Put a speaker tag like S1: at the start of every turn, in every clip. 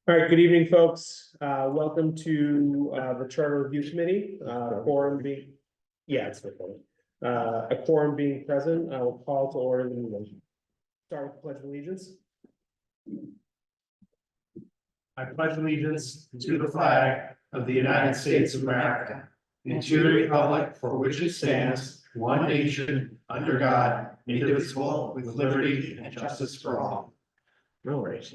S1: All right, good evening, folks. Welcome to the Charter Review Committee. Quorum being, yeah, it's recording. A quorum being present, I will call to order the meeting. Start with the Pledge of Allegiance.
S2: I pledge allegiance to the flag of the United States of America and to the republic for which it stands, one nation, under God, indivisible, with liberty and justice for all.
S1: No worries.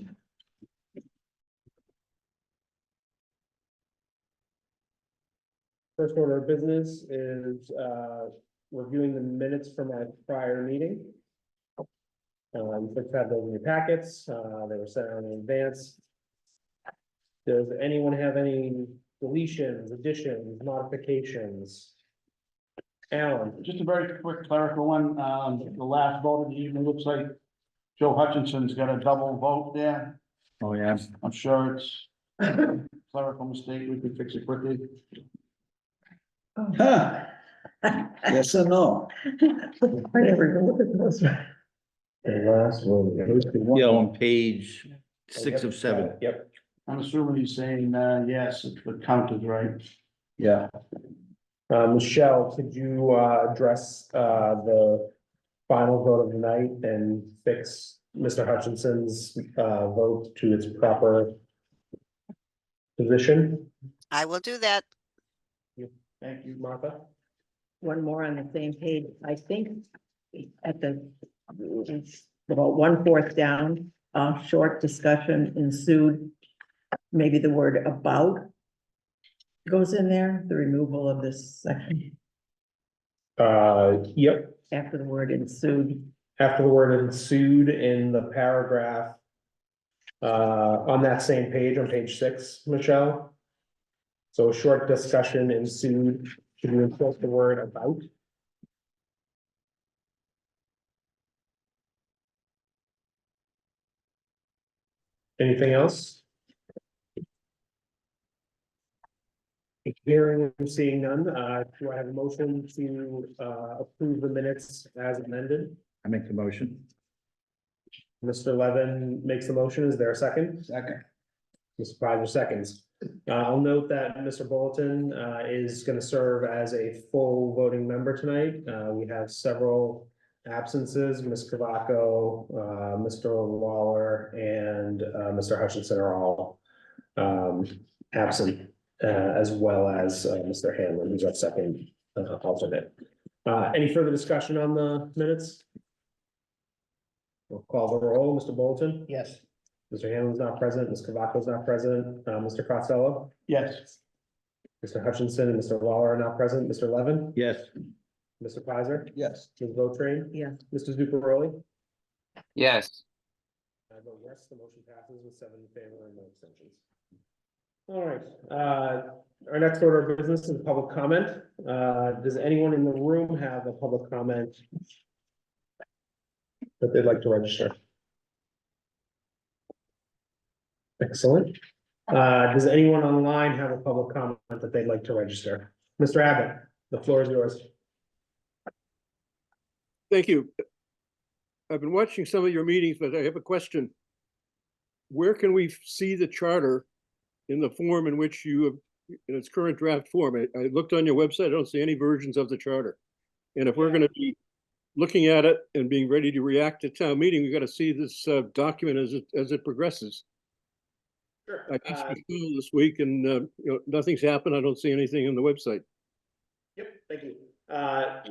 S1: First order of business is reviewing the minutes from our prior meeting. You folks have those in your packets. They were sent out in advance. Does anyone have any deletions, additions, modifications? Alan?
S3: Just a very quick clerical one, the last vote of the evening looks like Joe Hutchinson's got a double vote there.
S4: Oh, yeah.
S3: I'm sure it's clerical mistake, we could fix it quickly.
S4: Huh. Yes or no?
S1: I never even looked at those. The last one.
S4: Yeah, on page 6 of 7.
S1: Yep.
S3: I'm assuming he's saying, yes, if the count is right.
S4: Yeah.
S1: Michelle, could you address the final vote of the night and fix Mr. Hutchinson's vote to its proper position?
S5: I will do that.
S1: Thank you, Martha.
S6: One more on the same page, I think at the, it's about 1/4 down, short discussion ensued. Maybe the word about goes in there, the removal of this section
S1: Yep,
S6: after the word ensued.
S1: after the word ensued in the paragraph on that same page, on page 6, Michelle. So a short discussion ensued. Should we insert the word about? Anything else? Hearing and seeing none, do I have a motion to approve the minutes as amended?
S4: I make the motion.
S1: Mr. Levin makes the motion. Is there a second?
S4: Second.
S1: Mr. Pizer seconds. I'll note that Mr. Bulletin is going to serve as a full voting member tonight. We have several absences. Ms. Cavaco, Mr. Waller, and Mr. Hutchinson are all absent, as well as Mr. Hanlon, who's our second alternate. Any further discussion on the minutes? We'll call the roll. Mr. Bulletin?
S3: Yes.
S1: Mr. Hanlon's not present, Ms. Cavaco's not present, Mr. Costello,
S3: Yes.
S1: Mr. Hutchinson and Mr. Waller are not present, Mr. Levin,
S4: Yes.
S1: Mr. Pizer,
S4: Yes.
S1: Ms. Botrain,
S6: Yeah,
S1: Mr. Zuccarelli.
S7: yes,
S1: I vote yes, the motion passes with 7 in favor and no abstentions. All right, our next order of business is public comment. Does anyone in the room have a public comment that they'd like to register? Excellent. Does anyone online have a public comment that they'd like to register? Mr. Abbott, the floor is yours.
S8: Thank you. I've been watching some of your meetings, but I have a question. Where can we see the charter in the form in which you have, in its current draft form? I looked on your website, I don't see any versions of the charter. And if we're going to be looking at it and being ready to react to town meeting, we've got to see this document as it progresses.
S1: Sure.
S8: I did some school this week and nothing's happened. I don't see anything on the website.
S1: Yep, thank you.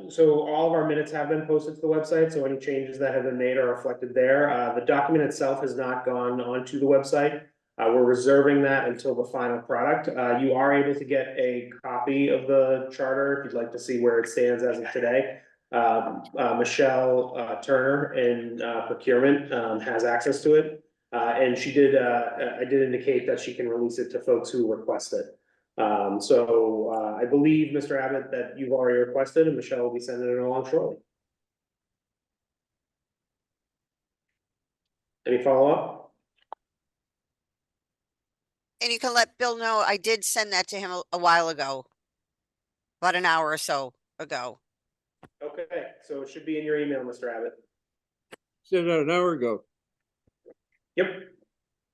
S1: So all of our minutes have been posted to the website, so any changes that have been made are reflected there. The document itself has not gone onto the website. We're reserving that until the final product. You are able to get a copy of the charter if you'd like to see where it stands as of today. Michelle Turner in procurement has access to it. And she did, I did indicate that she can release it to folks who request it. I believe, Mr. Abbott, that you've already requested and Michelle will be sending it along shortly. Any follow-up?
S5: And you can let Bill know I did send that to him a while ago. About an hour or so ago.
S1: Okay, so it should be in your email, Mr. Abbott.
S8: Sent it out an hour ago.
S1: Yep.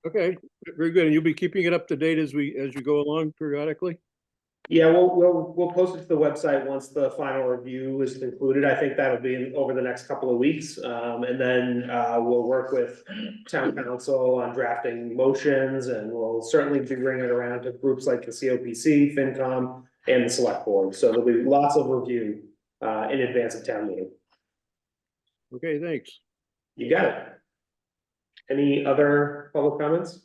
S8: Okay, very good. And you'll be keeping it up to date as you go along periodically?
S1: Yeah, we'll post it to the website once the final review is concluded. I think that'll be over the next couple of weeks. And then, we'll work with town council on drafting motions, and we'll certainly be bringing it around to groups like the COPC, FinCom, and the select board. So there'll be lots of review, in advance of town meeting.
S8: Okay, thanks.
S1: You got it. Any other public comments?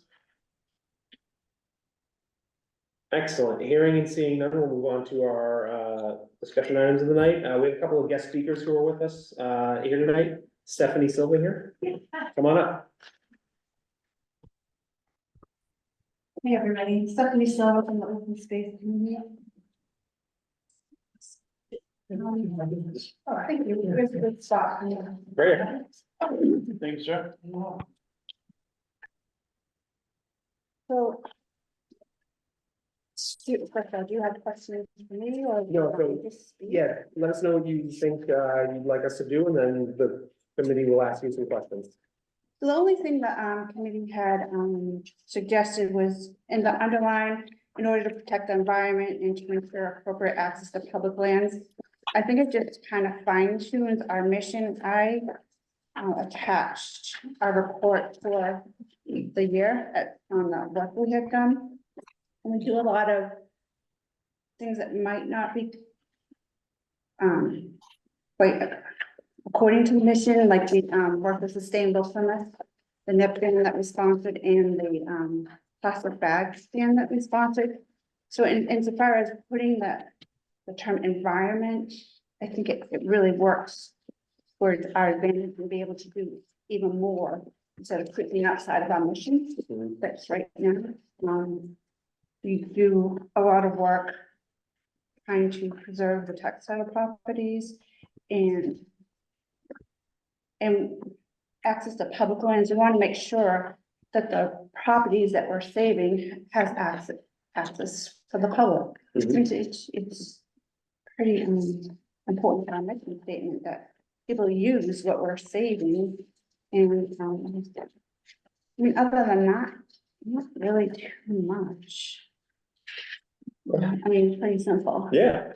S1: Excellent. Hearing and seeing none, we'll move on to our discussion items of the night. We have a couple of guest speakers who are with us here tonight. Stephanie Silva here. Come on up.
S7: Hey, everybody, Stephanie Silva from the Open Space Committee. Oh, thank you. It was a good spot.
S1: Great.
S3: Thank you, sir.
S7: So. First of all, do you have questions for me or?
S1: No, so,
S7: just speak?
S1: Yeah, let us know what you think you'd like us to do, and then the committee will ask you some questions.
S7: So the only thing that committee had suggested was in the underline, in order to protect the environment and to ensure appropriate access to public lands. I think it just kind of fine tunes our mission. I attached our report for the year on the work we have done. And we do a lot of things that might not be quite according to the mission, like the work with Sustainable Plymouth, the napkin that we sponsored, and the plastic bag stand that we sponsored. So insofar as putting the term environment, I think it really works towards our advantage and be able to do even more instead of putting outside of our mission. That's right now. We do a lot of work trying to preserve the textile properties and access to public lands. We want to make sure that the properties that we're saving has access for the public. It's pretty important for our mission statement that people use what we're saving. And I mean, other than that, not really too much. I mean, pretty simple.
S1: Yeah.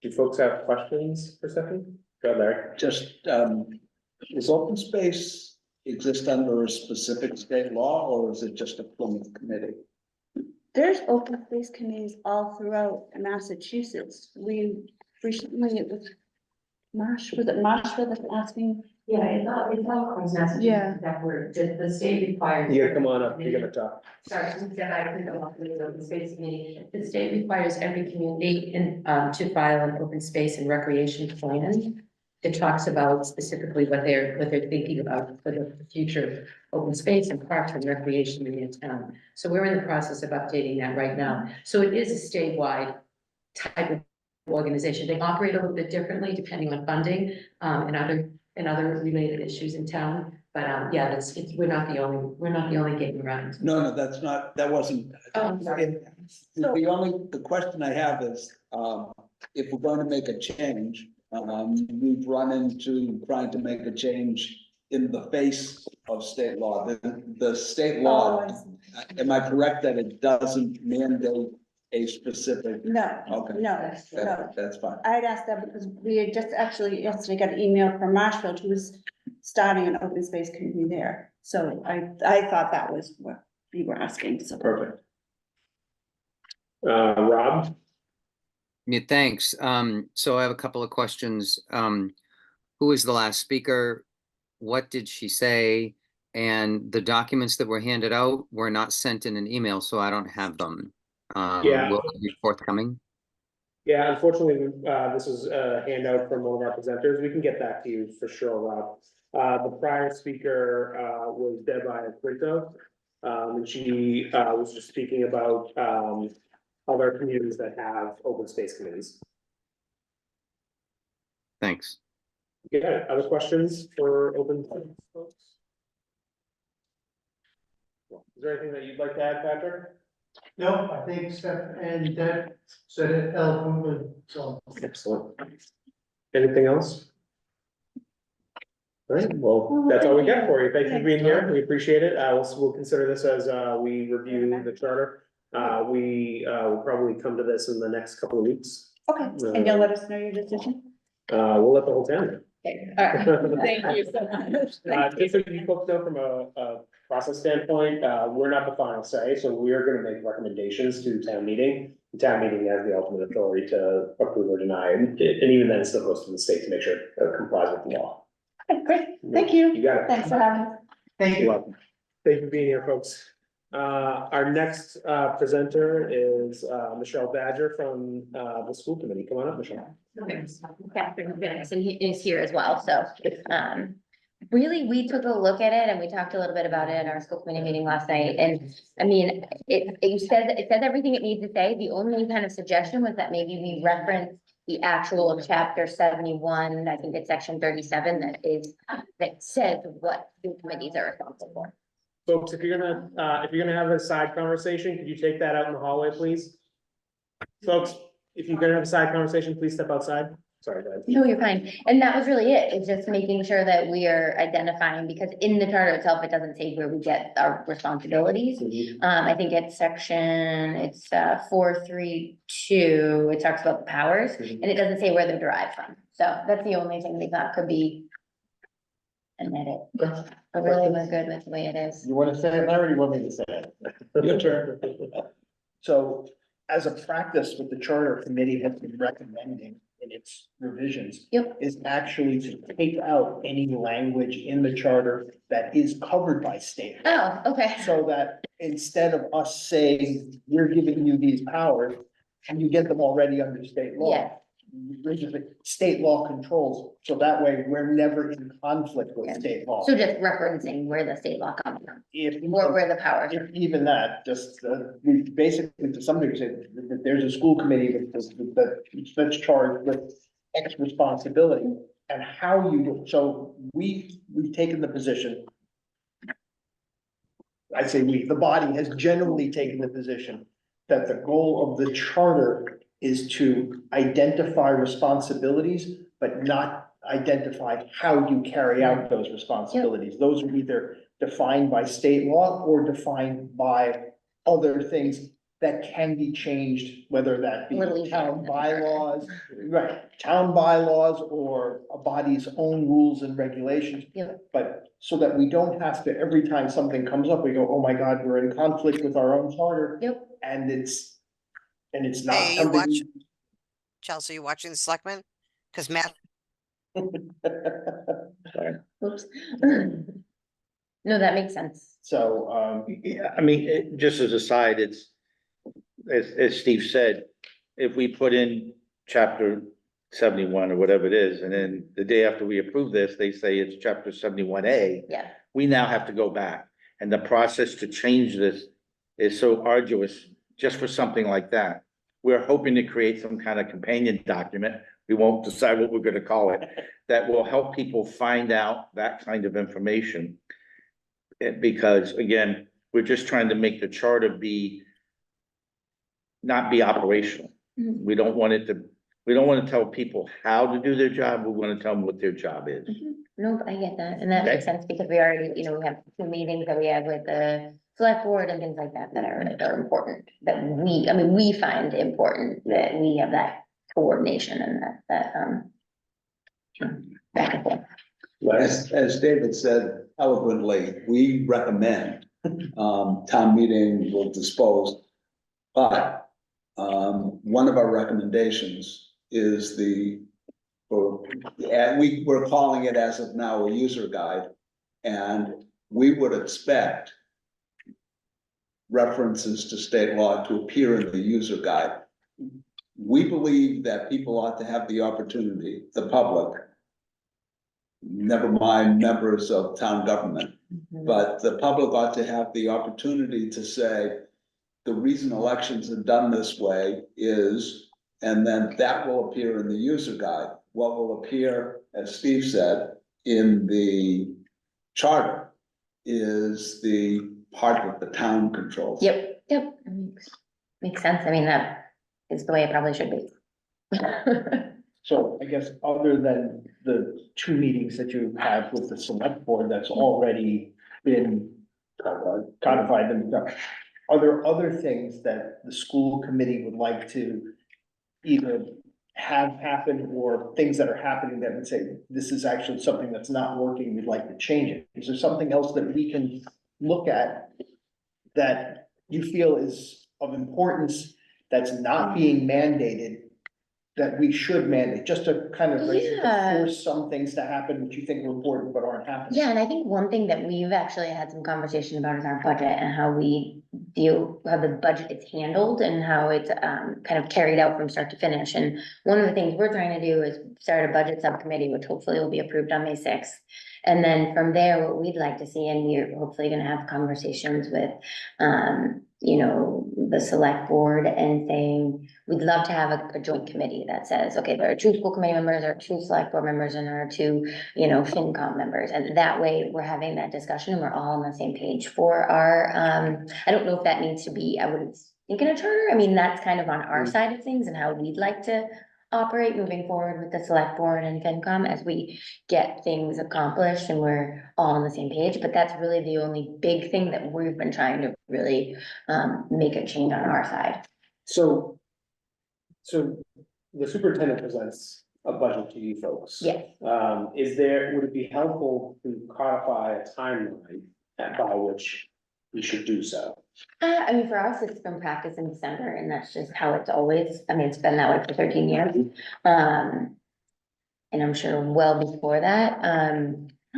S1: Do folks have questions for Stephanie? Go ahead, Larry.
S4: Just, does open space exist under a specific state law, or is it just a Plymouth committee?
S7: There's open space committees all throughout Massachusetts. We recently, it was Marshville that's asking?
S9: Yeah, it's all across Massachusetts.
S7: Yeah.
S9: That word, the state requires.
S1: You gotta come on up, you gotta talk.
S9: Sorry, since that I could go off the open space committee, the state requires every community to file an open space and recreation plan. It talks about specifically what they're thinking about for the future open space and parks and recreation in the town. So we're in the process of updating that right now. So it is a statewide type of organization. They operate a little bit differently depending on funding and other related issues in town. But yeah, we're not the only game around.
S4: No, that wasn't.
S9: Oh, I'm sorry.
S4: The question I have is, if we're going to make a change, we've run into trying to make a change in the face of state law. The state law, am I correct that it doesn't mandate a specific?
S7: No,
S4: Okay.
S7: no.
S4: That's fine.
S7: I'd asked that because we had just actually yesterday got an email from Marshfield who was starting an open space community there. So I thought that was what you were asking, so.
S1: Perfect. Rob?
S10: Yeah, thanks. So I have a couple of questions. Who was the last speaker? What did she say? And the documents that were handed out were not sent in an email, so I don't have them.
S1: Yeah.
S10: Will they be forthcoming?
S1: Yeah, unfortunately, this is a handout from one of our presenters. We can get that to you for sure, Rob. The prior speaker was Debra Quinto. And she was just speaking about other communities that have open space committees.
S10: Thanks.
S1: Yeah, other questions for open space folks? Is there anything that you'd like to add, Patrick?
S2: No, I think Steph and Deb said it eloquently, so.
S1: Excellent. Anything else? All right, well, that's all we got for you. Thank you for being here. We appreciate it. We'll consider this as, we review the charter. We will probably come to this in the next couple of weeks.
S7: Okay, and you'll let us know your decision?
S1: We'll let the whole town know.
S7: Okay, all right, thank you so much.
S1: Just so you folks know from a process standpoint, we're not the final say, so we are gonna make recommendations to the town meeting. The town meeting has the ultimate authority to approve or deny, and even then, it still goes to the state to make sure it complies with the law.
S7: Okay, great, thank you.
S1: You got it.
S7: Thanks for having us.
S2: Thank
S1: You're welcome. Thank you for being here, folks. Our next presenter is Michelle Badger from the school committee. Come on up, Michelle.
S11: Catherine Benson is here as well, so, really, we took a look at it and we talked a little bit about it at our school committee meeting last night, and, I mean, it says everything it needs to say. The only kind of suggestion was that maybe we reference the actual of chapter 71, I think it's section 37, that says what school committees are responsible for.
S1: Folks, if you're gonna have a side conversation, could you take that out in the hallway, please? Folks, if you're gonna have a side conversation, please step outside. Sorry, guys.
S11: No, you're fine. And that was really it. It's just making sure that we are identifying, because in the charter itself, it doesn't say where we get our responsibilities. I think it's 432, it talks about the powers, and it doesn't say where they're derived from. So that's the only thing we thought could be amended. But really, we're good with the way it is.
S3: You wanna say it, Larry, or you want me to say it?
S2: Your turn.
S3: So, as a practice, what the charter committee has been recommending in its revisions.
S11: Yep.
S3: Is actually to take out any language in the charter that is covered by state law.
S11: Oh, okay.
S3: So that instead of us saying, we're giving you these powers, and you get them already under state law.
S11: Yeah.
S3: State law controls, so that way we're never in conflict with
S11: Yeah.
S3: state law.
S11: So just referencing where the state law comes from,
S3: If,
S11: or where the powers are.
S3: if even that, just, we basically, to some degree, say that there's a school committee that's charged with X responsibility, and how you do, so we've taken the position. I say we, the body has generally taken the position that the goal of the charter is to identify responsibilities, but not identify how you carry out those responsibilities. Those are either defined by state law or defined by other things that can be changed, whether that be
S11: Little easier.
S3: town bylaws, right, town bylaws or a body's own rules and regulations.
S11: Yep.
S3: But so that we don't have to, every time something comes up, we go, oh my God, we're in conflict with our own charter.
S11: Yep.
S3: And it's not
S5: Hey, you
S3: something.
S5: watch- Chelsea, you watching the selectmen? Cause Matt,
S11: Oops. No, that makes sense.
S3: So,
S12: Yeah, I mean, just as a side, it's, as Steve said, if we put in chapter 71 or whatever it is, and then the day after we approve this, they say it's chapter 71A,
S11: Yeah.
S12: we now have to go back. And the process to change this is so arduous just for something like that. We're hoping to create some kind of companion document. We won't decide what we're gonna call it, that will help people find out that kind of information. Because again, we're just trying to make the charter not be operational.
S11: Mhm.
S12: We don't want to tell people how to do their job. We want to tell them what their job is.
S11: No, I get that, and that makes
S12: Okay.
S11: sense, because we already, we have 2 meetings that we have with the select board and things like that that are important. That we find important, that we have that coordination and that back and forth.
S4: As David said eloquently, we recommend, town meeting will dispose. But, one of our recommendations is we're calling it as of now a user guide. And we would expect references to state law to appear in the user guide. We believe that people ought to have the opportunity, the public, never mind members of town government, but the public ought to have the opportunity to say, the reason elections are done this way is, and then that will appear in the user guide. What will appear, as Steve said, in the charter is the part that the town controls.
S11: Yep, makes sense, I mean, that is the way it probably should be.
S3: So I guess other than the two meetings that you have with the select board that's already been codified and done, are there other things that the school committee would like to either have happen or things that are happening that would say, this is actually something that's not working, we'd like to change it? Is there something else that we can look at that you feel is of importance that's not being mandated, that we should mandate, just to kind of like
S11: Yeah.
S3: force some things to happen which you think are important but aren't happening?
S11: Yeah, and I think one thing that we've actually had some conversation about is our budget and how we deal, how the budget is handled and how it's kind of carried out from start to finish. And one of the things we're trying to do is start a budget subcommittee, which hopefully will be approved on May 6th. And then from there, what we'd like to see, and we're hopefully gonna have conversations with you know, the select board and saying, we'd love to have a joint committee that says, okay, there are two school committee members, there are two select board members, and there are two, you know, FinCom members. And that way we're having that discussion and we're all on the same page for our, I don't know if that needs to be, I wouldn't think in a charter. I mean, that's kind of on our side of things and how we'd like to operate moving forward with the select board and FinCom as we get things accomplished and we're all on the same page. But that's really the only big thing that we've been trying to really make a change on our side.
S1: So the superintendent presents a budget to you folks.
S11: Yes.
S1: Would it be helpful to codify a timeline by which we should do so?
S11: I mean, for us, it's been practice in December and that's just how it's always, I mean, it's been that way for 13 years. And I'm sure well before that, I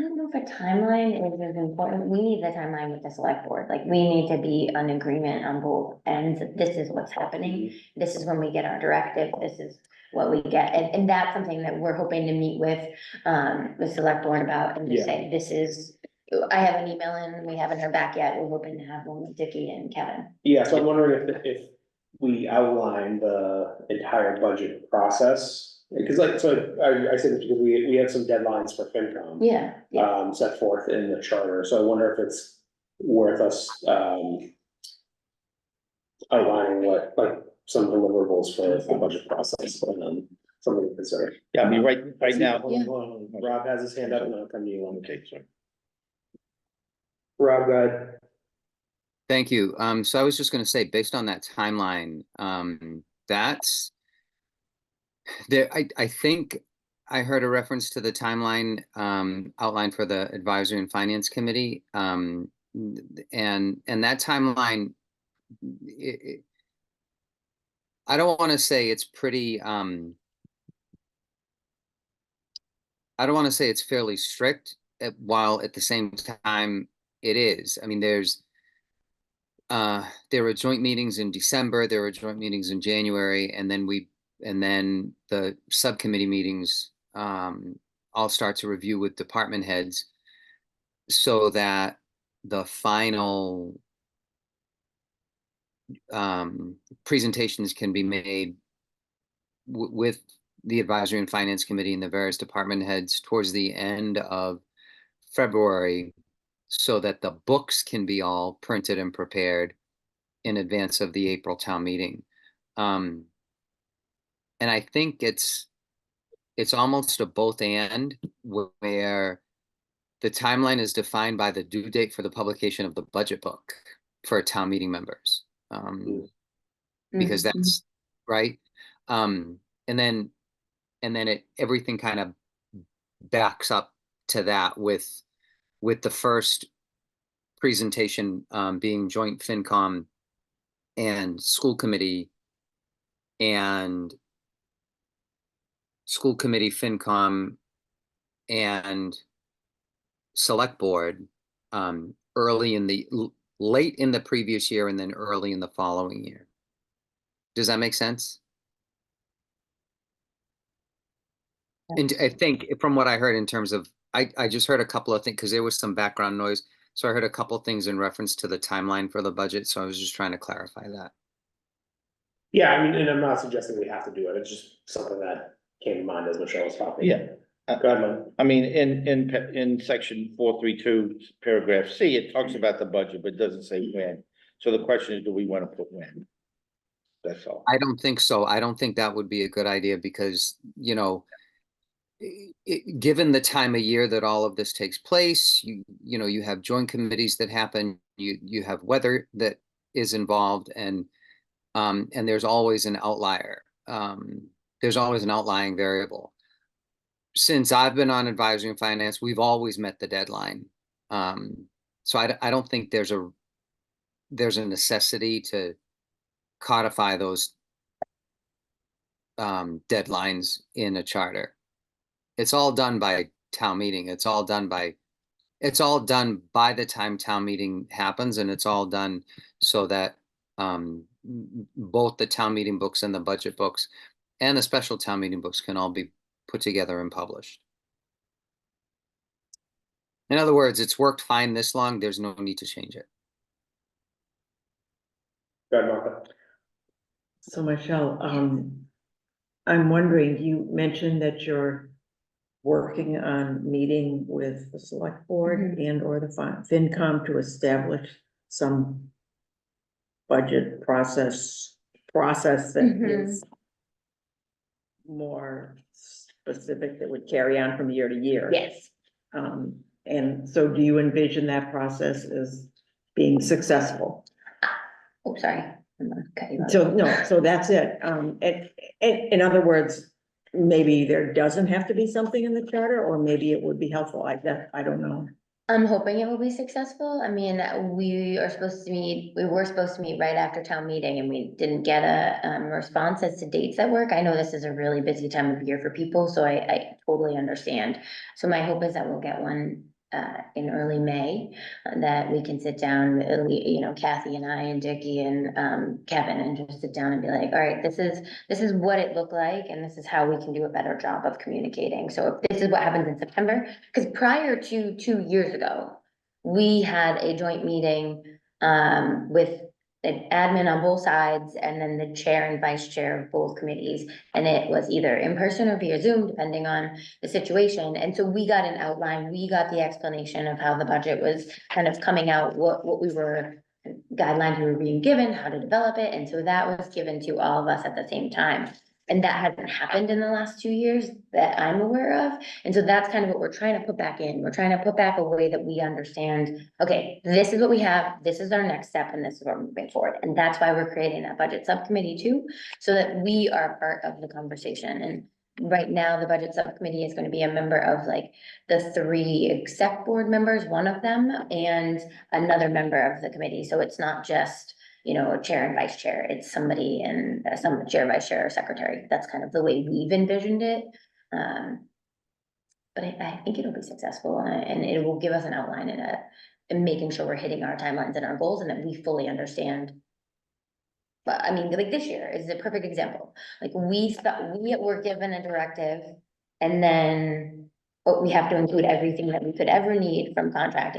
S11: don't know if a timeline is as important. We need the timeline with the select board. Like, we need to be on agreement on both ends. This is what's happening. This is when we get our directive. This is what we get. And that's something that we're hoping to meet with the select board about and just say, this is, I have an email in, we haven't heard back yet. We're hoping to have one with Dickie and Kevin.
S1: Yeah, so I'm wondering if we outline the entire budget process. Because like, so I said this because we have some deadlines for FinCom.
S11: Yeah.
S1: Set forth in the charter, so I wonder if it's worth us, outlining what, like, some deliverables for the budget process, and something to consider.
S12: Yeah, I mean, right now.
S11: Yeah.
S1: Rob has his hand up, and I'll come to you.
S12: Okay, sorry.
S1: Rob, go ahead.
S10: Thank you. So I was just gonna say, based on that timeline, that's there, I think I heard a reference to the timeline outlined for the Advisory and Finance Committee. And that timeline, I don't want to say it's pretty, I don't want to say it's fairly strict, while at the same time it is. I mean, there were joint meetings in December, there were joint meetings in January, and then the subcommittee meetings all start to review with department heads so that the final presentations can be made with the Advisory and Finance Committee and the various department heads towards the end of February, so that the books can be all printed and prepared in advance of the April town meeting. And I think it's almost a both and, where the timeline is defined by the due date for the publication of the budget book for town meeting members. Because that's right. And then everything kind of backs up to that with the first presentation being joint FinCom and school committee, FinCom and select board late in the previous year and then early in the following year. Does that make sense? And I think from what I heard in terms of, I just heard a couple of things because there was some background noise. So I heard a couple of things in reference to the timeline for the budget. So I was just trying to clarify that.
S1: Yeah, I mean, and I'm not suggesting we have to do it, it's just something that came to mind as Michelle was talking.
S12: Yeah.
S1: Go ahead, Mike.
S12: I mean, in section 432, paragraph C, it talks about the budget, but it doesn't say when. So the question is, do we want to put when? that's all.
S10: I don't think so. I don't think that would be a good idea because, you know, given the time of year that all of this takes place, you know, you have joint committees that happen, you have weather that is involved, and there's always an outlier. There's always an outlying variable. Since I've been on advisory and finance, we've always met the deadline. So I don't think there's a necessity to codify those deadlines in a charter. It's all done by town meeting. It's all done by the time town meeting happens, and it's all done so that both the town meeting books and the budget books and the special town meeting books can all be put together and published. In other words, it's worked fine this long. There's no need to change it.
S1: Go ahead, Martha.
S6: So Michelle, I'm wondering, you mentioned that you're working on meeting with the select board and or the FinCom to establish some budget process that is more specific, that would carry on from year to year.
S11: Yes.
S6: And so do you envision that process as being successful?
S11: Oh, sorry. I'm gonna cut you off.
S6: So, no, so that's it. In other words, maybe there doesn't have to be something in the charter, or maybe it would be helpful. I don't know.
S11: I'm hoping it will be successful. I mean, we were supposed to meet right after town meeting, and we didn't get a response as to dates that work. I know this is a really busy time of year for people, so I totally understand. So my hope is that we'll get one in early May, that we can sit down, you know, Kathy and I and Dickie and Kevin, and just sit down and be like, all right, this is what it looked like, and this is how we can do a better job of communicating. So if this is what happens in September, because prior to 2 years ago, we had a joint meeting with an admin on both sides, and then the chair and vice chair of both committees. And it was either in person or via Zoom, depending on the situation. And so we got an outline, we got the explanation of how the budget was kind of coming out, what we were, guidelines we were being given, how to develop it. And so that was given to all of us at the same time. And that hasn't happened in the last 2 years that I'm aware of. And so that's kind of what we're trying to put back in. We're trying to put back a way that we understand, okay, this is what we have, this is our next step, and this is what we're moving forward. And that's why we're creating that budget subcommittee too, so that we are part of the conversation. And right now, the budget subcommittee is going to be a member of like the 3 exec board members, one of them, and another member of the committee. So it's not just, you know, chair and vice chair, it's somebody and some chair, vice chair, or secretary. That's kind of the way we've envisioned it. But I think it'll be successful, and it will give us an outline and making sure we're hitting our timelines and our goals, and that we fully understand. But I mean, like this year is a perfect example. Like we were given a directive, and then but we have to include everything that we could ever need from contract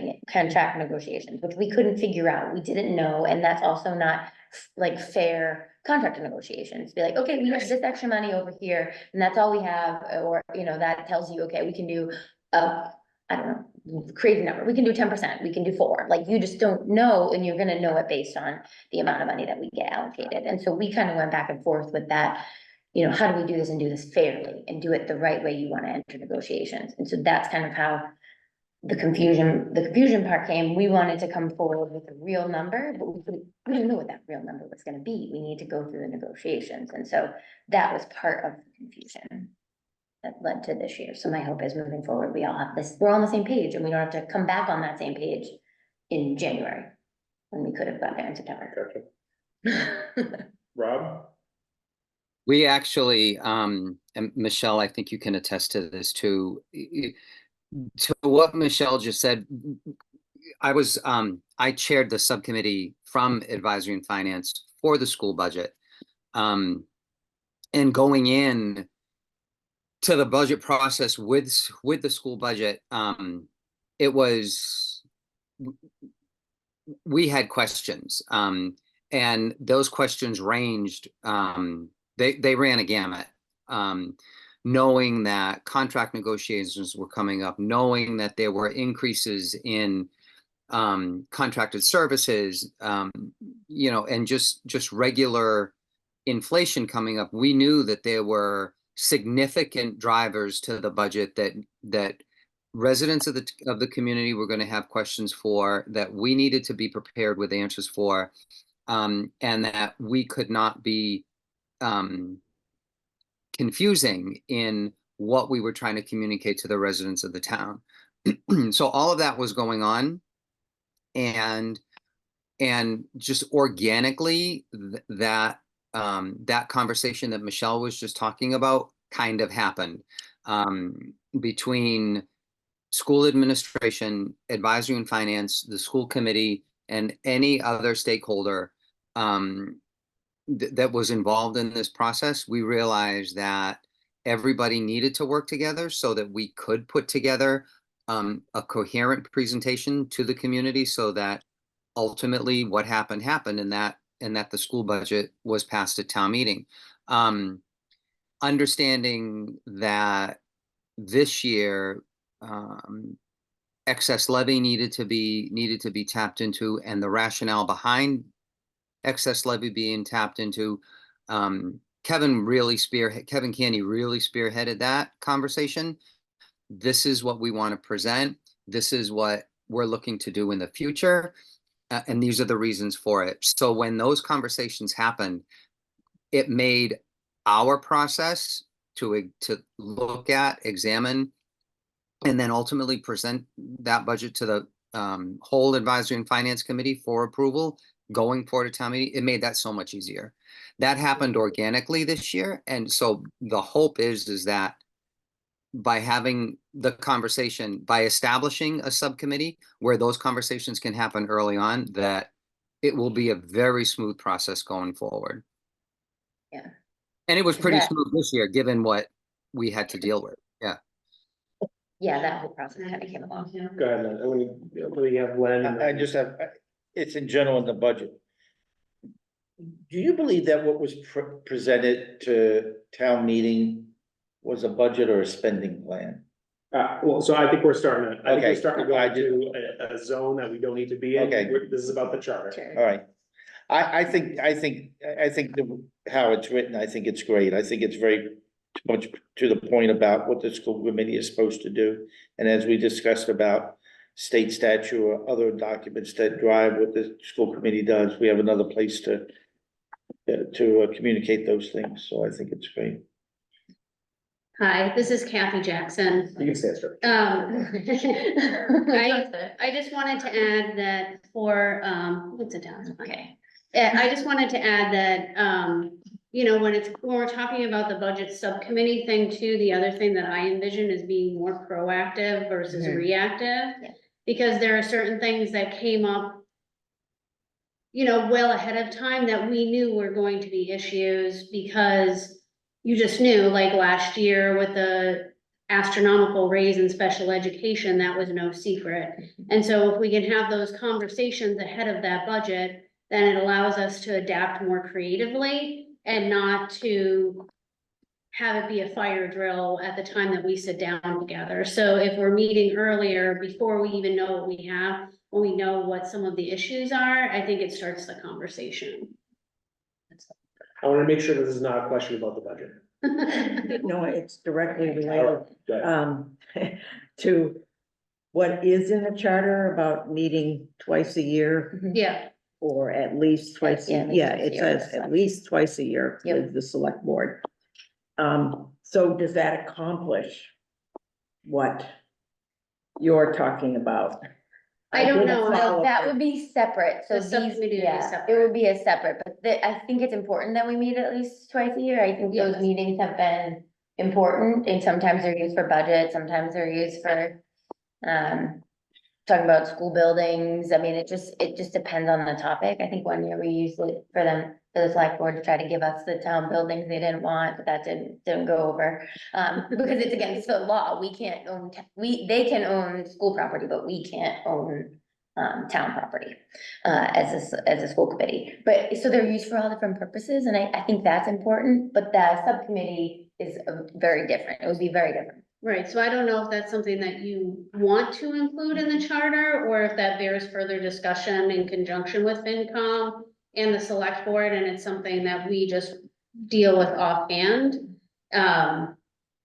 S11: negotiations, which we couldn't figure out. We didn't know, and that's also not like fair contract negotiations. Be like, okay, we have this extra money over here, and that's all we have, or, you know, that tells you, okay, we can do, I don't know, crazy number. We can do 10%, we can do 4. Like, you just don't know, and you're gonna know it based on the amount of money that we get allocated. And so we kind of went back and forth with that. You know, how do we do this and do this fairly and do it the right way you want to enter negotiations? And so that's kind of how the confusion part came. We wanted to come forward with a real number, but we didn't know what that real number was gonna be. We need to go through the negotiations. And so that was part of the confusion that led to this year. So my hope is moving forward, we all have this, we're all on the same page, and we don't have to come back on that same page in January when we could have got there in September.
S1: Gotcha. Rob?
S10: We actually, and Michelle, I think you can attest to this too. To what Michelle just said, I chaired the subcommittee from Advisory and Finance for the school budget. And going in to the budget process with the school budget, we had questions, and those questions ranged, they ran a gamut, knowing that contract negotiations were coming up, knowing that there were increases in contracted services, you know, and just regular inflation coming up, we knew that there were significant drivers to the budget that residents of the community were going to have questions for, that we needed to be prepared with answers for, and that we could not be confusing in what we were trying to communicate to the residents of the town. So all of that was going on, and just organically that conversation that Michelle was just talking about kind of happened between school administration, advisory and finance, the school committee, and any other stakeholder that was involved in this process. We realized that everybody needed to work together so that we could put together a coherent presentation to the community, so that ultimately what happened, and that the school budget was passed at town meeting. Understanding that this year excess levy needed to be tapped into, and the rationale behind excess levy being tapped into, Kevin Candy really spearheaded that conversation. This is what we want to present. This is what we're looking to do in the future. And these are the reasons for it. So when those conversations happened, it made our process to look at, examine, and then ultimately present that budget to the whole advisory and finance committee for approval going forward to town meeting. It made that so much easier. That happened organically this year. And so the hope is that by having the conversation, by establishing a subcommittee where those conversations can happen early on, that it will be a very smooth process going forward.
S11: Yeah.
S10: And it was pretty smooth this year, given what we had to deal with. Yeah.
S11: Yeah, that whole process kind of came along.
S1: Go ahead, Len. We have Len.
S12: I just have, it's in general in the budget. Do you believe that what was presented to town meeting was a budget or a spending plan?
S1: Well, so I think we're starting to,
S12: Okay.
S1: to go into a zone that we don't need to be in.
S12: Okay.
S1: This is about the charter.
S12: All right. I think how it's written, I think it's great. I think it's very much to the point about what the school committee is supposed to do. And as we discussed about state statute or other documents that drive what the school committee does, we have another place to communicate those things. So I think it's great.
S13: Hi, this is Kathy Jackson.
S1: You can stand straight.
S13: I just wanted to add that for, what's it down? Okay. I just wanted to add that, you know, when we're talking about the budget subcommittee thing too, the other thing that I envision is being more proactive versus reactive.
S11: Yeah.
S13: Because there are certain things that came up, you know, well ahead of time that we knew were going to be issues, because you just knew, like last year with the astronomical raise in special education, that was no secret. And so if we can have those conversations ahead of that budget, then it allows us to adapt more creatively and not to have it be a fire drill at the time that we sit down together. So if we're meeting earlier, before we even know what we have, when we know what some of the issues are, I think it starts the conversation.
S1: I want to make sure this is not a question about the budget.
S6: No, it's directly related,
S1: Go ahead.
S6: to what is in the charter about meeting twice a year,
S13: Yeah,
S6: or at least twice.
S11: Yeah, at least
S6: Yeah,
S11: twice a
S6: it
S11: year.
S6: says at least twice a year
S11: Yep.
S6: with the select board. So does that accomplish what you're talking about?
S13: I don't
S6: didn't
S13: know.
S6: follow
S11: No, that
S6: the-
S11: would be separate, so
S13: The
S11: these,
S13: subcommittee would be
S11: yeah, it
S13: separate.
S11: would be a separate, but I think it's important that we meet at least twice a year. I think those
S13: Yes.
S11: meetings have been important, and sometimes they're used for budget, sometimes they're used for talking about school buildings. I mean, it just depends on the topic. I think one year we used it for the select board to try to give us the town buildings they didn't want, but that didn't go over. Because it's against the law. We can't own, they can own school property, but we can't own town property as a school committee. But so they're used for all different purposes, and I think that's important, but the subcommittee is very different. It would be very different.
S13: right. So I don't know if that's something that you want to include in the charter, or if that bears further discussion in conjunction with FinCom and the select board, and it's something that we just deal with offhand.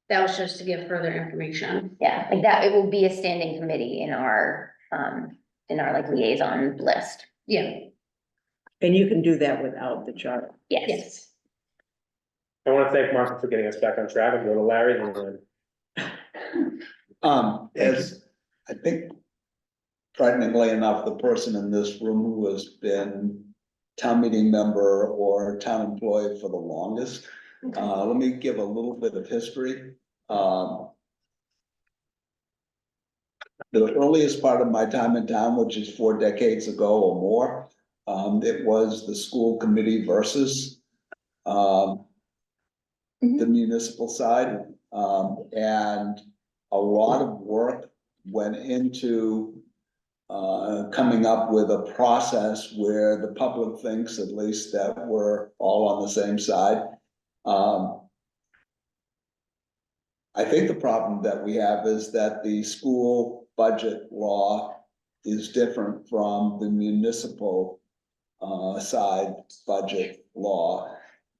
S13: That was just to give further information.
S11: Yeah, like that, it will be a standing committee in our like liaison list.
S13: Yeah.
S6: And you can do that without the charter.
S11: Yes.
S1: I want to thank Martha for getting us back on track and go to Larry and then.
S4: As I think frighteningly enough, the person in this room who has been town meeting member or town employee for the longest. Let me give a little bit of history. The earliest part of my time in town, which is 4 decades ago or more, it was the school committee versus the municipal side. And a lot of work went into coming up with a process where the public thinks at least that we're all on the same side. I think the problem that we have is that the school budget law is different from the municipal side budget law.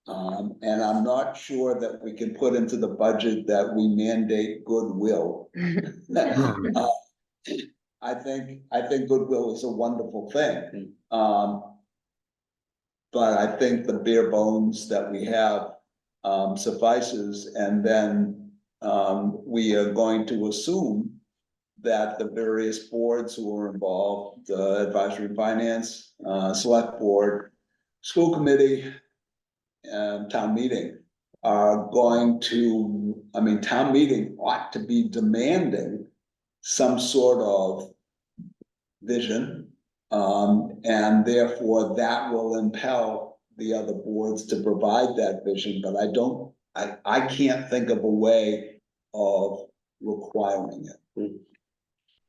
S4: And I'm not sure that we can put into the budget that we mandate goodwill. I think goodwill is a wonderful thing. But I think the bare bones that we have suffices, and then we are going to assume that the various boards who are involved, advisory finance, select board, school committee, and town meeting are going to, I mean, town meeting ought to be demanding some sort of vision. And therefore that will impel the other boards to provide that vision, but I can't think of a way of requiring it.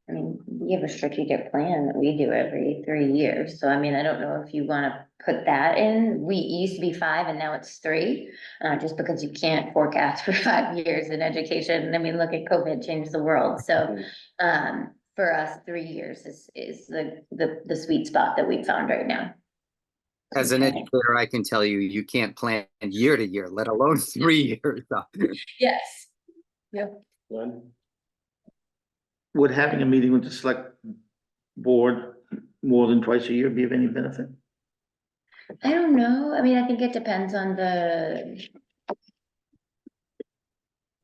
S11: I mean, we have a strategic plan that we do every 3 years, so I mean, I don't know if you wanna put that in. We used to be 5 and now it's 3, just because you can't forecast for 5 years in education. I mean, look at COVID, changed the world, so, for us, 3 years is the sweet spot that we found right now.
S10: As an educator, I can tell you, you can't plan year to year, let alone 3 years.
S11: Yes. Yep.
S1: Glenn?
S12: Would having a meeting with the select board more than twice a year be of any benefit?
S11: I don't know. I mean, I think it depends on the,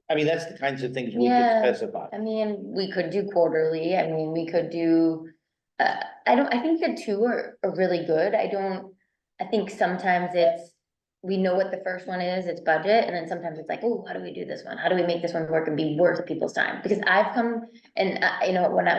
S12: I mean, that's the kinds of things we could
S11: Yeah.
S12: specify.
S11: I mean, we could do quarterly. I mean, we could do, I think the 2 are really good. I think sometimes we know what the first one is, it's budget, and then sometimes it's like, oh, how do we do this one? How do we make this one work and be worth people's time? Because I've come and,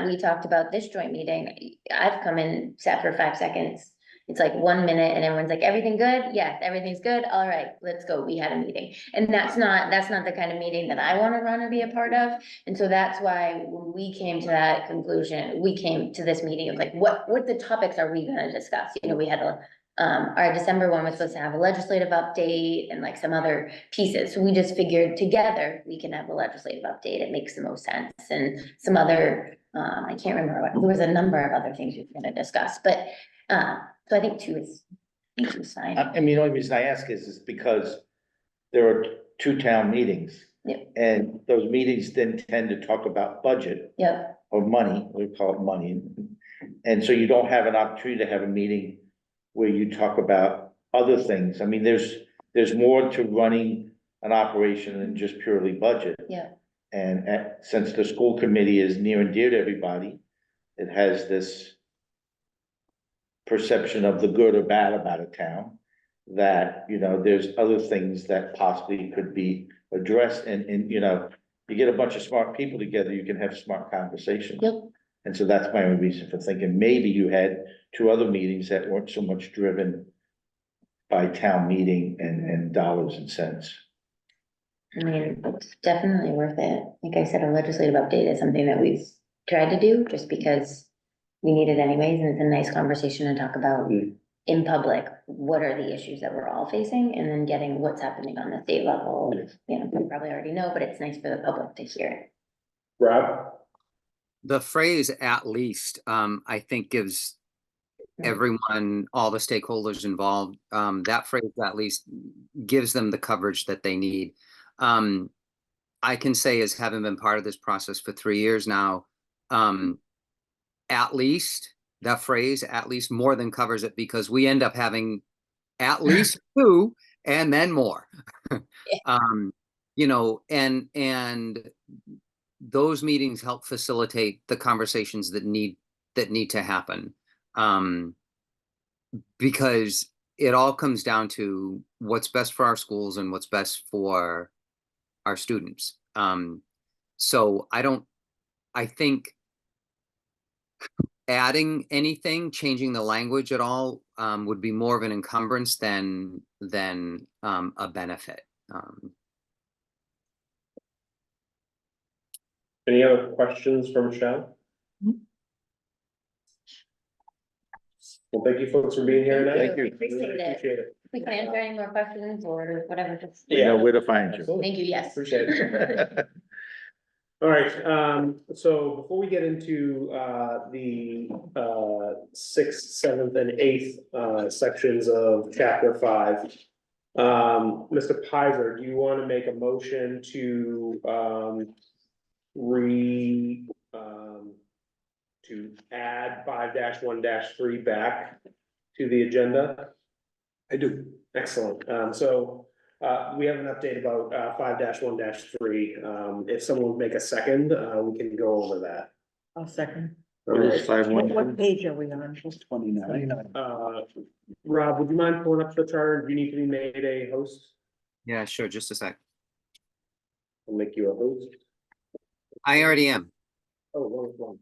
S11: we talked about this joint meeting, I've come in, sat for 5 seconds. It's like 1 minute and everyone's like, everything good? Yes, everything's good. All right, let's go. We had a meeting. And that's not the kind of meeting that I want to run or be a part of. And so that's why when we came to that conclusion, we came to this meeting of like, what the topics are we gonna discuss? We had our December one was supposed to have a legislative update and like some other pieces. So we just figured together we can have a legislative update. It makes the most sense. And some other, I can't remember what, there was a number of other things we were gonna discuss, but so I think 2 is fine.
S12: I mean, the only reason I ask is because there are 2 town meetings.
S11: Yep.
S12: And those meetings then tend to talk about budget.
S11: Yep.
S12: Or money, we call it money. And so you don't have an opportunity to have a meeting where you talk about other things. I mean, there's more to running an operation than just purely budget.
S11: Yeah.
S12: And since the school committee is near and dear to everybody, it has this perception of the good or bad about a town, that, there's other things that possibly could be addressed, and you get a bunch of smart people together, you can have smart conversations.
S11: Yep.
S12: And so that's my only reason for thinking maybe you had 2 other meetings that weren't so much driven by town meeting and dollars and cents.
S11: I mean, it's definitely worth it. Like I said, a legislative update is something that we've tried to do just because we need it anyways, and it's a nice conversation to talk about in public. What are the issues that we're all facing, and then getting what's happening on the state level. We probably already know, but it's nice for the public to hear it.
S1: Rob?
S10: The phrase "at least," I think gives everyone, all the stakeholders involved. That phrase at least gives them the coverage that they need. I can say, as having been part of this process for 3 years now, at least that phrase at least more than covers it, because we end up having at least two and then more. You know, and those meetings help facilitate the conversations that need to happen. Because it all comes down to what's best for our schools and what's best for our students. So I think adding anything, changing the language at all, would be more of an encumbrance than a benefit.
S1: Any other questions for Michelle? Well, thank you folks for being here tonight.
S12: Thank you.
S11: Appreciate it.
S1: Appreciate it.
S11: We can answer any more questions or whatever, just,
S12: We know where to find you.
S1: Absolutely.
S11: thank you, yes.
S1: Appreciate it. All right, so before we get into the 6th, 7th, and 8th sections of chapter 5, Mr. Pizer, do you want to make a motion to to add 5-1-3 back to the agenda?
S3: I do.
S1: Excellent. So we have an update about 5-1-3. If someone would make a second, we can go over that.
S6: I'll second.
S1: All
S12: What is
S1: right.
S12: 5-1?
S6: What page are we on?
S4: 29.
S1: Rob, would you mind pulling up the chart? Do you need to be made a host?
S10: Yeah, sure. Just a sec.
S1: I'll make you a host.
S10: I already am.
S1: Oh, wrong.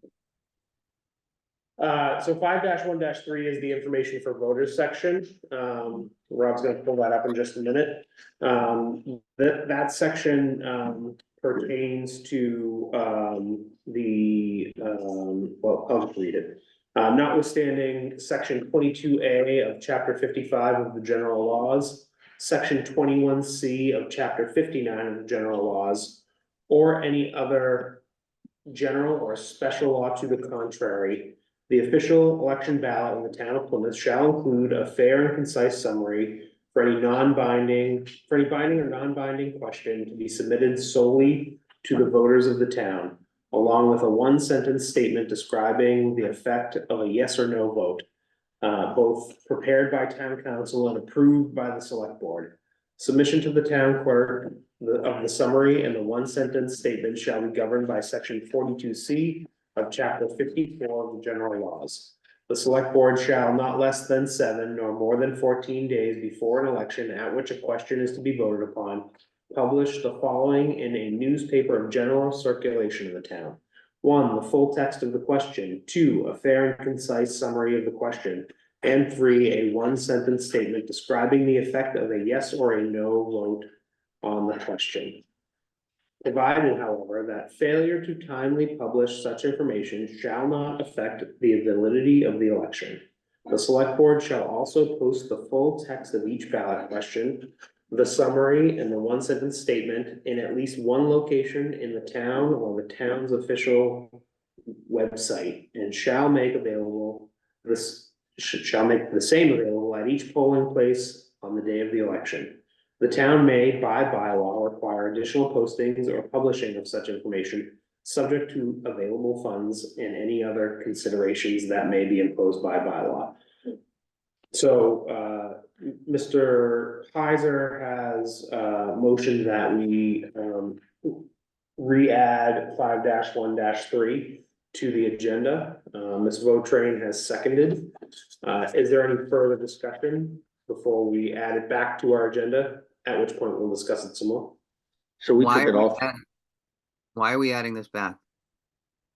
S1: So 5-1-3 is the information for voters section. Rob's gonna pull that up in just a minute. That section pertains to well, I'll just read it. Notwithstanding section 22A of chapter 55 of the general laws, section 21C of chapter 59 of the general laws, or any other general or special law to the contrary, the official election ballot in the town of Plymouth shall include a fair and concise summary for any binding or non-binding question to be submitted solely to the voters of the town, along with a one-sentence statement describing the effect of a yes or no vote, both prepared by town council and approved by the select board. Submission to the town clerk of the summary and the one-sentence statement shall be governed by section 42C of chapter 54 of the general laws. The select board shall not less than 7 nor more than 14 days before an election at which a question is to be voted upon, publish the following in a newspaper of general circulation in the town. 1, the full text of the question. 2, a fair and concise summary of the question. And 3, a one-sentence statement describing the effect of a yes or a no vote on the question. Provided, however, that failure to timely publish such information shall not affect the validity of the election. The select board shall also post the full text of each ballot question, the summary, and the one-sentence statement in at least one location in the town or the town's official website, and shall make the same available at each polling place on the day of the election. The town may, by bylaw, require additional postings or publishing of such information, subject to available funds and any other considerations that may be imposed by bylaw. So, Mr. Pizer has motioned that we re-add 5-1-3 to the agenda. Ms. Votrain has seconded. Is there any further discussion before we add it back to our agenda? At which point we'll discuss it some more.
S12: So we took it off.
S10: Why are we adding this back?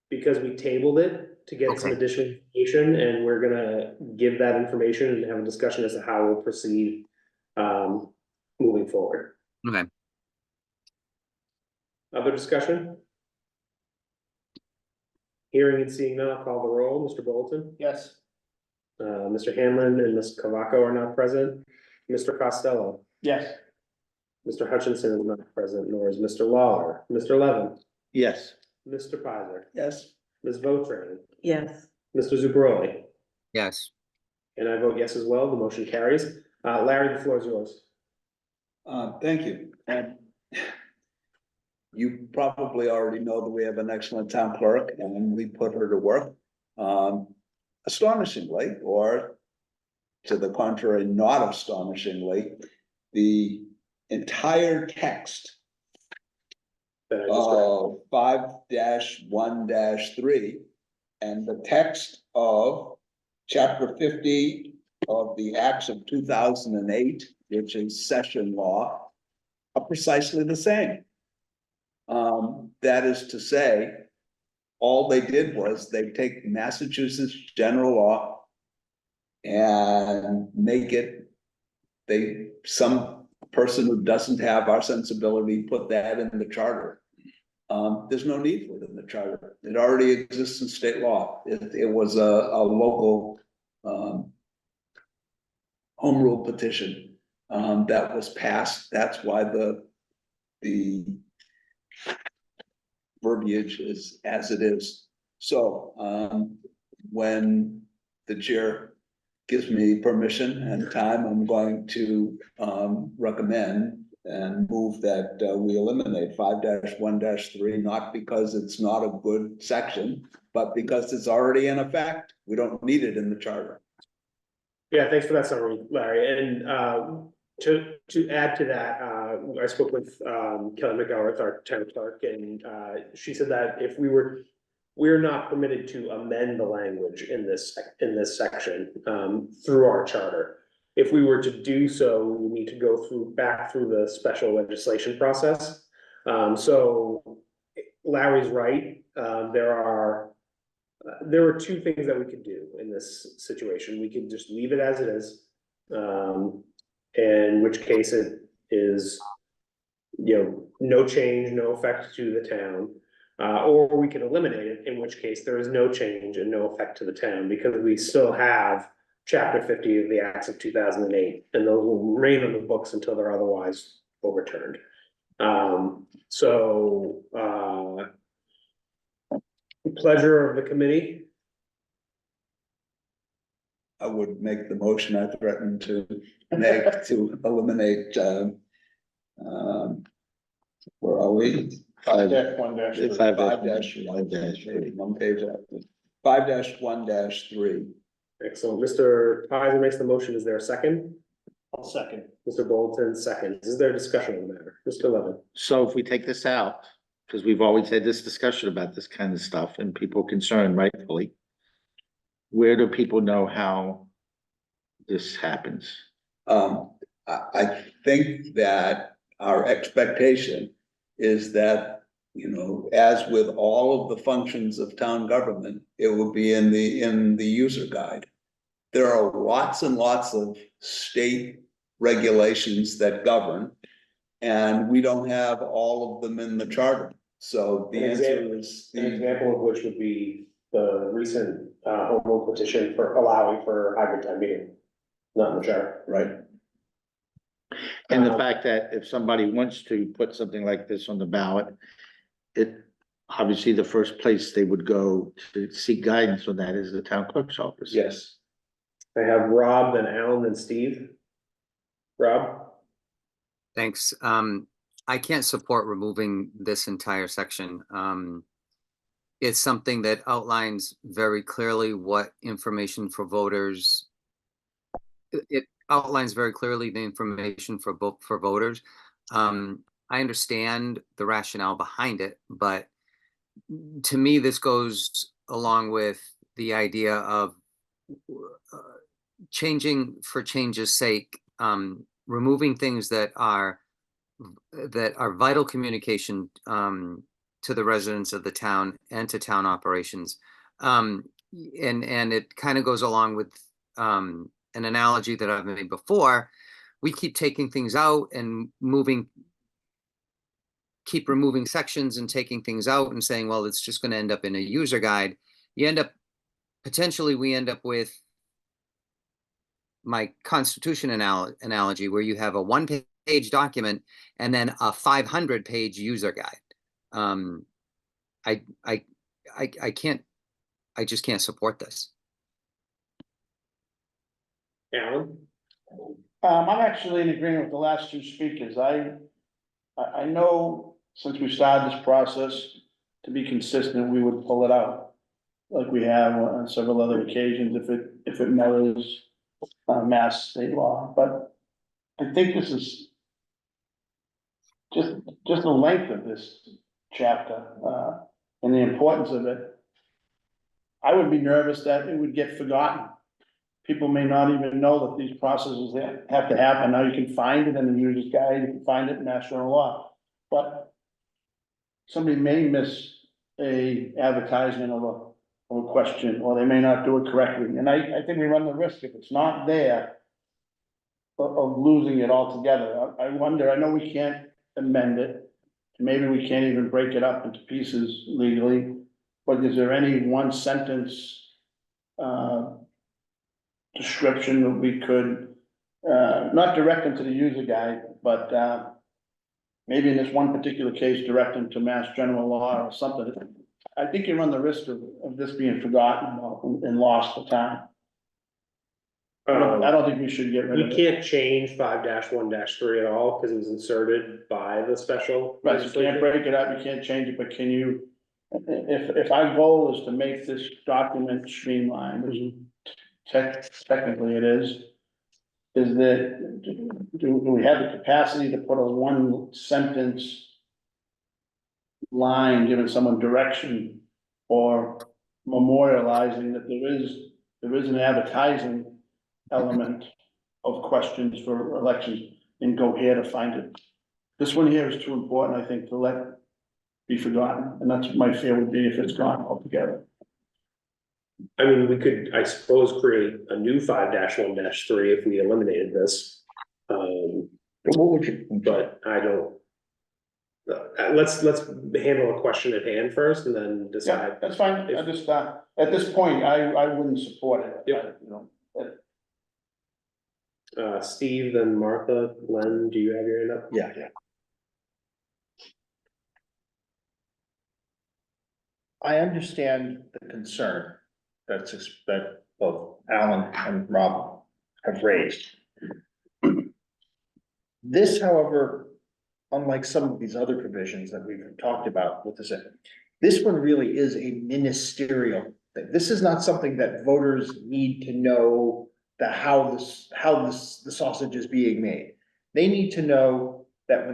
S1: Because we tabled it to get some
S10: Okay.
S1: additional information, and we're gonna give that information and have a discussion as to how we'll proceed moving forward.
S10: Okay.
S1: Other discussion? Hearing and seeing none, I'll call the roll. Mr. Bolton?
S3: Yes.
S1: Mr. Hanlon and Ms. Cavaco are not present. Mr. Costello?
S3: Yes.
S1: Mr. Hutchinson is not present, nor is Mr. Lawler. Mr. Levin?
S12: Yes.
S1: Mr. Pizer?
S3: Yes.
S1: Ms. Votrain?
S6: Yes,
S1: Mr. Zubroli?
S10: Yes.
S1: And I vote yes as well. The motion carries. Larry, the floor is yours.
S4: Thank you. And you probably already know that we have an excellent town clerk and we put her to work. Astonishingly, or to the contrary, not astonishingly, the entire text
S1: That I just read.
S4: of 5-1-3 and the text of chapter 50 of the Acts of 2008, which is session law, are precisely the same. That is to say, all they did was they take Massachusetts general law and make it, some person who doesn't have our sensibility put that in the charter. There's no need for it in the charter. It already exists in state law. It was a local home rule petition that was passed. That's why the verbiage is as it is. So when the chair gives me permission and time, I'm going to recommend and move that we eliminate 5-1-3, not because it's not a good section, but because it's already in effect. We don't need it in the charter.
S1: Yeah, thanks for that summary, Larry. And to add to that, I spoke with Kelly McGowan, our town clerk, and she said that if we're not permitted to amend the language in this section through our charter. If we were to do so, we need to go back through the special legislation process. So Larry's right. There are two things that we could do in this situation. We could just leave it as it is, in which case it is, no change, no effect to the town. Or we can eliminate it, in which case there is no change and no effect to the town, because we still have chapter 50 of the Acts of 2008, and those will remain on the books until they're otherwise overturned. Pleasure of the committee.
S4: I would make the motion I threatened to make to eliminate, where are we?
S12: 5-1-3.
S4: One page after. 5-1-3.
S1: Excellent. Mr. Pizer makes the motion. Is there a second?
S3: I'll second.
S1: Mr. Bolton seconds. Is there discussion on the matter? Mr. Levin?
S12: So if we take this out, because we've always had this discussion about this kind of stuff and people concerned rightfully, where do people know how this happens?
S4: I think that our expectation is that, as with all of the functions of town government, it will be in the user guide. There are lots and lots of state regulations that govern, and we don't have all of them in the charter. So the answer is.
S1: An example of which would be the recent home rule petition for allowing for hybrid town meeting, not in the charter.
S4: Right.
S12: And the fact that if somebody wants to put something like this on the ballot, it, obviously the first place they would go to seek guidance on that is the town clerk's office.
S4: Yes.
S1: I have Rob, then Alan, then Steve. Rob?
S10: Thanks. I can't support removing this entire section. It's something that outlines very clearly what information for voters. It outlines very clearly the information for voters. I understand the rationale behind it, but to me, this goes along with the idea of changing for change's sake, removing things that are vital communication to the residents of the town and to town operations. And it kind of goes along with an analogy that I've made before. We keep taking things out and keep removing sections and taking things out and saying, well, it's just going to end up in a user guide. We end up with my Constitution analogy, where you have a one-page document and then a 500-page user guide. I just can't support this.
S1: Alan?
S2: I'm actually in agreement with the last two speakers. I know since we started this process, to be consistent, we would pull it out. Like we have on several other occasions, if it mirrors, mass state law, but I think this is just the length of this chapter, and the importance of it. I would be nervous that it would get forgotten. People may not even know that these processes have to happen. Now you can find it in the user's guide, you can find it in Mass General Law. But somebody may miss a advertisement of a question, or they may not do it correctly. And I think we run the risk, if it's not there, of losing it altogether. I wonder, I know we can't amend it. Maybe we can't even break it up into pieces legally, but is there any one sentence, description that we could, not direct them to the user guide, but, maybe in this one particular case, direct them to Mass General Law or something? I think you run the risk of this being forgotten and lost to time. I don't think we should get rid of
S1: We
S2: it.
S1: can't change 5-1-3 at all, because it was inserted by the special.
S2: Right, you can't break it up, you can't change it, but can you, if our goal is to make this document streamlined, which technically it is that, do we have the capacity to put a one sentence line giving someone direction, or memorializing that there is an advertising element of questions for elections, and go here to find it? This one here is too important, I think, to let be forgotten, and that's my fear would be if it's gone altogether.
S1: I mean, we could, I suppose, create a new 5-1-3 if we eliminated this.
S3: What would you?
S1: But I don't. Let's handle a question at hand first and then
S2: Yeah,
S1: decide.
S2: that's fine, I just, at this point, I wouldn't support it.
S1: Yeah.
S2: You know,
S1: Steve, then Martha, Len, do you have your hand up?
S3: Yeah. I understand the concern that both Alan and Rob have raised. This, however, unlike some of these other provisions that we've talked about with this one really is a ministerial thing. This is not something that voters need to know how the sausage is being made. They need to know that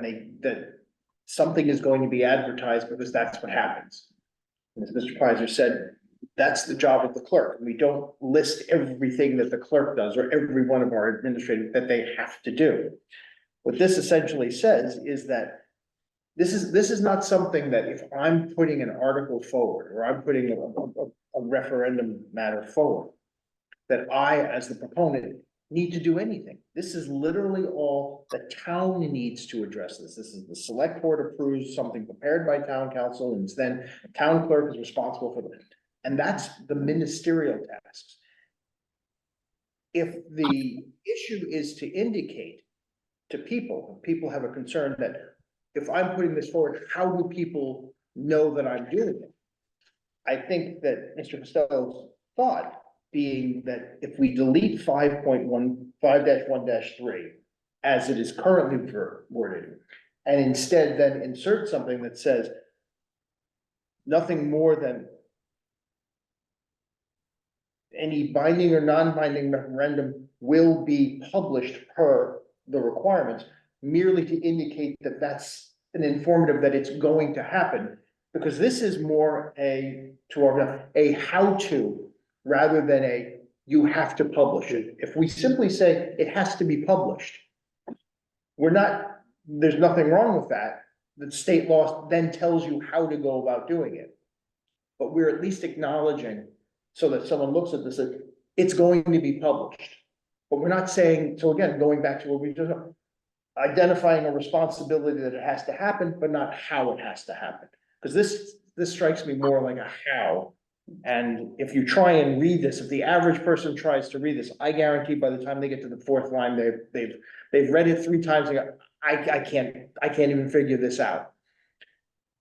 S3: that something is going to be advertised, because that's what happens. And as Mr. Pizer said, that's the job of the clerk. We don't list everything that the clerk does, or every one of our administrators that they have to do. What this essentially says is that this is not something that if I'm putting an article forward, or I'm putting a referendum matter forward, that I, as the proponent, need to do anything. This is literally all the town needs to address this. This is the select board approves something prepared by town council, and then town clerk is responsible for it. And that's the ministerial tasks. If the issue is to indicate to people have a concern that if I'm putting this forward, how do people know that I'm doing it? I think that Mr. Costello's thought being that if we delete 5-1-3 as it is currently worded, and instead then insert something that says nothing more than any binding or non-binding referendum will be published per the requirements, merely to indicate that that's an informative that it's going to happen, because this is more a how-to rather than a you have to publish it. If we simply say it has to be published, there's nothing wrong with that. The state law then tells you how to go about doing it. But we're at least acknowledging, so that someone looks at this, that it's going to be published. But we're not saying, so again, going back to what we just, identifying a responsibility that it has to happen, but not how it has to happen. Because this strikes me more like a how. And if you try and read this, if the average person tries to read this, I guarantee by the time they get to the fourth line, they've read it 3 times and go, I can't even figure this out.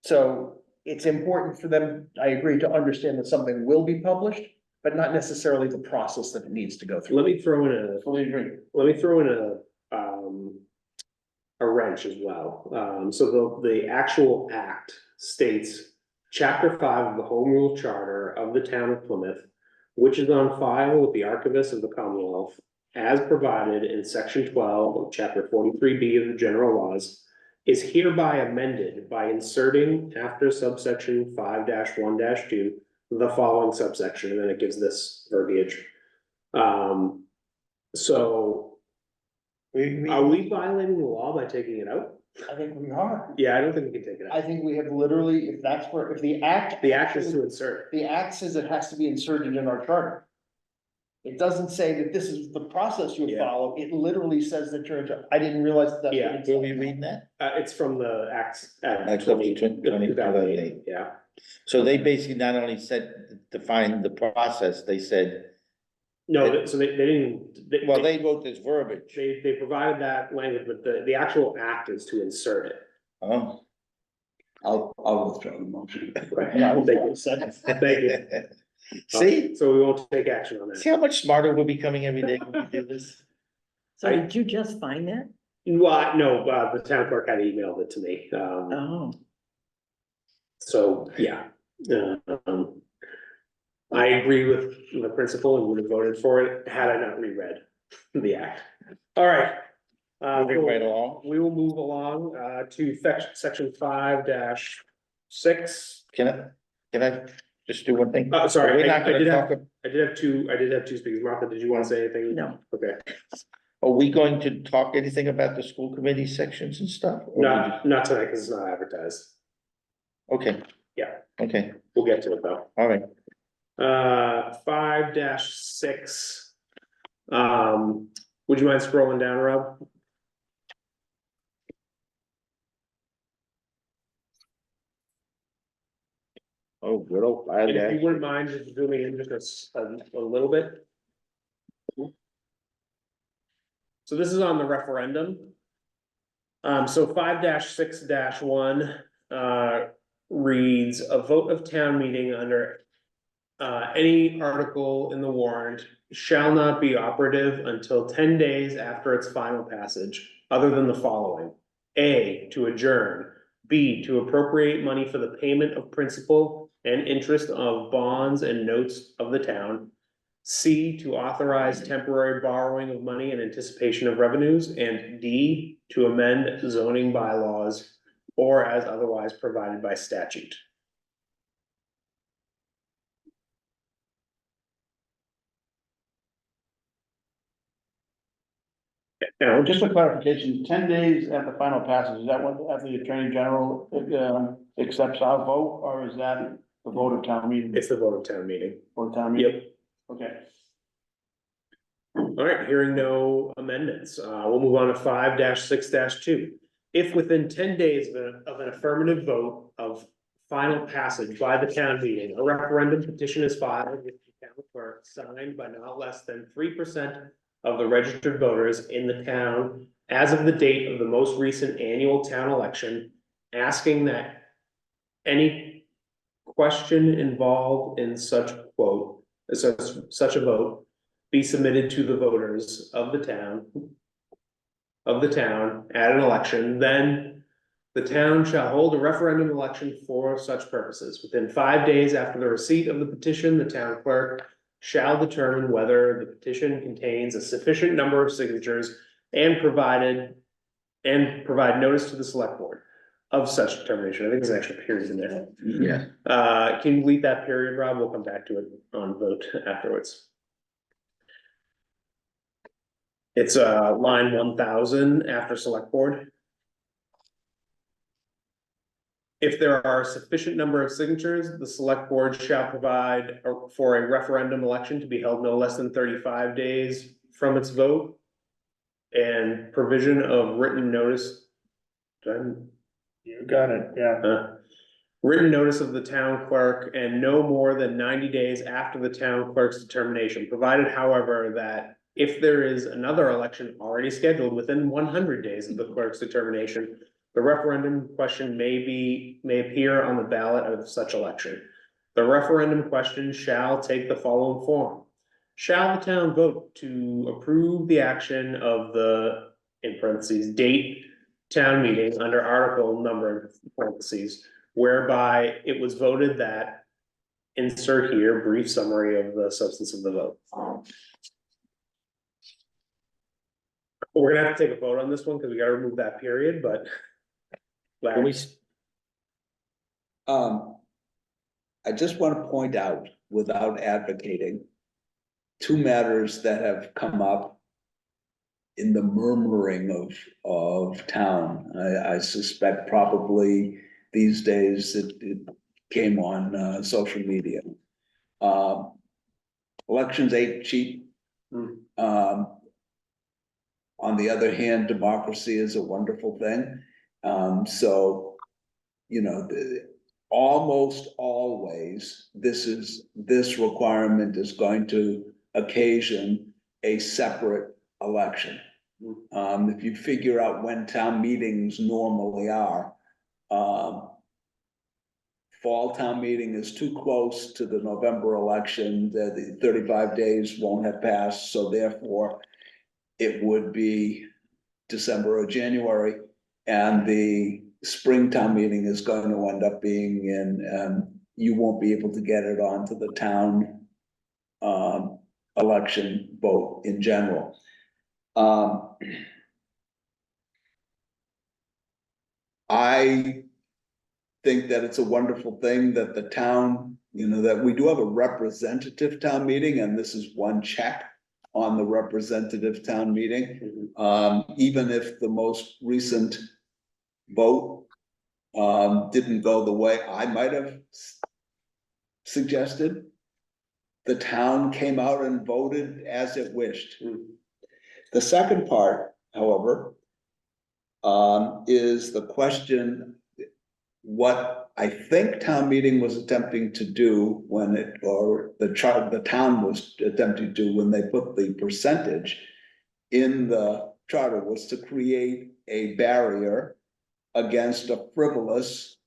S3: So it's important for them, I agree, to understand that something will be published, but not necessarily the process that it needs to go through.
S1: Let me throw in a,
S3: Fully agree.
S1: let me throw in a wrench as well. So the actual act states, chapter 5 of the Home Rule Charter of the town of Plymouth, which is on file with the Archivist of the Commonwealth, as provided in section 12 of chapter 43B of the general laws, is hereby amended by inserting after subsection 5-1-2, the following subsection, and then it gives this verbiage. So are we violating the law by taking it out?
S3: I think we are.
S1: Yeah, I don't think we can take it
S3: I
S1: out.
S3: think we have literally, if that's where, if the act.
S1: The act is to insert.
S3: The act says it has to be inserted in our charter. It doesn't say that this is the process you
S1: Yeah.
S3: follow, it literally says that I didn't realize that. That's what
S1: Yeah.
S3: it
S12: Will we
S3: said.
S12: read that?
S1: It's from the Acts.
S12: Acts of 2008.
S1: Yeah,
S12: So they basically not only said, define the process, they said,
S1: no, so they didn't.
S12: well, they wrote this verbiage.
S1: They provided that language, but the actual act is to insert it.
S12: Oh.
S4: I'll withdraw the motion.
S3: Yeah,
S1: Thank you.
S3: second.
S1: Thank you.
S12: See,
S1: So we won't take action on
S12: see
S1: that.
S12: how much smarter we're becoming every day when we do this?
S6: So did you just find that?
S1: Well, no, the town clerk had emailed it to me,
S6: Oh,
S1: so, yeah. I agree with the principle and would have voted for it had I not reread the act. All right.
S12: Moving right along.
S1: We will move along, to section 5-6.
S12: Can I just do one thing?
S1: Sorry,
S12: We're
S1: I
S12: not gonna
S1: did
S12: talk,
S1: I did have two speakers. Martha, did you want to say anything?
S6: no.
S1: Okay,
S12: are we going to talk anything about the school committee sections and stuff? Or we
S1: not tonight, because it's not advertised.
S12: just- Okay.
S1: Yeah.
S12: Okay,
S1: We'll get to it though.
S12: all right.
S1: 5-6. Would you mind scrolling down, Rob?
S12: Oh, good old
S1: And if you
S12: 5-.
S1: wouldn't mind just zooming in just a little bit. So this is on the referendum. So 5-6-1, reads, a vote of town meeting under any article in the warrant shall not be operative until 10 days after its final passage, other than the following. A, to adjourn. B, to appropriate money for the payment of principal and interest of bonds and notes of the town. C, to authorize temporary borrowing of money in anticipation of revenues, and D, to amend zoning bylaws or as otherwise provided by statute. Now,
S2: Just for clarification, 10 days at the final passage, is that what, after the Attorney General, accepts our vote, or is that the vote of town meeting?
S1: it's the vote of town meeting.
S2: For town meeting?
S1: Yep.
S2: Okay.
S1: All right, hearing no amendments, we'll move on to 5-6-2. If within 10 days of an affirmative vote of final passage by the town meeting, a referendum petition is filed with the town clerk, signed by not less than 3% of the registered voters in the town as of the date of the most recent annual town election, asking that any question involved in such quote, such a vote be submitted to the voters of the town at an election, then the town shall hold a referendum election for such purposes. Within 5 days after the receipt of the petition, the town clerk shall determine whether the petition contains a sufficient number of signatures and provide notice to the select board of such determination. I think there's an extra period in there.
S12: Yeah.
S1: Can you delete that period, Rob? We'll come back to it on vote afterwards. It's line 1000 after select board. If there are a sufficient number of signatures, the select board shall provide for a referendum election to be held no less than 35 days from its vote. And provision of written notice.
S2: You got it, yeah.
S1: Written notice of the town clerk and no more than 90 days after the town clerk's determination, provided however, that if there is another election already scheduled within 100 days of the clerk's determination, the referendum question may appear on the ballot of such election. The referendum question shall take the following form. Shall the town vote to approve the action of the, in parentheses, date town meeting under article number in parentheses, whereby it was voted that, insert here, brief summary of the substance of the vote. We're gonna have to take a vote on this one because we gotta remove that period, but.
S12: Can we,
S4: I just want to point out, without advocating, two matters that have come up in the murmuring of town. I suspect probably these days it came on social media. Elections ain't cheap. On the other hand, democracy is a wonderful thing. So, you know, almost always, this requirement is going to occasion a separate election. If you figure out when town meetings normally are, fall town meeting is too close to the November election, the 35 days won't have passed, so therefore it would be December or January, and the spring town meeting is going to end up being in, you won't be able to get it onto the town election vote in general. I think that it's a wonderful thing that the town, you know, that we do have a representative town meeting, and this is one check on the representative town meeting. Even if the most recent vote didn't go the way I might have suggested, the town came out and voted as it wished. The second part, however, is the question, what I think town meeting was attempting to do when it, or the town was attempting to do when they put the percentage in the charter, was to create a barrier against a frivolous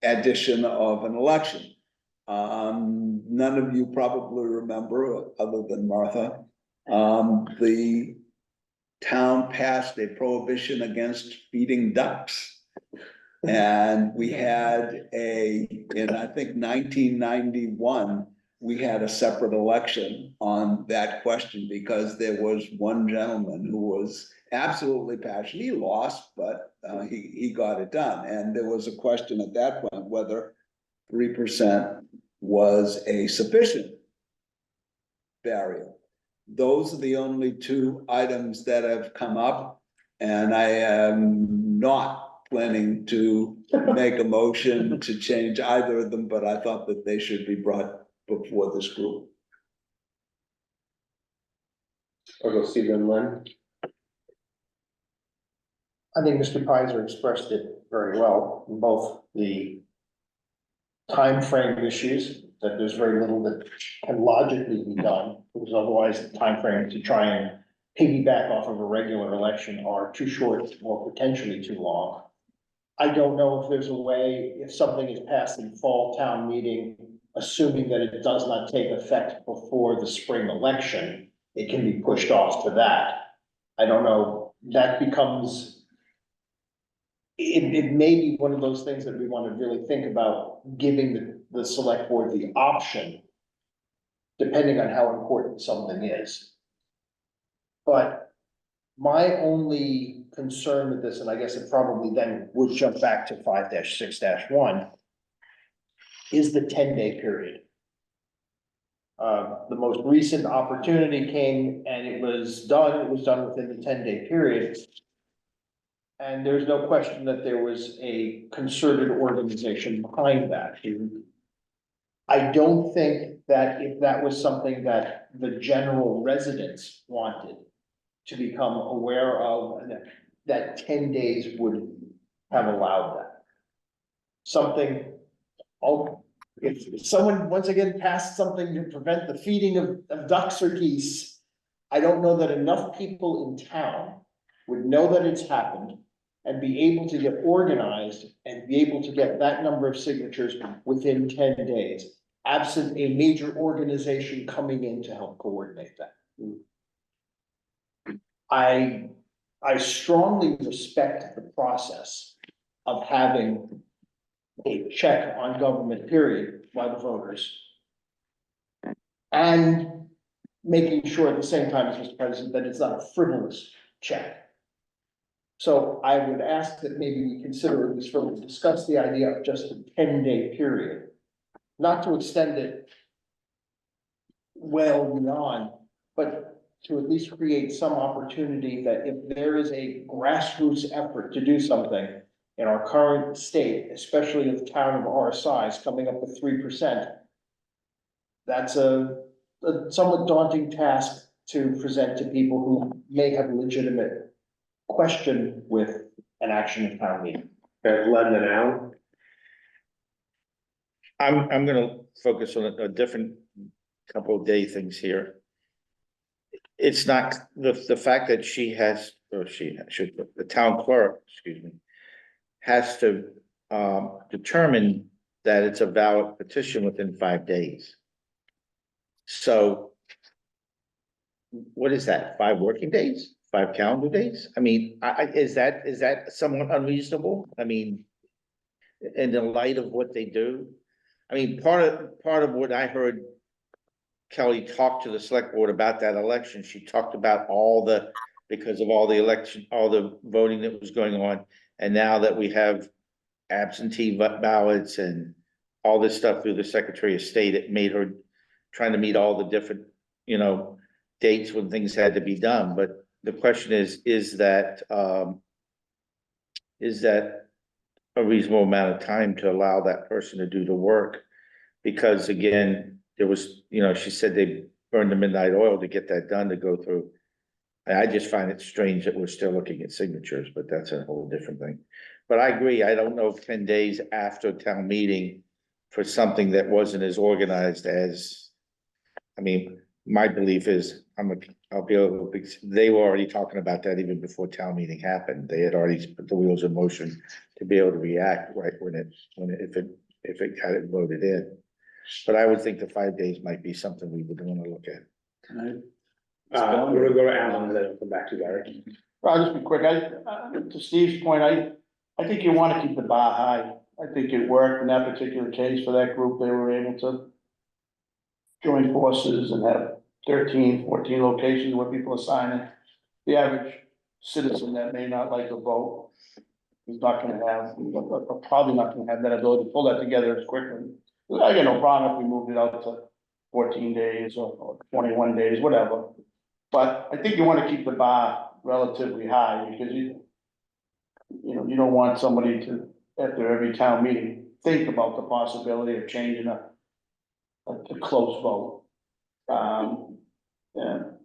S4: addition of an election. None of you probably remember, other than Martha, the town passed a prohibition against feeding ducks. And we had in I think 1991, we had a separate election on that question because there was one gentleman who was absolutely passionate. He lost, but he got it done. And there was a question at that point whether 3% was a sufficient barrier. Those are the only two items that have come up, and I am not planning to make a motion to change either of them, but I thought that they should be brought before this group.
S1: I'll go Stephen Lynn.
S3: I think Mr. Pizer expressed it very well, in both the time frame issues, that there's very little that can logically be done, because otherwise the time frame to try and piggyback off of a regular election are too short or potentially too long. I don't know if there's a way, if something is passed in fall town meeting, assuming that it does not take effect before the spring election, it can be pushed off to that. I don't know, that becomes, it may be one of those things that we want to really think about, giving the select board the option, depending on how important something is. But my only concern with this, and I guess it probably then would jump back to 5-6-1, is the 10-day period. The most recent opportunity came and it was done within the 10-day period. And there's no question that there was a concerted organization behind that. I don't think that if that was something that the general residents wanted to become aware of, that 10 days would have allowed that. Something, if someone once again passed something to prevent the feeding of ducks or geese, I don't know that enough people in town would know that it's happened, and be able to get organized and be able to get that number of signatures within 10 days, absent a major organization coming in to help coordinate that. I strongly respect the process of having a check on government period by the voters. And making sure at the same time as Mr. President, that it's not a frivolous check. So I would ask that maybe we consider, at least further discuss the idea of just a 10-day period. Not to extend it well beyond, but to at least create some opportunity that if there is a grassroots effort to do something in our current state, especially in a town of our size, coming up with 3%, that's a somewhat daunting task to present to people who may have a legitimate question with an action in town meeting.
S1: Len and Al.
S12: I'm gonna focus on a different couple of day things here. It's not the fact that she has, or she should, the town clerk, excuse me, has to determine that it's a valid petition within 5 days. So what is that? 5 working days? 5 calendar days? I mean, is that somewhat unreasonable? I mean, in the light of what they do? I mean, part of what I heard Kelly talk to the select board about that election, she talked about because of all the election, all the voting that was going on. And now that we have absentee ballots and all this stuff through the Secretary of State, it made her trying to meet all the different, dates when things had to be done. But the question is that a reasonable amount of time to allow that person to do the work? Because again, there was, she said they burned the midnight oil to get that done, to go through. I just find it strange that we're still looking at signatures, but that's a whole different thing. But I agree, I don't know if 10 days after town meeting for something that wasn't as organized as, my belief is, I'll be able to, they were already talking about that even before town meeting happened. They had already put the wheels in motion to be able to react right if it got it voted in. But I would think the 5 days might be something we would want to look at.
S1: We're gonna go to Alan and then I'll come back to Gary.
S2: Well, I'll just be quick. To Steve's point, I think you want to keep the bar high. I think it worked in that particular case for that group. They were able to join forces and have 13, 14 locations where people are signing. The average citizen that may not like to vote is not gonna have, probably not gonna have that ability to pull that together as quickly. I got no problem if we moved it out to 14 days or 21 days, whatever. But I think you wanna keep the bar relatively high, because you don't want somebody to, after every town meeting, think about the possibility of changing a close vote. And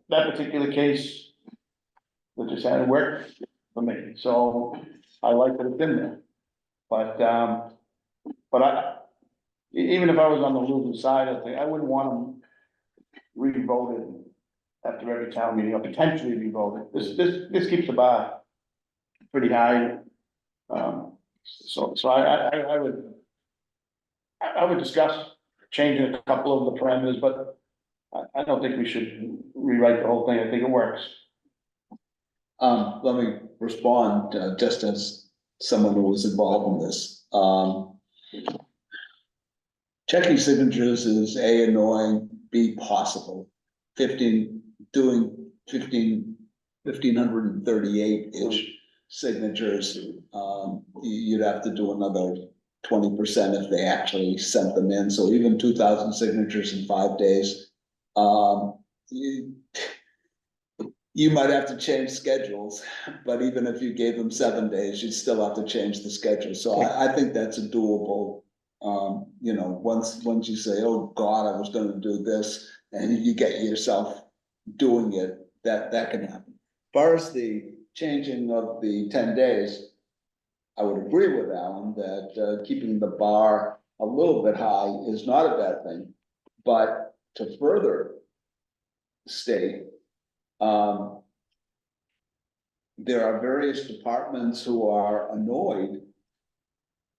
S2: that particular case, that just had worked for me, so I like that it's in there. But even if I was on the losing side of it, I wouldn't want them re-voted after every town meeting, or potentially re-voted. This keeps the bar pretty high. So I would discuss changing a couple of the parameters, but I don't think we should rewrite the whole thing. I think it works.
S4: Let me respond, just as someone who was involved in this. Checking signatures is A, annoying, B, possible. 1,538-ish signatures, you'd have to do another 20% if they actually sent them in. So even 2,000 signatures in 5 days, you might have to change schedules, but even if you gave them 7 days, you'd still have to change the schedule. So I think that's a doable. Once you say, oh God, I was gonna do this, and you get yourself doing it, that can happen. As far as the changing of the 10 days, I would agree with Alan that keeping the bar a little bit high is not a bad thing. But to further state, there are various departments who are annoyed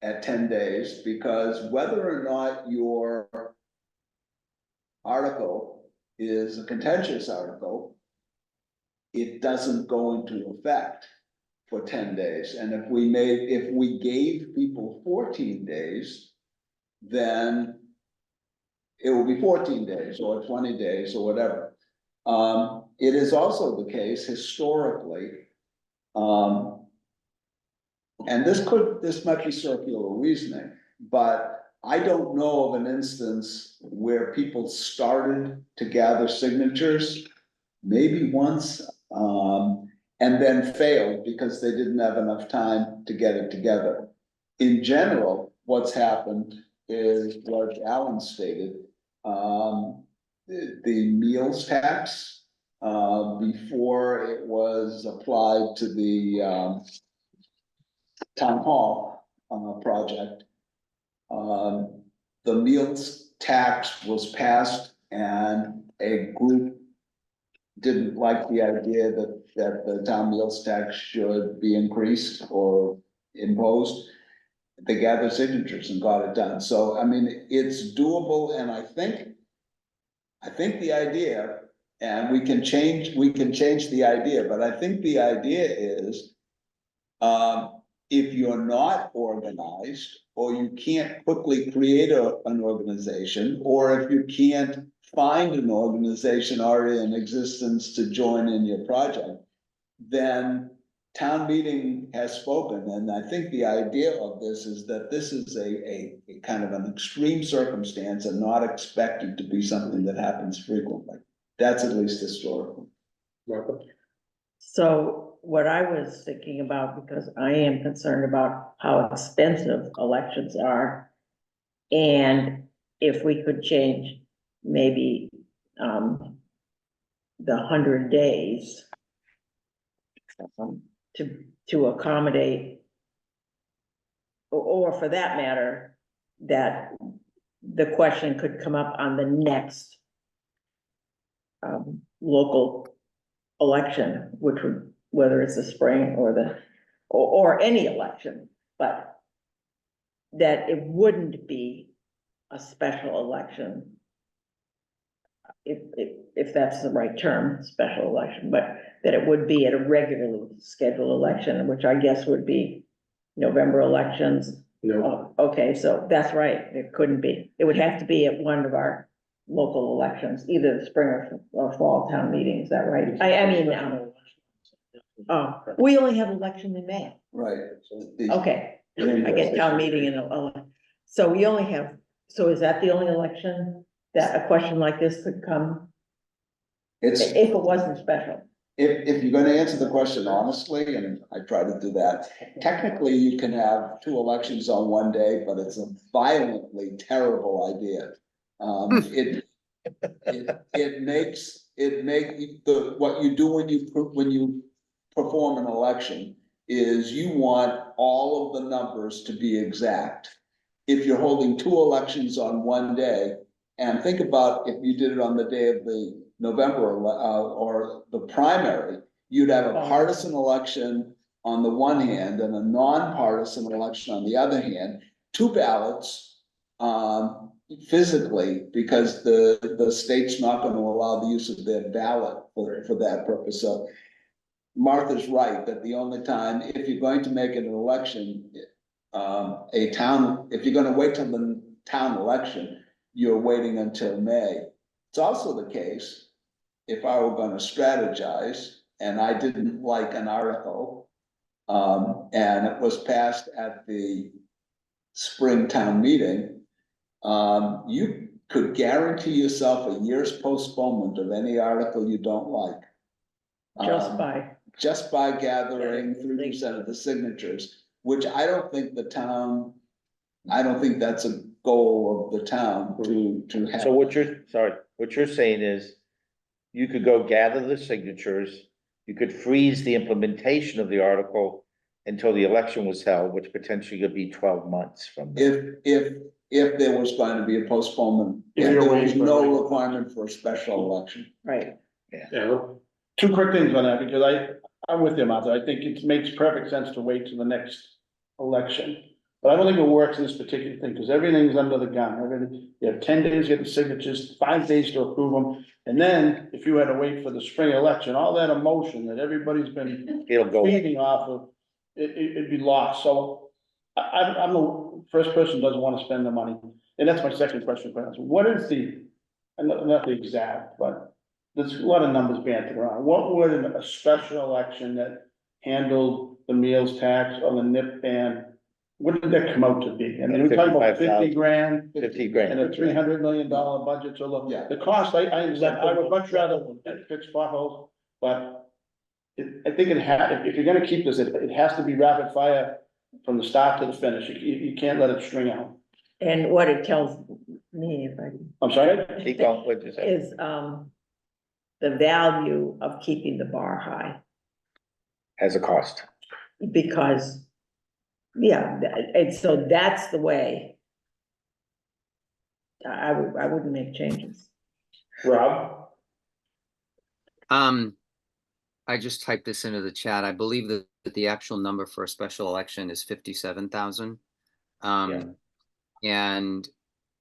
S4: at 10 days, because whether or not your article is a contentious article, it doesn't go into effect for 10 days. And if we gave people 14 days, then it will be 14 days or 20 days or whatever. It is also the case historically, and this might be circular reasoning, but I don't know of an instance where people started to gather signatures, maybe once, and then failed because they didn't have enough time to get it together. In general, what's happened is what Alan stated, the meals tax, before it was applied to the, town hall, project. The meals tax was passed and a group didn't like the idea that the town meals tax should be increased or imposed. They gathered signatures and got it done. So, I mean, it's doable, and I think the idea, and we can change the idea, but I think the idea is, if you're not organized, or you can't quickly create an organization, or if you can't find an organization already in existence to join in your project, then town meeting has spoken. And I think the idea of this is that this is a kind of an extreme circumstance and not expected to be something that happens frequently. That's at least historical.
S1: Martha?
S6: So what I was thinking about, because I am concerned about how expensive elections are. And if we could change maybe, the 100 days. To accommodate. Or for that matter, that the question could come up on the next. Local election, which would, whether it's the spring or or any election, but. That it wouldn't be a special election. If that's the right term, special election, but that it would be at a regularly scheduled election, which I guess would be November elections.
S1: No.
S6: Oh, okay, so that's right, it couldn't be, it would have to be at one of our local elections, either the spring or fall town meeting, is that right? I mean, oh, we only have election in May.
S4: Right.
S6: Okay, I get town meeting in so we only have, so is that the only election that a question like this could come?
S4: It's,
S6: If it wasn't special?
S4: if you're gonna answer the question honestly, and I try to do that, technically you can have 2 elections on one day, but it's a violently terrible idea. It makes what you do when you perform an election is you want all of the numbers to be exact. If you're holding 2 elections on one day, and think about if you did it on the day of the November or the primary, you'd have a partisan election on the one hand and a nonpartisan election on the other hand, 2 ballots physically, because the state's not going to allow the use of their ballot for that purpose. So Martha's right that the only time, if you're going to make it an election, if you're going to wait till the town election, you're waiting until May. It's also the case, if I were going to strategize and I didn't like an article, and it was passed at the spring town meeting, you could guarantee yourself a year's postponement of any article you don't like. Just by gathering 3% of the signatures, which I don't think that's a goal of the town to have.
S12: So what you're saying is, you could go gather the signatures, you could freeze the implementation of the article until the election was held, which potentially could be 12 months from now.
S4: If there was going to be a postponement, if there was no requirement for a special election.
S6: Right.
S3: Two quick things on that, because
S2: I'm with you, Martha. I think it makes perfect sense to wait till the next election. But I don't think it works in this particular thing, because everything's under the gun. Everything, you have 10 days to get the signatures, 5 days to approve them. And then if you had to wait for the spring election, all that emotion that everybody's been
S12: It'll go.
S2: feeding off of, it'd be lost. So I'm the first person who doesn't want to spend the money. And that's my second question. What is the, not the exact, but there's a lot of numbers banted around. What would a special election that handled the meals tax or the NIP ban, what did that come out to be? I mean, we're talking about 50 grand
S12: 50
S2: and
S12: grand.
S2: a $300 million budget, so look,
S4: Yeah.
S2: the cost, I understand, I would much rather fix potholes, but I think if you're gonna keep this, it has to be rapid fire from the start to the finish. You can't let it string out.
S6: And what it tells me, if I
S2: I'm sorry?
S12: Keep going, what'd you say?
S6: is, the value of keeping the bar high,
S12: Has a cost.
S6: because, yeah, and so that's the way. I wouldn't make changes.
S1: Rob?
S10: I just typed this into the chat. I believe that the actual number for a special election is 57,000. And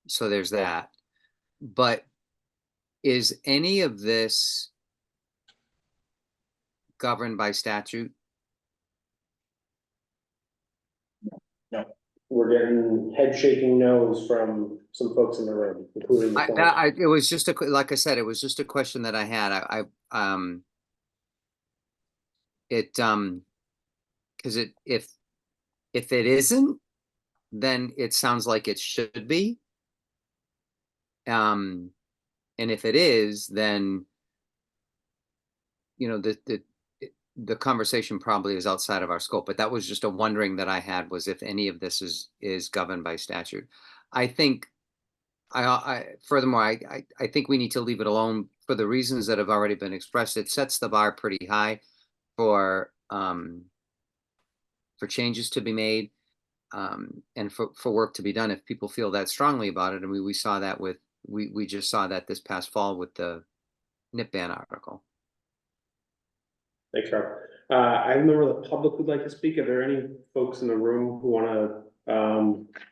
S10: so there's that. But is any of this governed by statute?
S1: We're getting head shaking no's from some folks in the room, including. the former.
S10: It was just like I said, it was just a question that I had. Because if it isn't, then it sounds like it should be. And if it is, then, you know, the conversation probably is outside of our scope, but that was just a wondering that I had, was if any of this is governed by statute. I think furthermore, I think we need to leave it alone for the reasons that have already been expressed. It sets the bar pretty high for changes to be made, and for work to be done if people feel that strongly about it. I mean, we saw that we just saw that this past fall with the NIP ban article.
S1: Thanks, Rob. I remember the public would like to speak. Are there any folks in the room who wanna,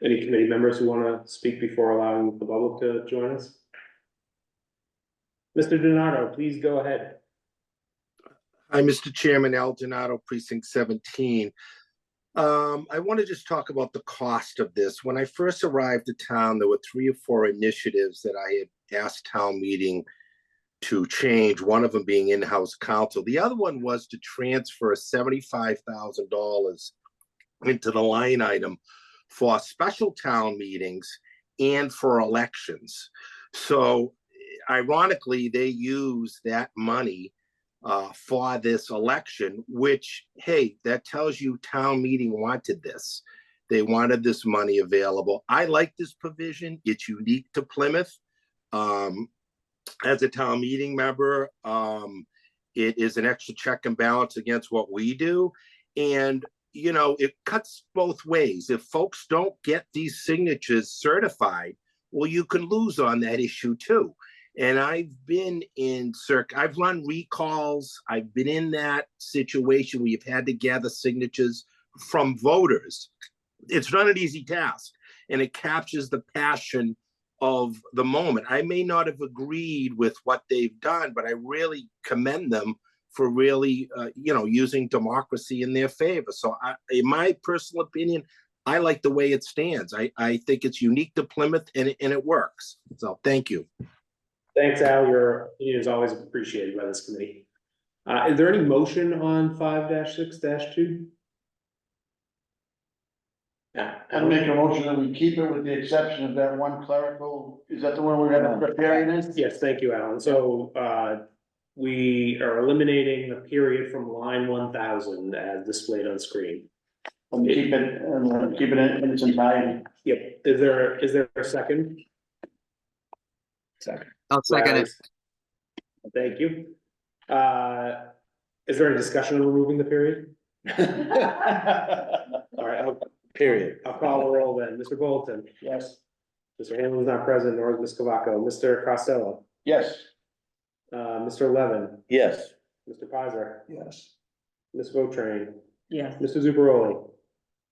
S1: any committee members who wanna speak before allowing the public to join us? Mr. Donato, please go ahead.
S14: Hi, Mr. Chairman, Al Donato, Precinct 17. I want to just talk about the cost of this. When I first arrived at town, there were 3 or 4 initiatives that I had asked town meeting to change, one of them being in-house counsel. The other one was to transfer $75,000 into the line item for special town meetings and for elections. So ironically, they use that money for this election, which, hey, that tells you town meeting wanted this. They wanted this money available. I like this provision. It's unique to Plymouth. As a town meeting member, it is an extra check and balance against what we do. And, you know, it cuts both ways. If folks don't get these signatures certified, well, you can lose on that issue too. And I've been I've run recalls. I've been in that situation where you've had to gather signatures from voters. It's not an easy task, and it captures the passion of the moment. I may not have agreed with what they've done, but I really commend them for really, using democracy in their favor. So in my personal opinion, I like the way it stands. I think it's unique to Plymouth, and it works. So thank you.
S1: Thanks, Al. Your opinion is always appreciated by this committee. Is there any motion on 5-6-2? Yeah.
S2: I'd make a motion that we keep it with the exception of that one clerical, is that the one we're gonna prepare it in?
S1: Yes, thank you, Alan. So, we are eliminating the period from line 1000 as displayed on screen.
S2: And keep it in its entirety.
S1: Yep. Is there a second?
S2: Second.
S10: I'll second it.
S1: Thank you. Is there a discussion on removing the period? All right,
S12: Period.
S1: I'll call the roll then. Mr. Bolton.
S2: Yes.
S1: Mr. Hanlon's not present, nor is Ms. Cavaco. Mr. Costello.
S2: Yes.
S1: Mr. Levin.
S12: Yes.
S1: Mr. Pizer.
S2: Yes.
S1: Ms. Botrain,
S6: Yes.
S1: Mr. Zubaroli,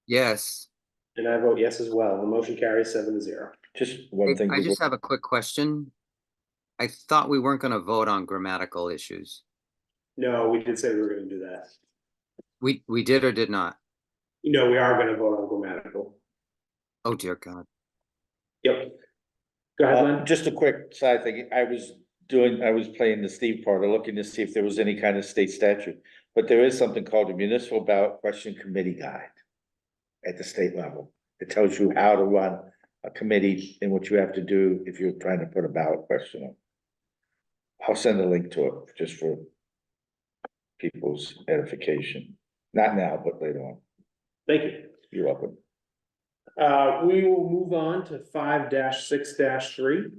S10: Yes.
S1: and I vote yes as well. The motion carries 7-0.
S12: Just one thing.
S10: I
S12: to
S10: just
S12: go-
S10: have a quick question. I thought we weren't gonna vote on grammatical issues.
S1: No, we did say we were gonna do that.
S10: We did or did not?
S1: No, we are gonna vote on grammatical.
S10: Oh, dear God.
S1: Yep. Go ahead, Len.
S12: Just a quick side thing, I was playing the Steve part, looking to see if there was any kind of state statute. But there is something called a municipal ballot question committee guide at the state level. It tells you how to run a committee and what you have to do if you're trying to put a ballot question on. I'll send a link to it just for people's edification. Not now, but later on.
S1: Thank you.
S12: You're welcome.
S1: We will move on to 5-6-3.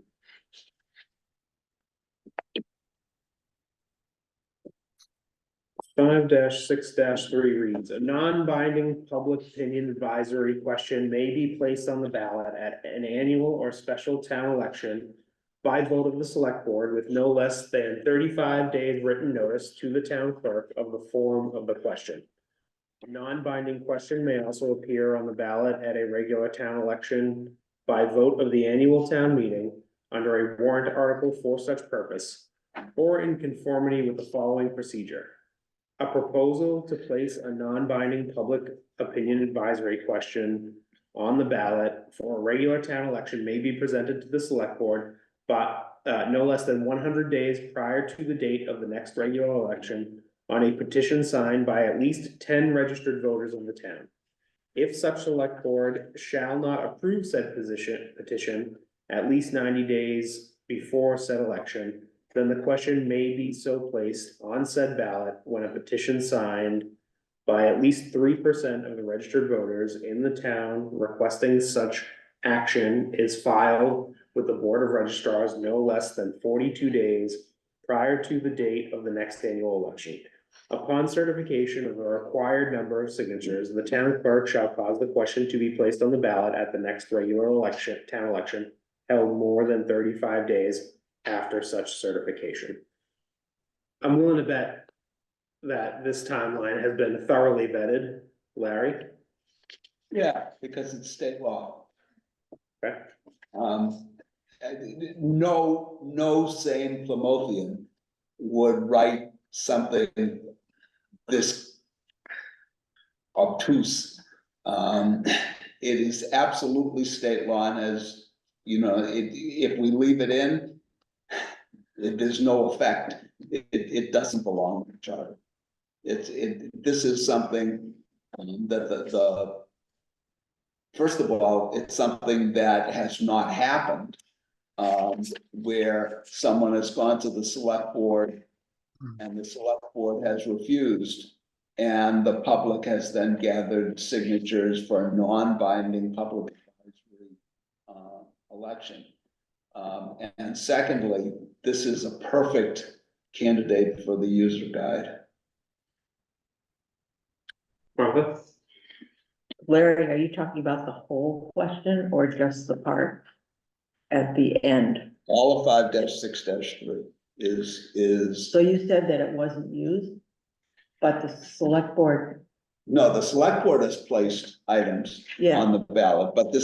S1: Five six three reads, a non-binding public opinion advisory question may be placed on the ballot at an annual or special town election by vote of the select board with no less than 35 days written notice to the town clerk of the form of the question. A non-binding question may also appear on the ballot at a regular town election by vote of the annual town meeting under a warrant article for such purpose, or in conformity with the following procedure. A proposal to place a non-binding public opinion advisory question on the ballot for a regular town election may be presented to the select board, but no less than 100 days prior to the date of the next regular election on a petition signed by at least 10 registered voters of the town. If such select board shall not approve said petition at least 90 days before said election, then the question may be so placed on said ballot when a petition signed by at least 3% of the registered voters in the town requesting such action is filed with the Board of Registrars no less than 42 days prior to the date of the next annual election. Upon certification of the required number of signatures, the town clerk shall cause the question to be placed on the ballot at the next regular town election held more than 35 days after such certification. I'm willing to bet that this timeline has been thoroughly vetted. Larry?
S4: Yeah, because it's state law.
S1: Okay.
S4: No sane Plymouthian would write something this obtuse. It is absolutely state law, and as you know, if we leave it in, there's no effect. It doesn't belong in the charter. This is something that the first of all, it's something that has not happened. Where someone has gone to the select board and the select board has refused. And the public has then gathered signatures for a non-binding public advisory election. And secondly, this is a perfect candidate for the user guide.
S1: Martha?
S6: Larry, are you talking about the whole question or just the part at the end?
S4: All of 5-6-3 is.
S6: So you said that it wasn't used, but the select board,
S4: No, the select board has placed items
S6: yeah,
S4: on the ballot, but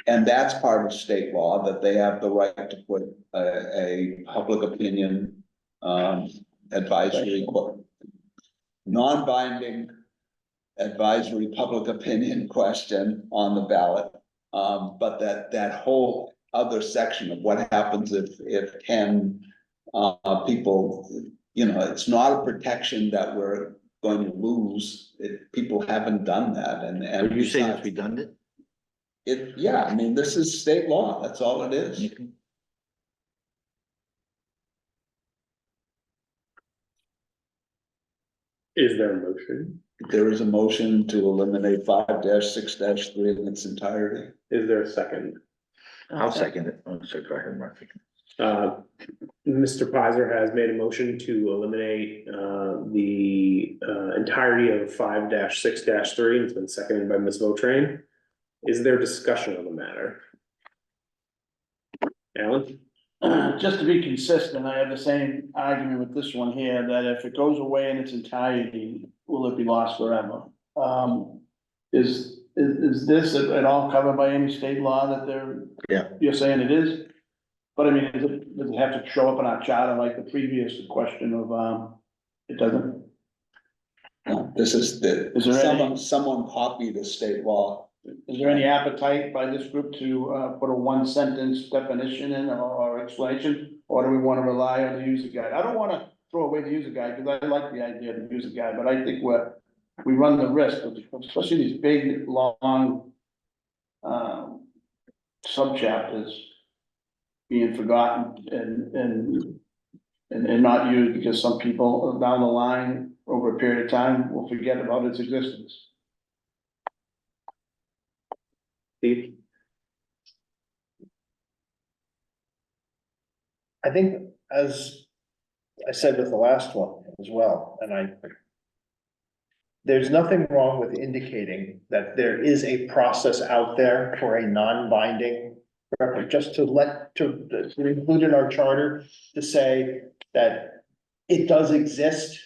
S4: and that's part of state law, that they have the right to put a public opinion advisory, non-binding advisory public opinion question on the ballot. But that whole other section of what happens if 10 people, you know, it's not a protection that we're going to lose. People haven't done that, and
S12: Are you saying it's redundant?
S4: yeah, I mean, this is state law, that's all it is.
S1: Is there a motion?
S4: There is a motion to eliminate 5-6-3 in its entirety.
S1: Is there a second?
S12: I'll second it. Oh, so go ahead, Martha.
S1: Mr. Pizer has made a motion to eliminate the entirety of 5-6-3, and it's been seconded by Ms. Botrain. Is there discussion on the matter? Alan?
S2: just to be consistent, I have the same argument with this one here, that if it goes away in its entirety, will it be lost forever? Is this at all covered by any state law that they're?
S12: Yeah.
S2: You're saying it is? But I mean, does it have to show up in our charter like the previous question of, it doesn't?
S4: No, this is the,
S2: Is there any-
S4: someone copied a state law.
S2: Is there any appetite by this group to, put a one sentence definition in or explanation? Or do we wanna rely on the user guide? I don't wanna throw away the user guide, because I like the idea of the user guide, but I think we run the risk of, especially these big, long, subchapters being forgotten and not used, because some people down the line, over a period of time, will forget about its existence.
S1: Steve?
S3: I think, as I said with the last one as well, there's nothing wrong with indicating that there is a process out there for a non-binding referendum, just to include in our charter, to say that it does exist,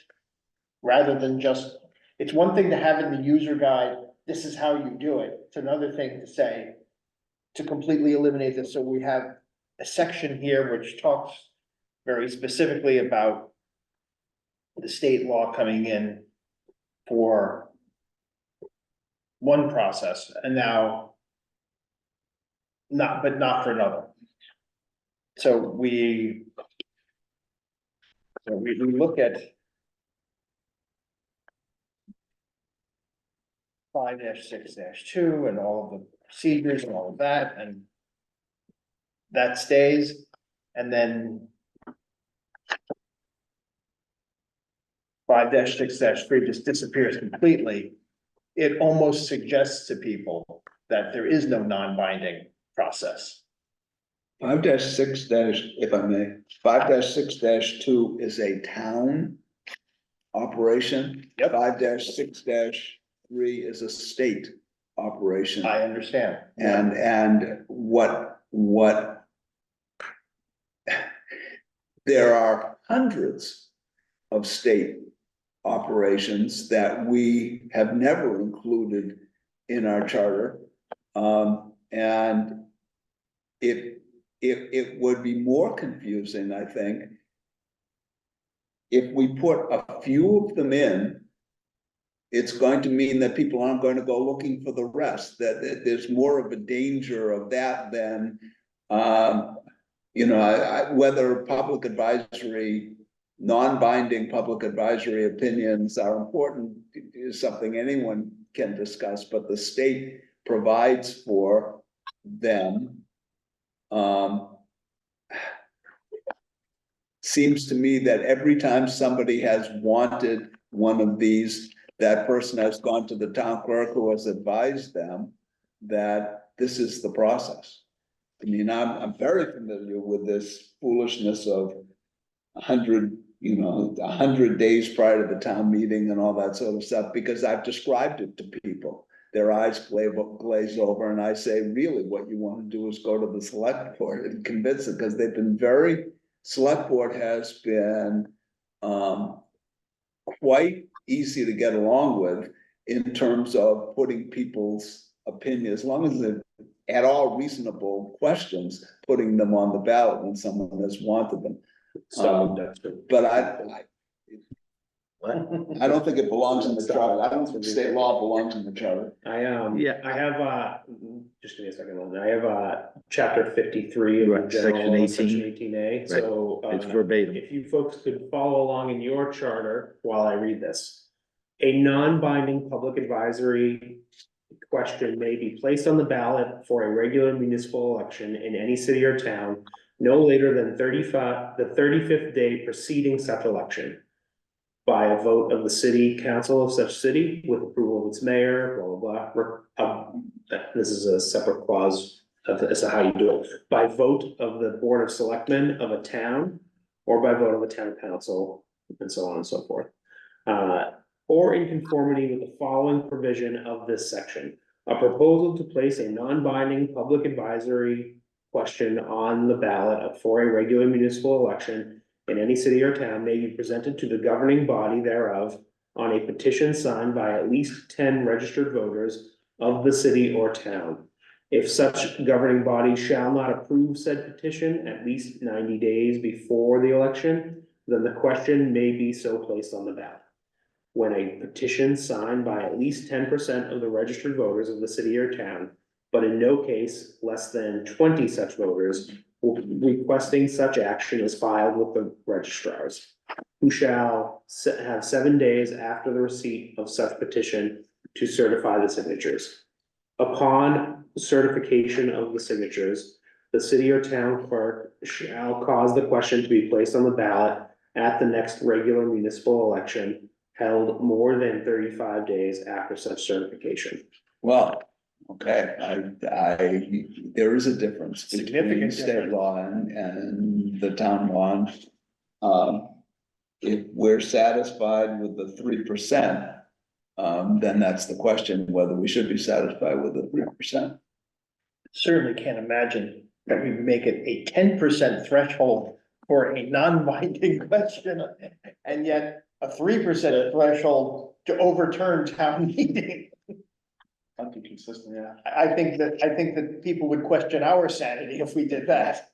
S3: rather than just, it's one thing to have in the user guide, this is how you do it. It's another thing to say, to completely eliminate this. So we have a section here which talks very specifically about the state law coming in for one process, and now not for another. So we look at 5-6-2 and all of the procedures and all of that, and that stays, and then 5-6-3 just disappears completely. It almost suggests to people that there is no non-binding process.
S4: 5-6 if I may, 5-6-2 is a town operation.
S3: Yep.
S4: 5-6-3 is a state operation.
S3: I understand.
S4: And what there are hundreds of state operations that we have never included in our charter. And it would be more confusing, I think, if we put a few of them in. It's going to mean that people aren't going to go looking for the rest, that there's more of a danger of that than, whether public advisory, non-binding public advisory opinions are important is something anyone can discuss, but the state provides for them. Seems to me that every time somebody has wanted one of these, that person has gone to the town clerk who has advised them that this is the process. I mean, I'm very familiar with this foolishness of 100 days prior to the town meeting and all that sort of stuff, because I've described it to people. Their eyes glaze over, and I say, really, what you want to do is go to the select board and convince it, because they've been select board has been quite easy to get along with in terms of putting people's opinions, as long as they're at all reasonable questions, putting them on the ballot when someone has wanted them. But I don't think it belongs in the charter. I don't think state law belongs in the charter.
S1: I have, just give me a second, I have, chapter 53 of the
S12: Right,
S1: general
S12: section
S1: law,
S12: 18.
S1: section 18A, so.
S12: It's verbatim.
S1: If you folks could follow along in your charter while I read this. A non-binding public advisory question may be placed on the ballot for a regular municipal election in any city or town no later than the 35th day preceding such election, by a vote of the city council of such city with approval of its mayor, blah, blah, blah. This is a separate clause as to how you do it. By vote of the board of selectmen of a town, or by vote of a town council, and so on and so forth. Or in conformity with the following provision of this section. A proposal to place a non-binding public advisory question on the ballot for a regular municipal election in any city or town may be presented to the governing body thereof on a petition signed by at least 10 registered voters of the city or town. If such governing body shall not approve said petition at least 90 days before the election, then the question may be so placed on the ballot. When a petition signed by at least 10% of the registered voters of the city or town, but in no case less than 20 such voters requesting such action is filed with the registrars, who shall have 7 days after the receipt of such petition to certify the signatures. Upon certification of the signatures, the city or town clerk shall cause the question to be placed on the ballot at the next regular municipal election held more than 35 days after such certification.
S4: Well, okay, there is a difference between
S3: Significant
S4: state
S3: difference.
S4: law and the town law. If we're satisfied with the 3%, then that's the question, whether we should be satisfied with the 3%.
S3: Certainly can't imagine that we make it a 10% threshold for a non-binding question, and yet a 3% threshold to overturn town meeting.
S2: I'd be consistent, yeah.
S3: I think that people would question our sanity if we did that.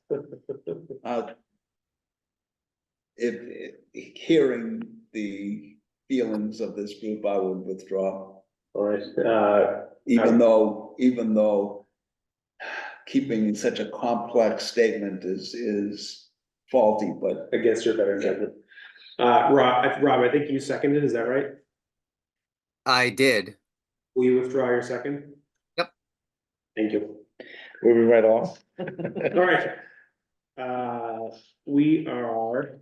S4: If hearing the feelings of this group, I would withdraw.
S1: All right,
S4: Even though keeping such a complex statement is faulty, but
S1: against your better judgment. Rob, I think you seconded, is that right?
S10: I did.
S1: Will you withdraw your second?
S10: Yep.
S1: Thank you.
S12: Moving right along.
S1: All right. We are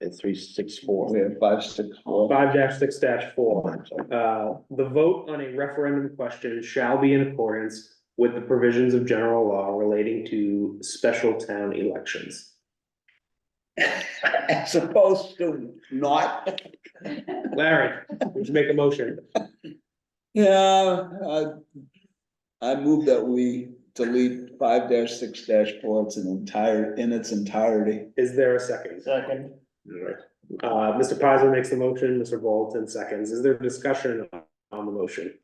S12: At 364.
S4: we have 564.
S1: 5-6-4. The vote on a referendum question shall be in accordance with the provisions of general law relating to special town elections.
S4: As opposed to not.
S1: Larry, would you make a motion?
S4: Yeah, I move that we delete 5-6-4. In its entirety.
S1: Is there a second?
S3: Second.
S1: All right. Mr. Pizer makes the motion, Mr. Bolton seconds. Is there discussion on the motion?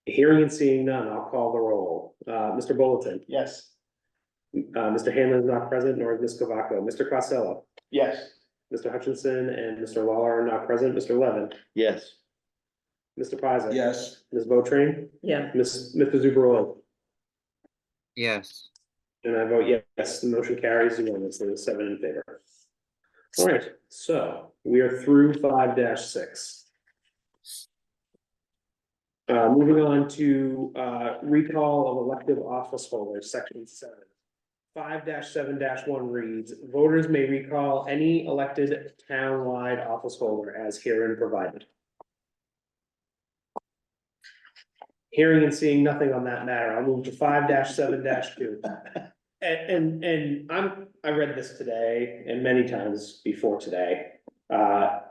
S1: Hearing and seeing none, I'll call the roll. Mr. Bolton,
S3: Yes.
S1: Mr. Hanlon is not present, nor is Ms. Cavaco. Mr. Costello,
S3: Yes.
S1: Mr. Hutchinson and Mr. Lawler are not present. Mr. Levin,
S12: Yes.
S1: Mr. Pizer.
S4: Yes.
S1: Ms. Botrain,
S6: Yeah,
S1: Mr. Zubarolo,
S10: Yes.
S1: and I vote yes. The motion carries unanimously with 7 in favor. All right, so we are through 5-6. Moving on to recall of elective office holders, section 7. 5-7-1 reads, voters may recall any elected town-wide office holder as herein provided. Hearing and seeing nothing on that matter, I'll move to 5-7-2. And I read this today and many times before today. I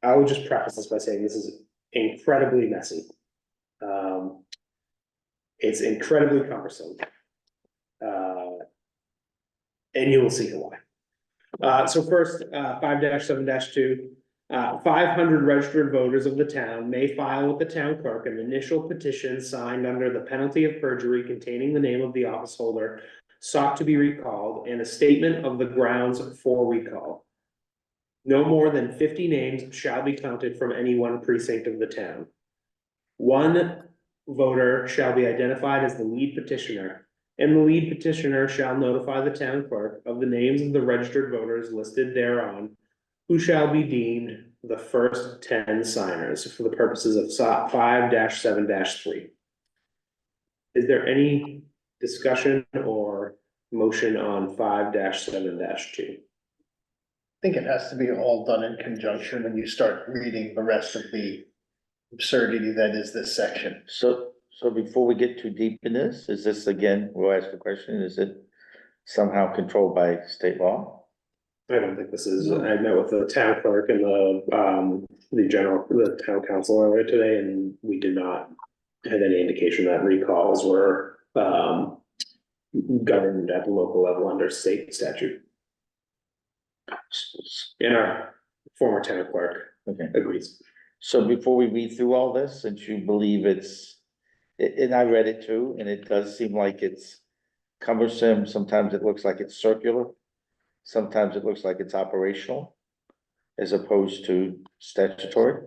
S1: will just preface this by saying this is incredibly messy. It's incredibly cumbersome. And you will see why. So first, 5-7-2. 500 registered voters of the town may file with the town clerk an initial petition signed under the penalty of perjury containing the name of the office holder sought to be recalled and a statement of the grounds for recall. No more than 50 names shall be counted from any one precinct of the town. One voter shall be identified as the lead petitioner, and the lead petitioner shall notify the town clerk of the names of the registered voters listed thereon, who shall be deemed the first 10 signers for the purposes of 5-7-3. Is there any discussion or motion on 5-7-2?
S3: I think it has to be all done in conjunction when you start reading the rest of the absurdity that is this section.
S12: So before we get too deep in this, is this again, we'll ask the question, is it somehow controlled by state law?
S1: I don't think this is, I met with the town clerk and the town council earlier today, and we did not had any indication that recalls were, governed at the local level under state statute. And our former town clerk
S12: Okay.
S1: agrees.
S12: So before we read through all this, since you believe and I read it too, and it does seem like it's cumbersome, sometimes it looks like it's circular. Sometimes it looks like it's operational as opposed to statutory.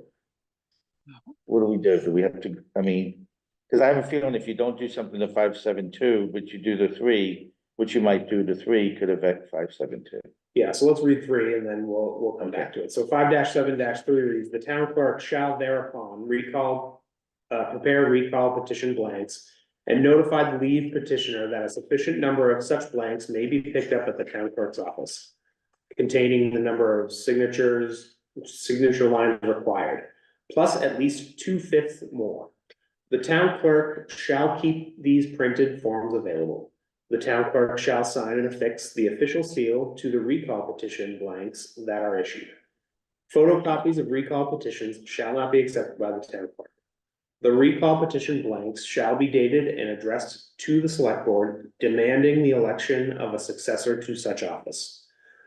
S12: What do we do? Do we have to, I mean, because I have a feeling if you don't do something to 572, but you do the 3, what you might do to 3 could affect 572.
S1: Yeah, so let's read 3 and then we'll come back to it. So 5-7-3 reads, the town clerk shall thereupon prepare recall petition blanks and notify the lead petitioner that a sufficient number of such blanks may be picked up at the town clerk's office, containing the number of signature lines required, plus at least 2/5 more. The town clerk shall keep these printed forms available. The town clerk shall sign and affix the official seal to the recall petition blanks that are issued. Photocopies of recall petitions shall not be accepted by the town clerk. The recall petition blanks shall be dated and addressed to the select board, demanding the election of a successor to such office.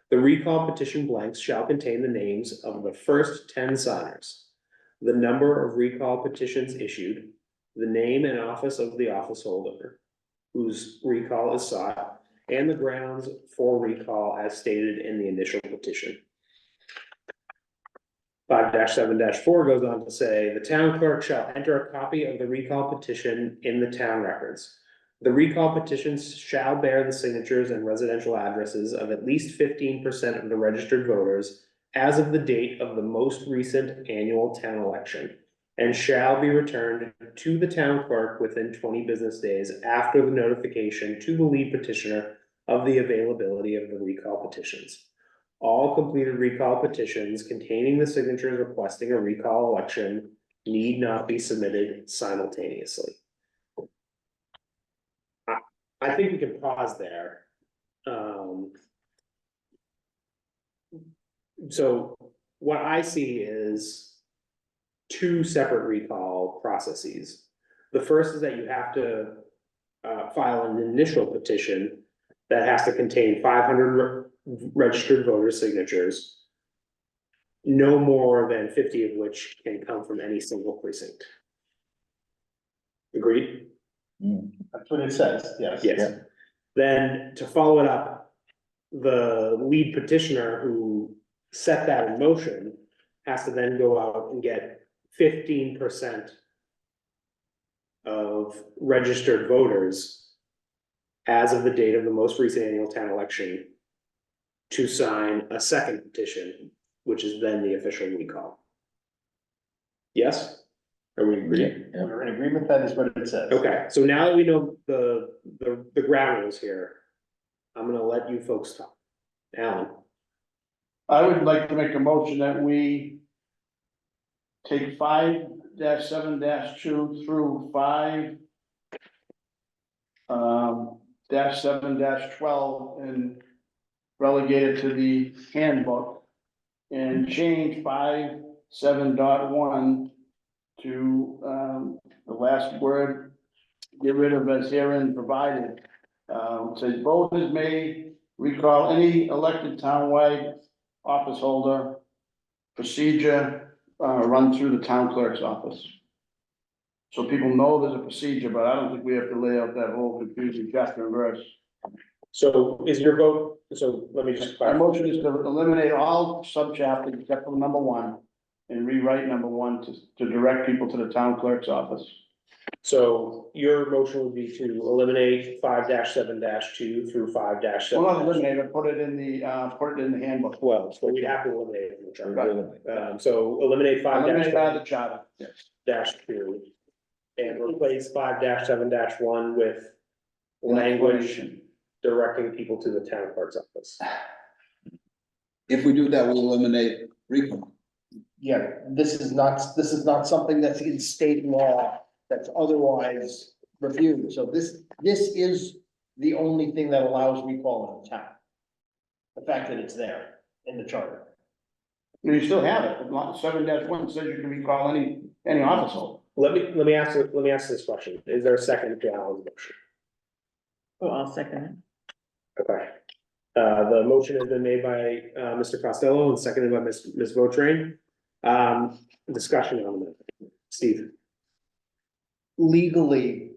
S1: The recall petition blanks shall contain the names of the first 10 signers, the number of recall petitions issued, the name and office of the office holder whose recall is sought, and the grounds for recall as stated in the initial petition. 5-7-4 goes on to say, the town clerk shall enter a copy of the recall petition in the town records. The recall petitions shall bear the signatures and residential addresses of at least 15% of the registered voters as of the date of the most recent annual town election, and shall be returned to the town clerk within 20 business days after the notification to the lead petitioner of the availability of the recall petitions. All completed recall petitions containing the signatures requesting a recall election need not be submitted simultaneously. I think we can pause there. So what I see is 2 separate recall processes. The first is that you have to file an initial petition that has to contain 500 registered voter signatures, no more than 50 of which can come from any single precinct. Agreed?
S3: That's what it says, yes.
S1: Yes. Then to follow it up, the lead petitioner who set that in motion has to then go out and get 15% of registered voters as of the date of the most recent annual town election to sign a second petition, which is then the official recall. Yes? Are we agreed?
S3: We're in agreement, that is what it says.
S1: Okay, so now that we know the ground rules here, I'm gonna let you folks talk. Alan?
S2: I would like to make a motion that we take 5-7-2 through 5-7-12 and relegate it to the handbook and change 5-7.1 to the last word, get rid of as herein provided. Says voters may recall any elected townwide office holder procedure run through the town clerk's office. So people know there's a procedure, but I don't think we have to lay out that whole confusing chapter and verse.
S1: So is your vote, so let me just
S2: My
S1: clarify.
S2: motion is to eliminate all subchapters except for number 1 and rewrite number 1 to direct people to the town clerk's office.
S1: So your motion would be to eliminate 5-7-2 through 5-7.
S2: Well, not eliminate it, put it in the handbook.
S1: Well, so we'd have to eliminate it from the chart. So eliminate
S2: Eliminate out of the charter.
S1: 5-2 and replace 5-7-1 with language directing people to the town clerk's office.
S4: If we do that, we'll eliminate recall.
S3: Yeah, this is not something that's in state law that's otherwise reviewed, so this is the only thing that allows recall in the town. The fact that it's there in the charter.
S2: You still have it, 7-1 says you can recall any office holder.
S1: let me ask this question. Is there a second to Alan's motion?
S6: Oh, I'll second it.
S1: Okay. The motion has been made by, Mr. Costello and seconded by Ms. Vautrin. Discussion on it. Steve?
S3: Legally,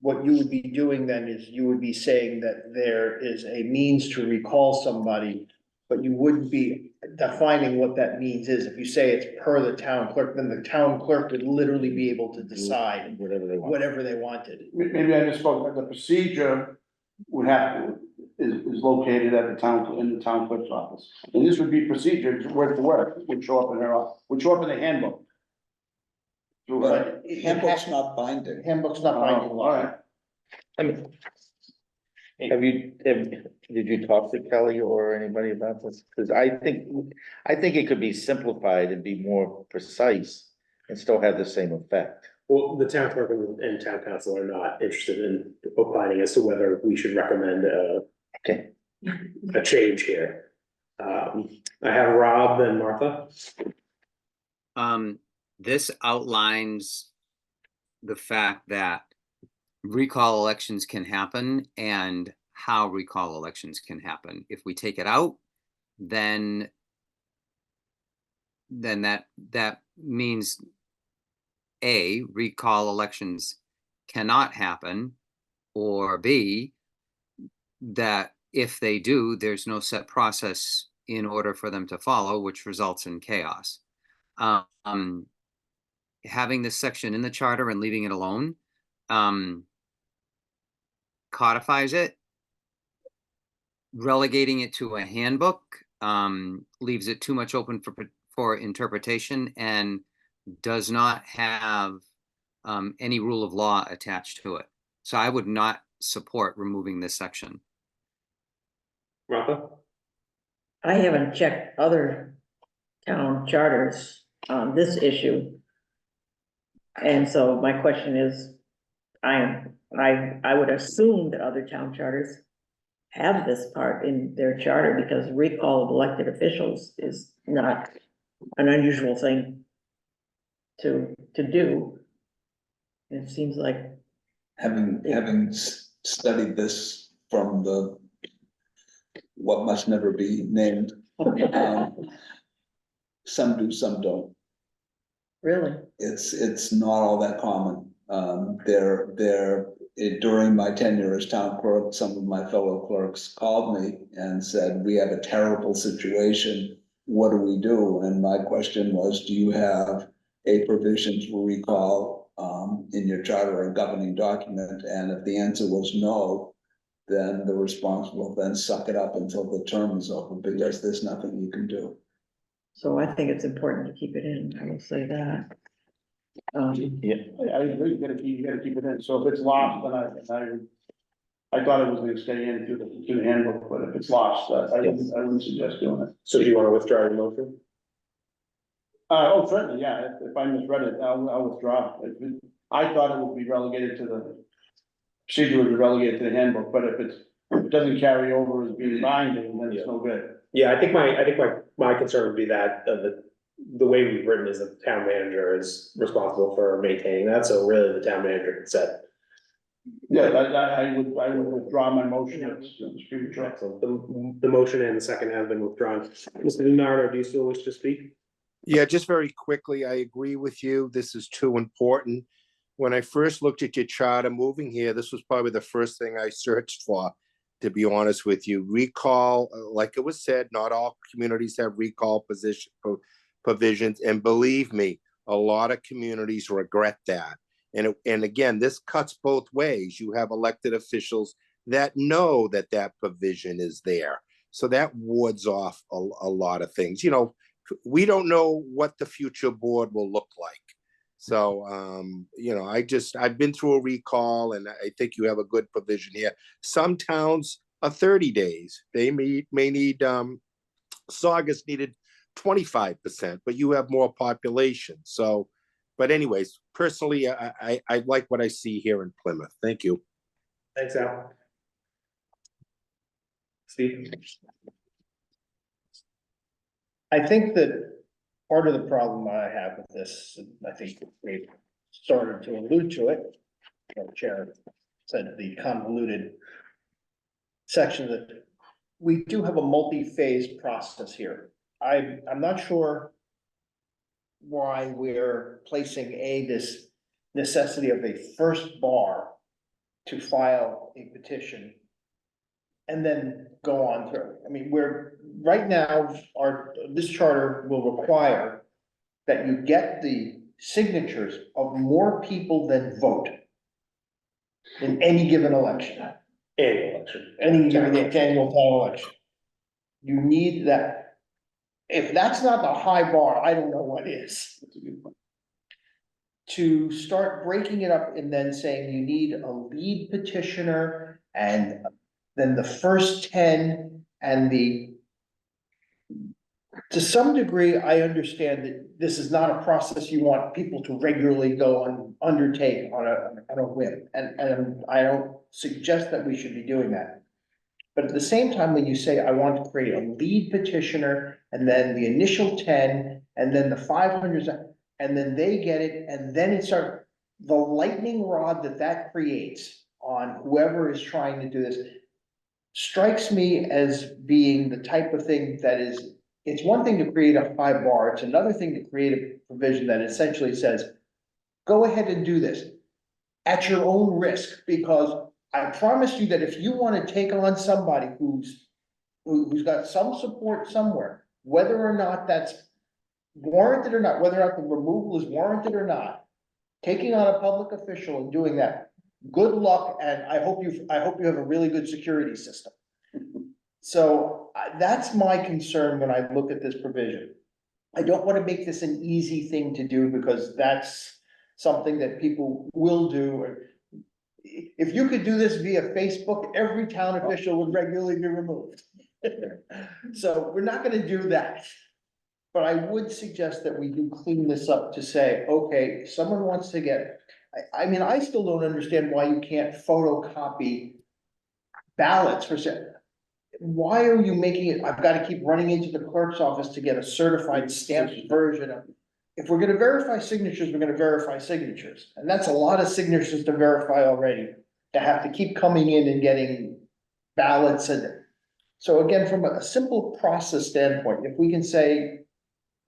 S3: what you would be doing then is you would be saying that there is a means to recall somebody, but you wouldn't be defining what that means is. If you say it's per the town clerk, then the town clerk would literally be able to decide
S12: Whatever they want.
S3: whatever they wanted.
S2: Maybe I misspoke, but the procedure would have to, is located at the town, in the town clerk's office. And this would be procedure, word for word, would show up in her, would show up in the handbook.
S4: But handbook's not binding.
S3: Handbook's not binding
S2: All
S3: law.
S2: right.
S12: I mean, did you talk to Kelly or anybody about this? Because I think it could be simplified and be more precise and still have the same effect.
S1: Well, the town clerk and town council are not interested in opining as to whether we should recommend
S12: Okay.
S1: a change here. I have Rob and Martha.
S10: This outlines the fact that recall elections can happen and how recall elections can happen. If we take it out, then that means A, recall elections cannot happen, or B, that if they do, there's no set process in order for them to follow, which results in chaos. Having this section in the charter and leaving it alone codifies it. Relegating it to a handbook leaves it too much open for interpretation and does not have any rule of law attached to it. So I would not support removing this section.
S1: Martha?
S6: I haven't checked other town charters on this issue. And so my question is, I would assume that other town charters have this part in their charter because recall of elected officials is not an unusual thing to do. It seems like
S4: Having studied this from the, what must never be named, some do, some don't.
S6: really.
S4: It's not all that common. During my tenure as town clerk, some of my fellow clerks called me and said, we have a terrible situation. What do we do? And my question was, do you have a provision to recall in your charter or governing document? And if the answer was no, then the response will then suck it up until the term is over because there's nothing you can do.
S6: So I think it's important to keep it in, I will say that.
S12: Yeah.
S2: I agree, you gotta keep it in, so if it's lost, then I thought it was gonna stay in to the handbook, but if it's lost, I wouldn't suggest doing it.
S1: So do you want to withdraw your motion?
S2: Oh, certainly, yeah, if I misread it, I'll withdraw. I thought it would be relegated to the, procedure would be relegated to the handbook, but if it doesn't carry over as being binding, then it's no good.
S1: Yeah, I think my concern would be that the way we've written is that the town manager is responsible for maintaining that, so really the town manager can set.
S2: Yeah, I would withdraw my motion, it's premature.
S1: Excellent. The motion and the second have been withdrawn. Mr. DiNardo, do you still wish to speak?
S14: Yeah, just very quickly, I agree with you. This is too important. When I first looked at your charter moving here, this was probably the first thing I searched for, to be honest with you. Recall, like it was said, not all communities have recall provisions. And believe me, a lot of communities regret that. And again, this cuts both ways. You have elected officials that know that that provision is there. So that wards off a lot of things. You know, we don't know what the future board will look like. So, you know, I've been through a recall and I think you have a good provision here. Some towns are 30 days. They may need, Saugus needed 25%, but you have more population. So, but anyways, personally, I like what I see here in Plymouth. Thank you.
S1: Thanks, Al. Steve?
S3: I think that part of the problem I have with this, I think maybe started to allude to it. The chair said the convoluted section that we do have a multi-phase process here. I'm not sure why we're placing this necessity of a first bar to file a petition and then go on through. I mean, right now, this charter will require that you get the signatures of more people than vote in any given election,
S1: Annual election.
S3: any given annual town election. You need that. If that's not the high bar, I don't know what is. To start breaking it up and then saying you need a lead petitioner and then the first 10 and to some degree, I understand that this is not a process you want people to regularly go and undertake on a whim. And I don't suggest that we should be doing that. But at the same time, when you say, I want to create a lead petitioner and then the initial 10 and then the 500, and then they get it, and then it starts, the lightning rod that creates on whoever is trying to do this strikes me as being the type of thing that is, it's one thing to create a high bar, it's another thing to create a provision that essentially says, go ahead and do this at your own risk, because I promise you that if you want to take on somebody who's got some support somewhere, whether or not that's warranted or not, whether or not the removal is warranted or not, taking on a public official and doing that, good luck, and I hope you have a really good security system. So that's my concern when I look at this provision. I don't want to make this an easy thing to do because that's something that people will do. If you could do this via Facebook, every town official would regularly be removed. So we're not gonna do that. But I would suggest that we do clean this up to say, okay, someone wants to get, I mean, I still don't understand why you can't photocopy ballots for why are you making it, I've got to keep running into the clerk's office to get a certified stamped version of. If we're gonna verify signatures, we're gonna verify signatures, and that's a lot of signatures to verify already. To have to keep coming in and getting ballots and. So again, from a simple process standpoint, if we can say,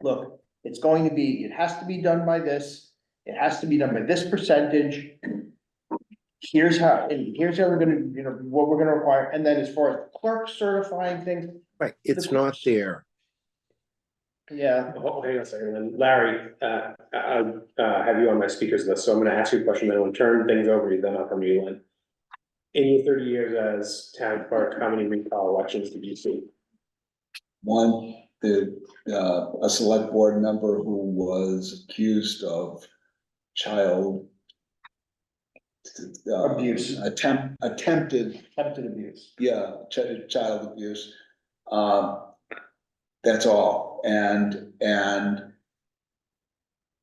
S3: look, it's going to be, it has to be done by this, it has to be done by this percentage. Here's how we're gonna, what we're gonna require, and then as far as clerk certifying things,
S14: Right, it's not there.
S3: yeah.
S1: Hang on a second, then Larry, I'll have you on my speakers list, so I'm gonna ask you a question, then I'll turn things over to you, then I'll come to you, Lynn. In your 30 years as town clerk, how many recall elections did you see?
S4: One, a select board member who was accused of child
S3: Abuse.
S4: attempted
S3: abuse.
S4: Yeah, child abuse. That's all. And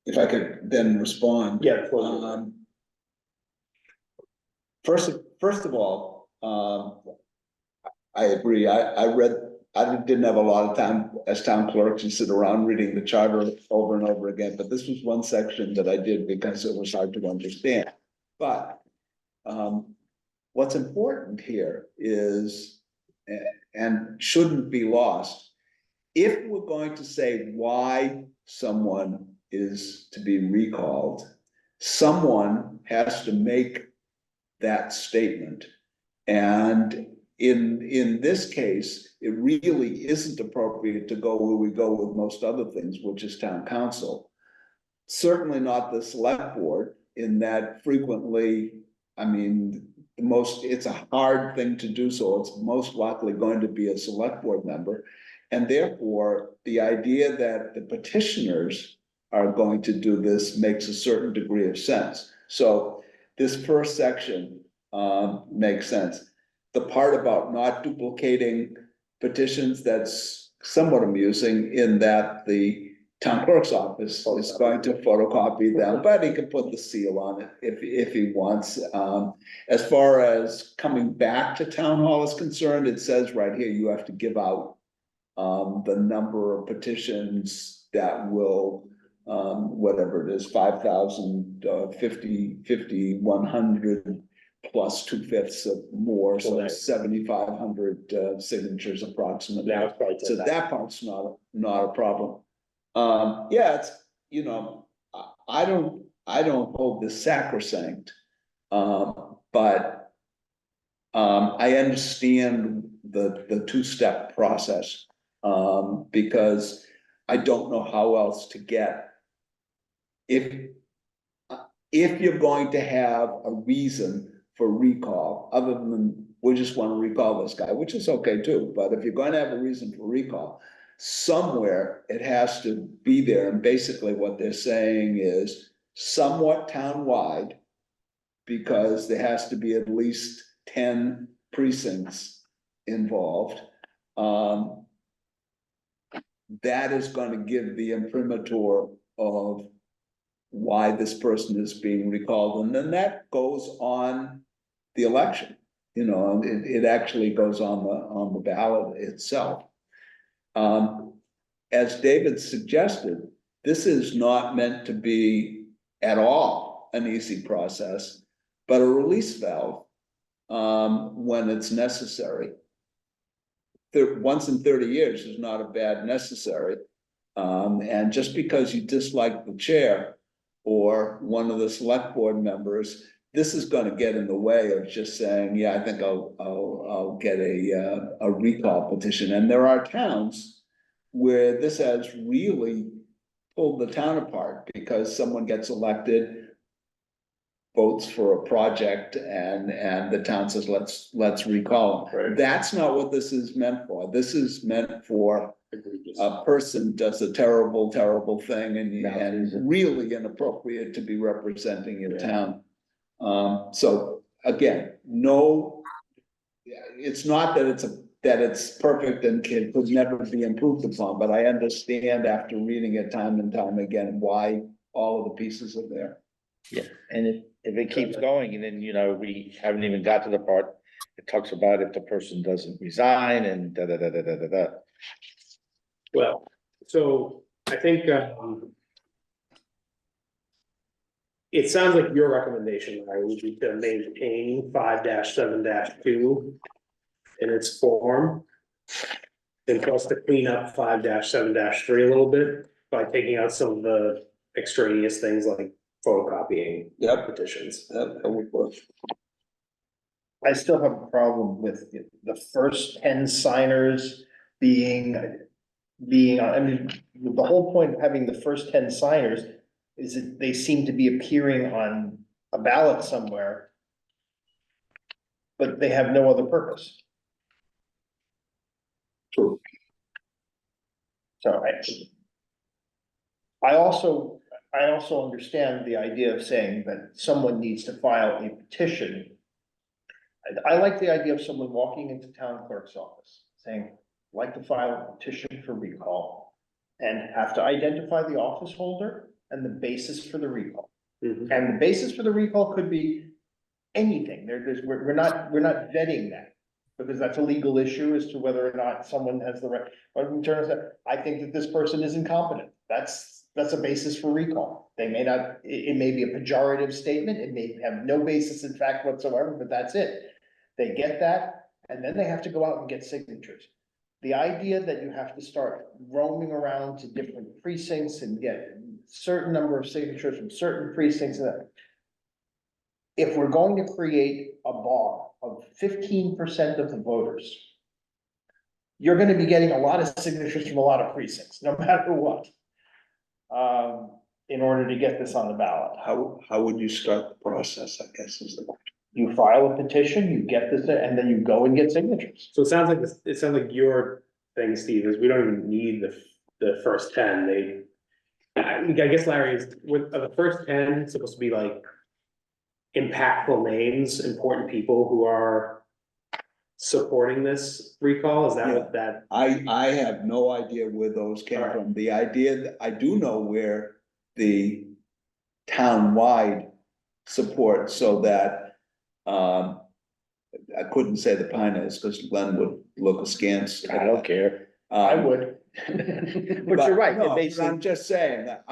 S4: if I could then respond.
S1: Yeah.
S4: First of all, I agree. I didn't have a lot of time as town clerk to sit around reading the charter over and over again, but this was one section that I did because it was hard to understand. But what's important here is, and shouldn't be lost, if we're going to say why someone is to be recalled, someone has to make that statement. And in this case, it really isn't appropriate to go where we go with most other things, which is town council. Certainly not the select board, in that frequently, I mean, it's a hard thing to do, so it's most likely going to be a select board member. And therefore, the idea that the petitioners are going to do this makes a certain degree of sense. So this first section makes sense. The part about not duplicating petitions, that's somewhat amusing in that the town clerk's office is going to photocopy them, but he can put the seal on it if he wants. As far as coming back to town hall is concerned, it says right here, you have to give out the number of petitions that will whatever it is, 5,000, 50, 100 plus 2/5 of more, so
S1: Well,
S4: 7,500 signatures approximately.
S1: Now it's probably
S4: So
S1: 10,000.
S4: that part's not a problem. Yeah, it's, you know, I don't hold this sacrosanct. But I understand the two-step process, because I don't know how else to get. If you're going to have a reason for recall, other than we just want to recall this guy, which is okay too, but if you're going to have a reason for recall, somewhere it has to be there, and basically what they're saying is somewhat townwide, because there has to be at least 10 precincts involved. That is going to give the imprimatur of why this person is being recalled, and then that goes on the election. You know, it actually goes on the ballot itself. As David suggested, this is not meant to be at all an easy process, but a release valve when it's necessary. Once in 30 years is not a bad necessary. And just because you dislike the chair or one of the select board members, this is going to get in the way of just saying, yeah, I think I'll get a recall petition. And there are towns where this has really pulled the town apart, because someone gets elected, votes for a project, and the town says, let's recall them.
S1: Right.
S4: That's not what this is meant for. This is meant for a person does a terrible, terrible thing and really inappropriate to be representing your town. So again, no, it's not that it's perfect and could never be improved upon, but I understand after reading it time and time again why all of the pieces are there.
S12: Yeah, and if it keeps going, and then, you know, we haven't even got to the part, it talks about if the person doesn't resign and da.
S1: Well, so I think, it sounds like your recommendation, Larry, would be to maintain 5-7-2 in its form. And for us to clean up 5-7-3 a little bit by taking out some of the extraneous things like photocopying petitions.
S4: That would work.
S3: I still have a problem with the first 10 signers being, I mean, the whole point of having the first 10 signers is that they seem to be appearing on a ballot somewhere, but they have no other purpose.
S4: True.
S3: So I also understand the idea of saying that someone needs to file a petition. I like the idea of someone walking into town clerk's office saying, "I'd like to file a petition for recall," and have to identify the office holder and the basis for the recall.
S1: Mhm.
S3: And the basis for the recall could be anything. We're not vetting that, because that's a legal issue as to whether or not someone has the right. But in terms of, I think that this person is incompetent. That's a basis for recall. They may not, it may be a pejorative statement. It may have no basis in fact whatsoever, but that's it. They get that, and then they have to go out and get signatures. The idea that you have to start roaming around to different precincts and get a certain number of signatures from certain precincts. If we're going to create a bar of 15% of the voters, you're gonna be getting a lot of signatures from a lot of precincts, no matter what. In order to get this on the ballot.
S4: How would you start the process, I guess, is the question.
S3: You file a petition, you get this, and then you go and get signatures.
S1: So it sounds like your thing, Steve, is we don't even need the first 10. I guess Larry is, with the first 10 supposed to be like impactful names, important people who are supporting this recall? Is that what that?
S4: I have no idea where those came
S1: Alright.
S4: from. The idea that I do know where the town-wide support, so that I couldn't say the Pioneers because Glenn would look askance.
S12: I don't care.
S3: I would. But you're right,
S4: No,
S3: basically.
S4: I'm just saying that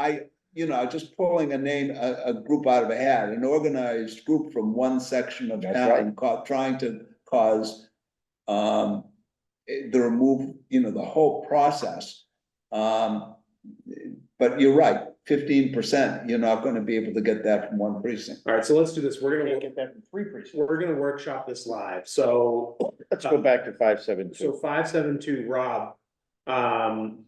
S4: you know, just pulling a name, a group out of a hat, an organized group from one section of
S12: That's
S4: town, trying to cause the remove, you know, the whole process. But you're right, 15%, you're not gonna be able to get that from one precinct.
S1: All right, so let's do this. We're
S3: Can't
S1: gonna,
S3: get that from 3 precincts.
S1: we're gonna workshop this live. So
S12: Let's go back to 572.
S1: So 572, Rob,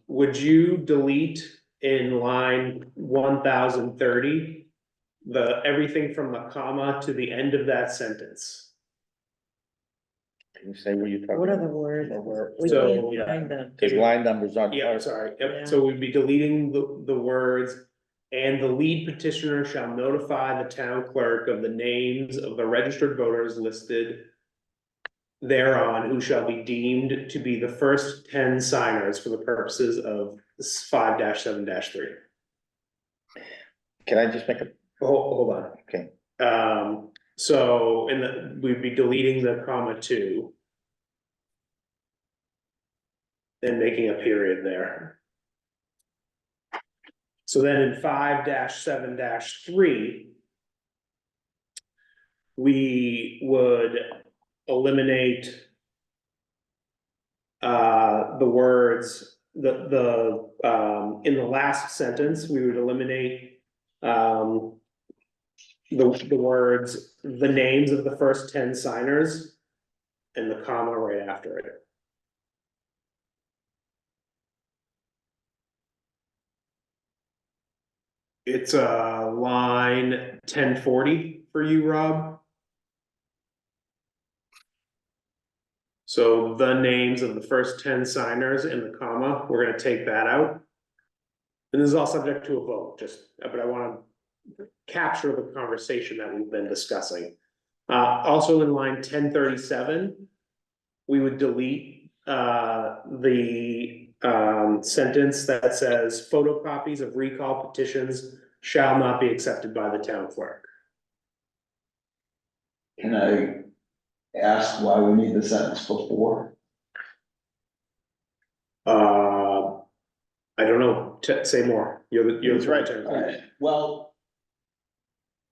S1: would you delete in line 1030? Everything from the comma to the end of that sentence?
S12: Can you say what you're talking
S6: What are the
S12: about?
S6: words? We
S1: So,
S6: can't
S1: yeah.
S6: find them.
S12: Take line numbers on.
S1: Yeah, sorry. Yep.
S6: Yeah.
S1: So we'd be deleting the words. And the lead petitioner shall notify the town clerk of the names of the registered voters listed thereon, who shall be deemed to be the first 10 signers for the purposes of 5-7-3.
S12: Can I just make a,
S1: Hold on.
S12: okay,
S1: So we'd be deleting the comma 2. And making a period there. So then in 5-7-3. We would eliminate. The words, in the last sentence, we would eliminate. The words, the names of the first 10 signers. And the comma right after it. It's line 1040 for you, Rob. So the names of the first 10 signers in the comma, we're gonna take that out. And this is all subject to a vote, but I wanna capture the conversation that we've been discussing. Also in line 1037, we would delete the sentence that says photocopies of recall petitions shall not be accepted by the town clerk.
S4: Can I ask why we need the sentence before?
S1: I don't know, say more, you're
S3: He's
S1: the
S3: right.
S4: Well,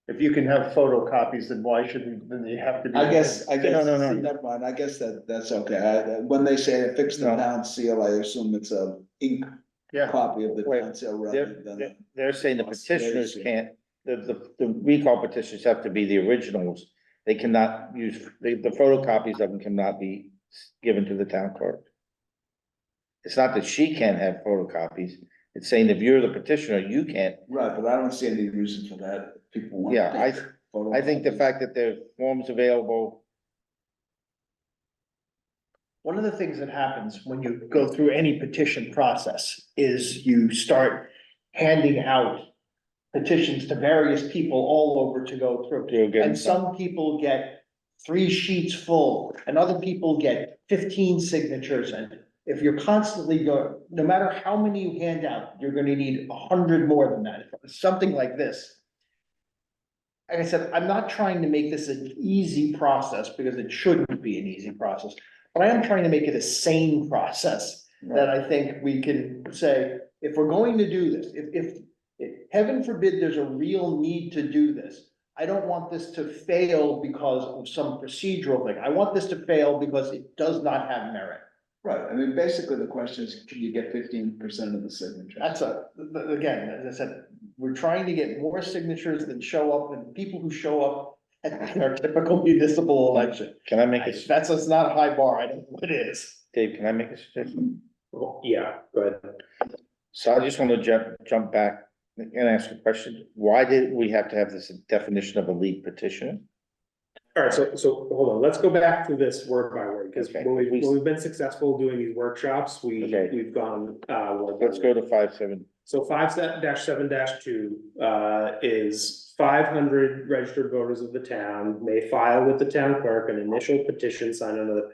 S3: If you can have photocopies, then why shouldn't, then you have to be.
S4: I guess,
S12: No.
S4: never mind, I guess that's okay. When they say affix the
S12: No.
S4: town seal, I assume it's a ink
S3: Yeah.
S4: copy of the
S12: Wait,
S4: town seal rather than.
S12: they're saying the petitioners
S4: Australia.
S12: can't, the recall petitions have to be the originals. They cannot use, the photocopies of them cannot be given to the town clerk. It's not that she can't have photocopies, it's saying if you're the petitioner, you can't.
S4: Right, but I don't see any reason for that. People want.
S12: Yeah, I think the
S4: photocopies.
S12: fact that there's forms available,
S3: One of the things that happens when you go through any petition process is you start handing out petitions to various people all over to go through.
S12: you'll get.
S3: And some people get 3 sheets full, and other people get 15 signatures, and if you're constantly going, no matter how many you hand out, you're gonna need 100 more than that, something like this. Like I said, I'm not trying to make this an easy process, because it shouldn't be an easy process, but I am trying to make it a sane process. That I think we can say, if we're going to do this, if heaven forbid there's a real need to do this. I don't want this to fail because of some procedural thing. I want this to fail because it does not have merit.
S4: Right, I mean, basically the question is, can you get 15% of the signatures?
S3: That's again, as I said, we're trying to get more signatures than show up, than people who show up at our typical municipal election.
S12: Can I make a,
S3: That's not a high bar, I don't know what it is.
S12: Dave, can I make a suggestion?
S1: Well, yeah, go ahead.
S12: So I just want to jump back and ask a question. Why did we have to have this definition of a lead petitioner?
S1: All right, so hold on, let's go back to this word by word, because
S12: Okay.
S1: when we've been successful doing these workshops,
S12: Okay.
S1: we've gone, word by
S12: Let's go
S1: word.
S12: to 5-7.
S1: So 5-7-2, is 500 registered voters of the town may file with the town clerk an initial petition signed under the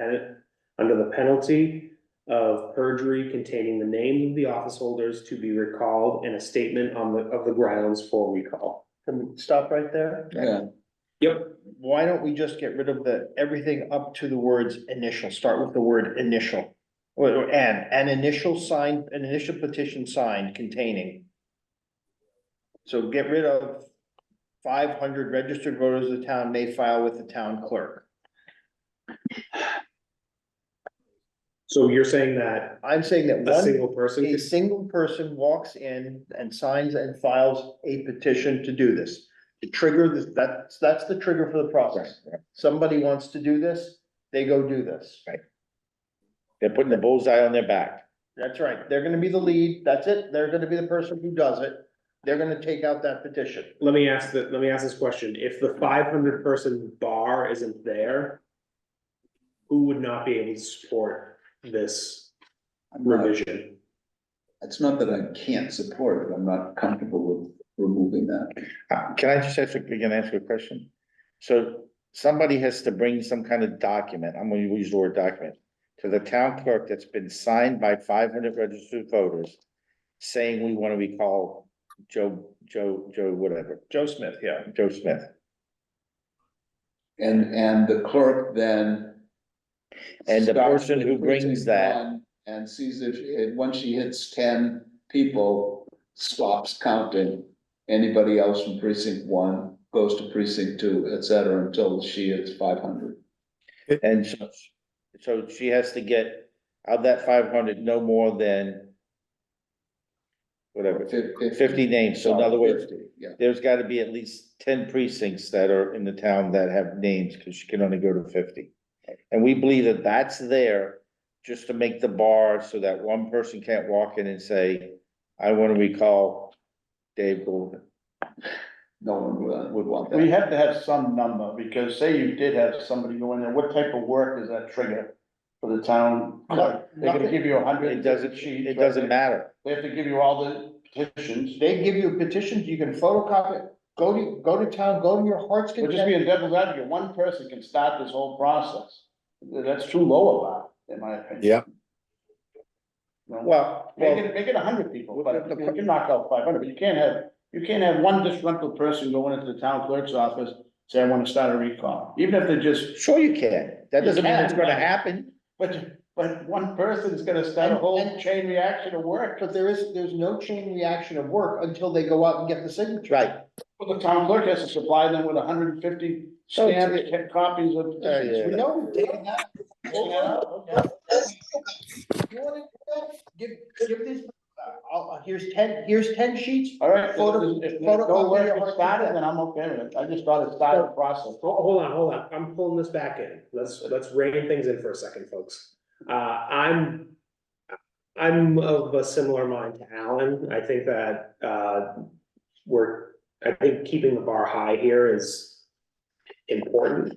S1: penalty of perjury containing the names of the office holders to be recalled and a statement of the grounds for recall.
S3: Can we stop right there?
S4: Yeah,
S1: Yep,
S3: Why don't we just get rid of everything up to the words initial, start with the word initial? Or an initial petition signed containing. So get rid of 500 registered voters of the town may file with the town clerk.
S1: So you're saying that
S3: I'm saying that
S1: a single person
S3: a
S1: could,
S3: single person walks in and signs and files a petition to do this. To trigger this, that's the trigger for the process. Somebody wants to do this, they go do this.
S12: Right. They're putting the bullseye on their back.
S3: That's right. They're gonna be the lead. That's it. They're gonna be the person who does it. They're gonna take out that petition.
S1: let me ask this question. If the 500 person bar isn't there, who would not be able to support this
S4: I'm not-
S1: revision?
S4: It's not that I can't support it, I'm not comfortable with removing that.
S12: Can I just ask you a question? So somebody has to bring some kind of document, I'm gonna use the word document, to the town clerk that's been signed by 500 registered voters, saying we want to recall Joe, whatever,
S3: Joe Smith, yeah.
S12: Joe Smith.
S4: And the clerk then.
S12: And the
S4: starts
S12: person
S4: with
S12: who brings
S4: precinct
S12: that,
S4: one And sees if, once she hits 10 people, stops counting. Anybody else from precinct 1 goes to precinct 2, et cetera, until she hits 500.
S12: and so she has to get out of that 500, no more than whatever, 50 names. So in other words,
S4: 50, yeah.
S12: there's gotta be at least 10 precincts that are in the town that have names, because she can only go to 50. And we believe that that's there just to make the bar so that one person can't walk in and say, I wanna recall Dave Golden.
S4: No one would want
S2: We
S4: that.
S2: have to have some number, because say you did have somebody go in there, what type of work does that trigger for the town clerk? They're gonna give you 100
S12: It doesn't,
S2: sheets.
S12: it doesn't matter.
S2: They have to give you all the petitions.
S3: They give you petitions, you can photocopy it, go to town, go to your heart's
S2: We're just
S3: content.
S2: being devil's advocate, one person can start this whole process. That's too low a bar, in my opinion.
S12: Yeah.
S2: No.
S12: Well,
S2: Make it 100 people, but you can knock out 500, but you can't have one disgruntled person going into the town clerk's office, say, I wanna start a recall, even if they're just,
S12: sure you can. That doesn't mean it's
S2: can,
S12: gonna
S2: but-
S12: happen.
S2: but one person's gonna start a whole
S3: And-
S2: chain reaction of work.
S3: But there's no chain reaction of work until they go out and get the signature.
S12: Right.
S2: Well, the town clerk has to supply them with 150 stamped copies of.
S12: Yeah.
S3: We know we've taken that.
S2: Taking that out, okay.
S3: You wanna do that? Give these, here's 10 sheets.
S2: All right,
S3: Photo-
S2: if no
S3: photocopy
S2: work
S3: your
S2: gets
S3: heart
S2: started,
S3: content.
S2: then I'm okay with it. I just thought it started the process.
S1: Hold on. I'm pulling this back in. Let's rein things in for a second, folks. I'm of a similar mind to Alan. I think that, I think keeping the bar high here is important.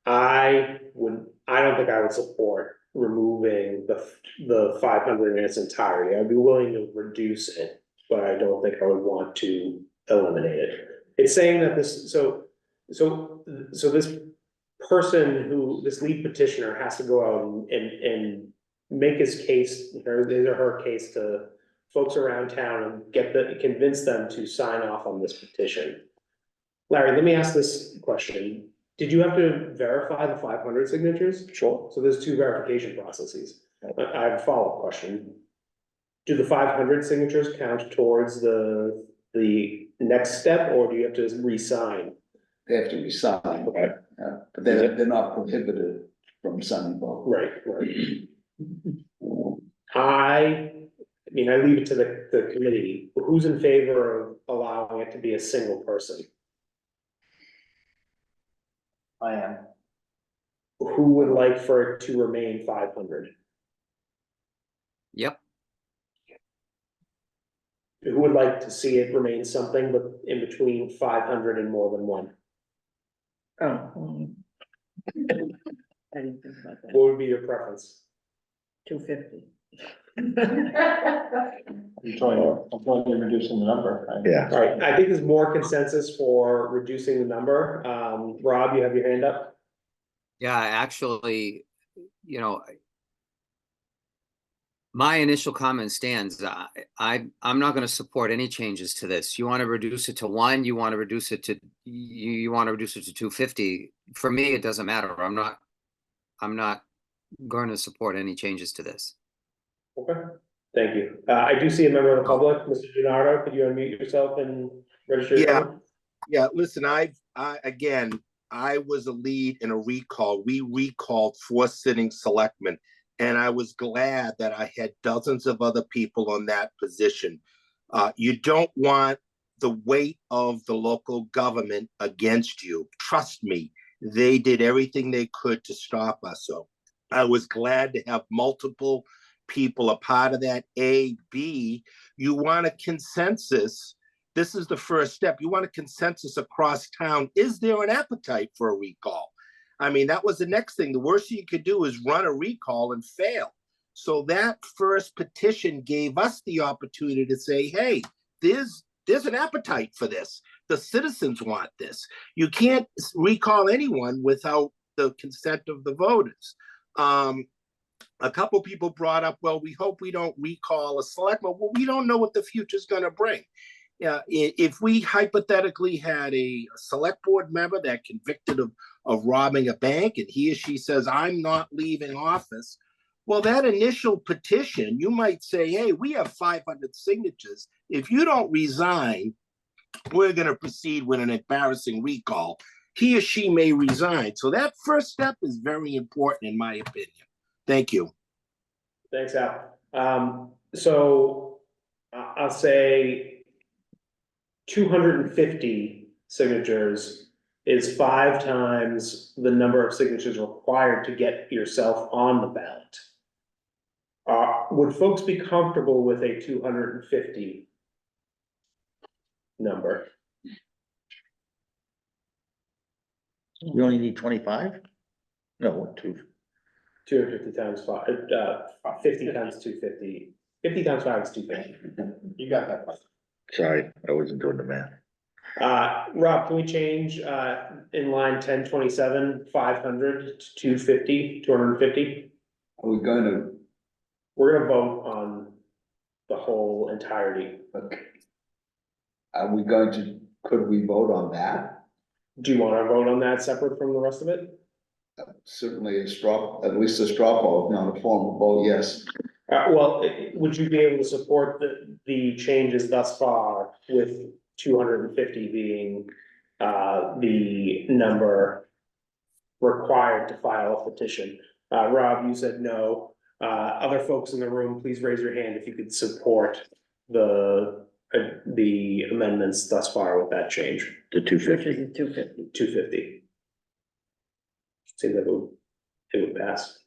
S1: I don't think I would support removing the 500 in its entirety. I'd be willing to reduce it, but I don't think I would want to eliminate it. It's saying that so this person this lead petitioner has to go out and make his case, his or her case to folks around town and convince them to sign off on this petition. Larry, let me ask this question. Did you have to verify the 500 signatures?
S12: Sure.
S1: So there's 2 verification processes. I have a follow-up question. Do the 500 signatures count towards the next step, or do you have to re-sign?
S4: They have to be signed,
S1: Okay,
S4: but they're not prohibited from signing both.
S1: right. I mean, I leave it to the committee. Who's in favor of allowing it to be a single person?
S3: I am.
S1: Who would like for it to remain 500?
S10: Yep.
S1: Who would like to see it remain something but in between 500 and more than one?
S6: Oh. I didn't think about that.
S1: What would be your preference?
S6: 250.
S2: I'm totally reducing the number.
S12: Yeah.
S1: All right, I think there's more consensus for reducing the number. Rob, you have your hand up?
S10: Yeah, actually, my initial comment stands. I'm not going to support any changes to this. You want to reduce it to 1, you want to reduce it to, you want to reduce it to 250. For me, it doesn't matter. I'm not going to support any changes to this.
S1: Okay. Thank you. I do see a member of the public, Mr. Gennaro. Could you unmute yourself and register your
S14: Yeah.
S1: comment?
S14: Yeah, listen, I was a lead in a recall. We recalled 4 sitting selectmen. And I was glad that I had dozens of other people on that position. You don't want the weight of the local government against you. Trust me, they did everything they could to stop us. So I was glad to have multiple people a part of that. A, B, you want a consensus. This is the first step. You want a consensus across town. Is there an appetite for a recall? I mean, that was the next thing. The worst you could do is run a recall and fail. So that first petition gave us the opportunity to say, hey, there's an appetite for this. The citizens want this. You can't recall anyone without the consent of the voters. A couple people brought up, well, we hope we don't recall a selectman. Well, we don't know what the future's going to bring. If we hypothetically had a select board member that convicted of robbing a bank and he or she says, I'm not leaving office, well, that initial petition, you might say, hey, we have 500 signatures. If you don't resign, we're going to proceed with an embarrassing recall. He or she may resign. So that first step is very important, in my opinion. Thank you.
S1: Thanks, Al. So I'll say 250 signatures is 5 times the number of signatures required to get yourself on the ballot. Would folks be comfortable with a 250 number?
S12: We only need 25? No, 2.
S1: 250 times 5, 50 times 250. 50 times 5 is 250.
S3: You got that.
S12: Sorry, I wasn't doing the math.
S1: Rob, can we change in line 1027, 500 to 250, 250?
S4: Are we going to,
S1: We're gonna vote on the whole entirety.
S4: are we going to, could we vote on that?
S1: Do you wanna vote on that separate from the rest of it?
S4: Certainly a straw, at least a straw poll, not a formal vote, yes.
S1: Well, would you be able to support the changes thus far with 250 being the number required to file a petition? Rob, you said no. Other folks in the room, please raise your hand if you could support the amendments thus far with that change.
S12: The
S6: Which
S12: 250.
S6: is a 250.
S1: 250. Seems like it would pass.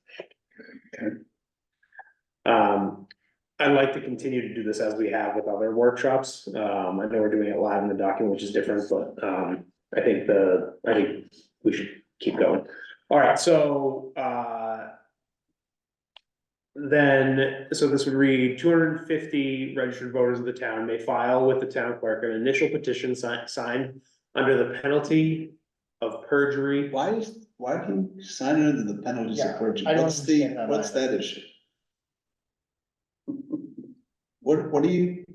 S1: I'd like to continue to do this as we have with other workshops. I know we're doing it live in the document, which is different, but I think we should keep going. All right, so so this would read 250 registered voters of the town may file with the town clerk an initial petition signed under the penalty of perjury.
S4: Why do you sign it under the penalties
S3: Yeah,
S4: of perjury?
S3: I don't
S4: What's
S3: understand that
S4: what's
S3: either.
S4: that issue? What are you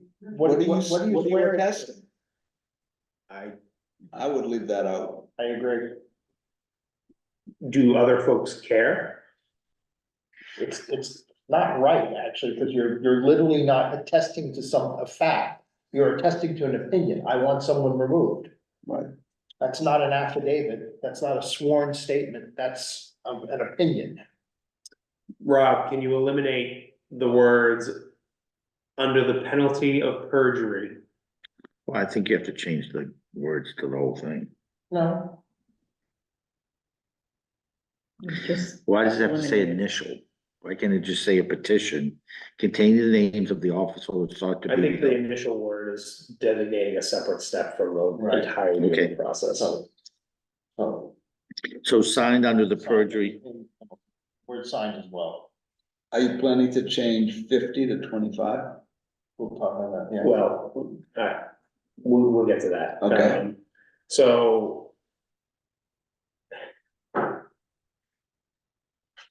S3: swearing to?
S4: attesting? I would leave that out.
S3: I agree.
S1: Do other folks care?
S3: It's not right, actually, because you're literally not attesting to a fact. You're attesting to an opinion. I want someone removed.
S4: Right.
S3: That's not an affidavit. That's not a sworn statement. That's an opinion.
S1: Rob, can you eliminate the words under the penalty of perjury?
S12: Well, I think you have to change the words to the whole thing.
S3: No.
S6: Just
S12: Why does it have to say
S6: eliminate it.
S12: initial? Why can't it just say a petition containing the names of the officer who sought to
S1: I think the
S12: be?
S1: initial word is designating a separate step from the
S3: Right.
S1: entirety of
S12: Okay.
S1: the process.
S3: Oh.
S12: So signed under the perjury.
S3: Word signed as well.
S4: Are you planning to change 50 to 25?
S3: We'll talk about that, yeah.
S1: Well, we'll get to that.
S4: Okay.
S1: So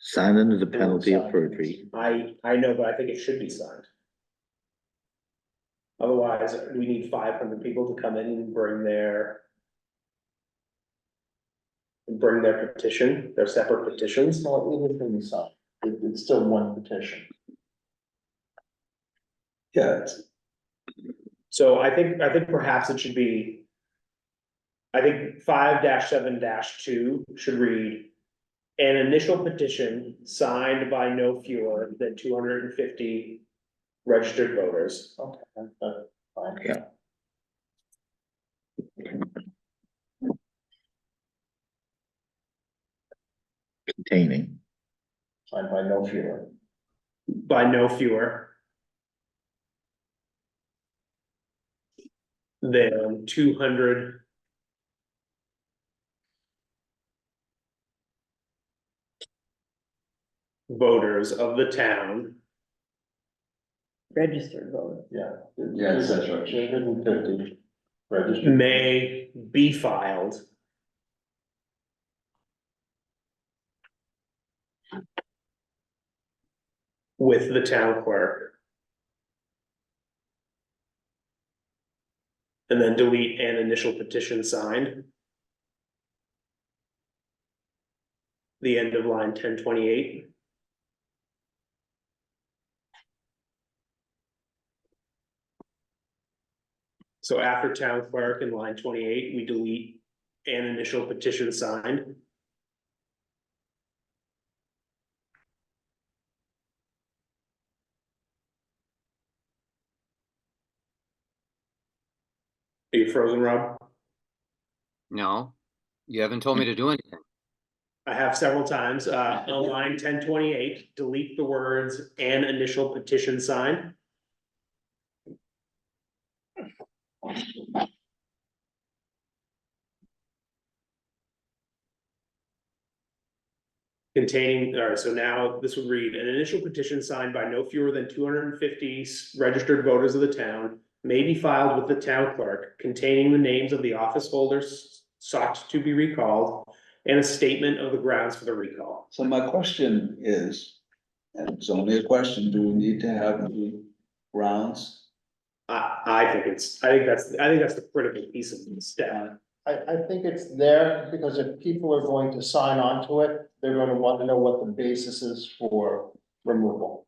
S12: Signed under the penalty of perjury.
S1: I know, but I think it should be signed. Otherwise, we need 500 people to come in and bring their petition, their separate petitions.
S3: No, it is gonna be signed. It's still one petition.
S4: Yeah,
S1: So I think perhaps it should be. I think 5-7-2 should read. An initial petition signed by no fewer than 250 registered voters.
S12: Yeah. Containing.
S3: Signed by no fewer.
S1: By no fewer than 200 voters of the town
S6: Registered voter.
S3: Yeah.
S4: Yes, that's right.
S3: 250 registered.
S1: may be filed with the town clerk. And then delete an initial petition signed. The end of line 1028. So after town clerk in line 28, we delete an initial petition signed. Are you frozen, Rob?
S10: No, you haven't told me to do anything.
S1: I have several times, on line 1028, delete the words "an initial petition signed." Containing, all right, so now this would read, an initial petition signed by no fewer than 250 registered voters of the town may be filed with the town clerk, containing the names of the office holders sought to be recalled and a statement of the grounds for the recall.
S4: So my question is, and it's only a question, do we need to have the grounds?
S1: I think that's the critical piece of the step.
S3: I think it's there because if people are going to sign on to it, they're gonna want to know what the basis is for removal.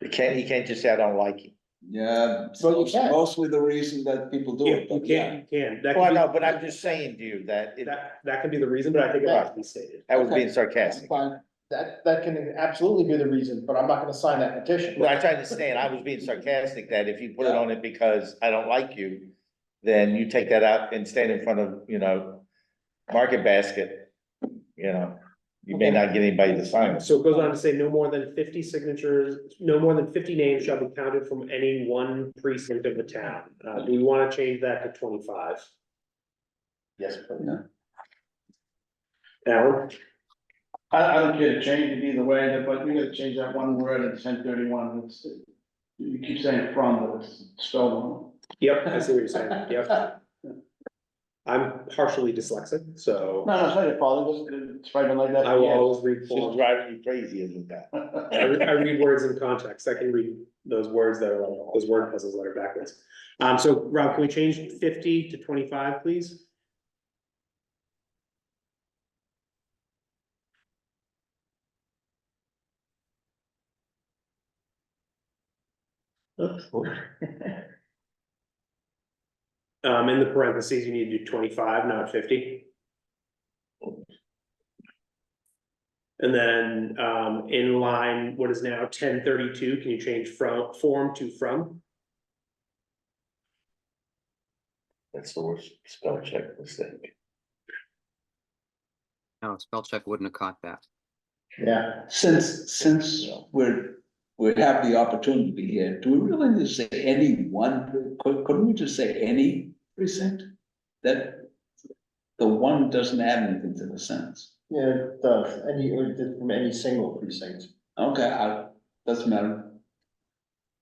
S12: You can't just say, I don't like you.
S4: Yeah,
S3: Well, you can.
S4: mostly the reason that people do
S1: Yeah,
S4: it,
S1: you
S4: but yeah.
S1: can, you can. That
S12: Well,
S1: could
S12: no,
S1: be,
S12: but I'm just saying to you that
S1: that can be the reason, but I think it has to be stated.
S12: that was
S4: Okay.
S12: being sarcastic.
S3: Fine, that can absolutely be the reason, but I'm not gonna sign that petition.
S12: Well, I try to understand, I was being sarcastic that if you put it on it because I don't like you, then you take that out and stand in front of, Market Basket, you may not get anybody to sign it.
S1: So it goes on to say no more than 50 signatures, no more than 50 names shall be counted from any one precinct of the town. Do we want to change that to 25?
S3: Yes, please.
S1: Alan?
S2: I don't care to change it either way, but you gotta change that one word at 1031. You keep saying from, but it's spelled wrong.
S1: Yep, I see what you're saying. Yep. I'm partially dyslexic, so
S2: No, it's not your fault, it's right like that.
S1: I will always read
S12: She's
S1: form.
S12: driving you crazy, isn't that?
S1: I read words in context. I can read those words that are like, those word puzzles that are backwards. So Rob, can we change 50 to 25, please? In the parentheses, you need to do 25, not 50. And then, in line, what is now 1032, can you change from form to from?
S12: That's the worst spell check mistake.
S10: No, spell check wouldn't have caught that.
S3: Yeah.
S4: Since we have the opportunity here, do we really need to say any one, couldn't we just say any precinct? That the one doesn't add anything to the sentence.
S3: Yeah, it does, from any single precinct.
S4: Okay, doesn't matter.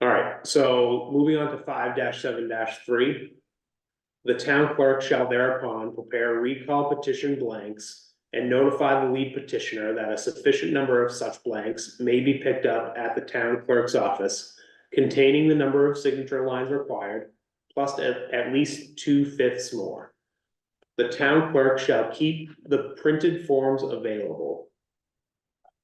S1: All right, so moving on to 5-7-3. The town clerk shall thereupon prepare recall petition blanks and notify the lead petitioner that a sufficient number of such blanks may be picked up at the town clerk's office, containing the number of signature lines required, plus at least 2/5 more. The town clerk shall keep the printed forms available.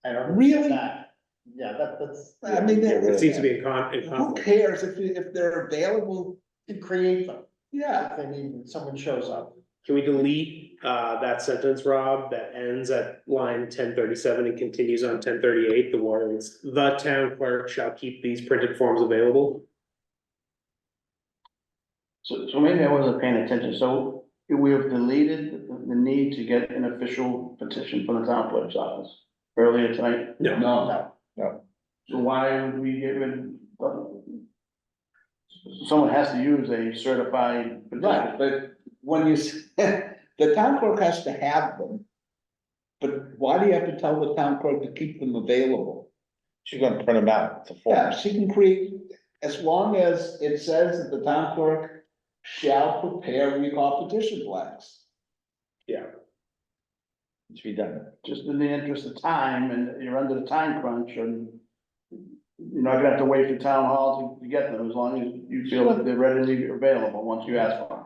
S3: I don't
S4: Really?
S3: that. Yeah, that's.
S4: I mean,
S1: It seems to be in
S4: who
S1: conflict.
S4: cares if they're available?
S3: To create them,
S4: Yeah,
S3: if they need, someone shows up.
S1: Can we delete that sentence, Rob, that ends at line 1037 and continues on 1038, the words, "The town clerk shall keep these printed forms available"?
S2: So maybe I wasn't paying attention, so we have deleted the need to get an official petition from the town clerk's office earlier tonight.
S1: No.
S3: No,
S2: So why would we get rid of? Someone has to use a certified
S4: right,
S2: petition.
S4: but when you, the town clerk has to have them. But why do you have to tell the town clerk to keep them available?
S12: She's gonna print them out, it's a
S4: Yeah,
S12: form.
S4: she can create, as long as it says that the town clerk shall prepare recall petition blanks.
S1: Yeah,
S12: It should be done.
S2: Just in the interest of time, and you're under the time crunch, and you're not gonna have to wait for town hall to get them, as long as you feel that they're readily available once you ask for them.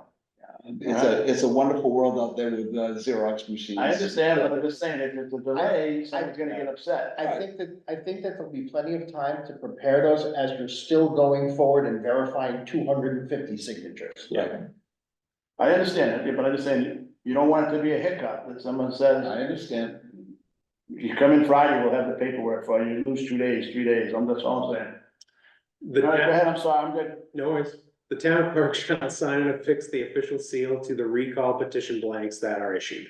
S4: It's a wonderful world out there with Xerox machines.
S2: I understand, but I'm just saying, if it's a delay, someone's gonna get upset.
S3: I think that there'll be plenty of time to prepare those as you're still going forward and verifying 250 signatures.
S1: yeah.
S2: I understand it, but I'm just saying, you don't want it to be a hiccup that someone says,
S4: I understand.
S2: if you come in Friday, we'll have the paperwork for you, you lose 2 days, 3 days, that's all I'm saying.
S1: The
S2: All right, go
S1: town-
S2: ahead, I'm sorry, I'm good.
S1: No worries. The town clerk shall sign and affix the official seal to the recall petition blanks that are issued.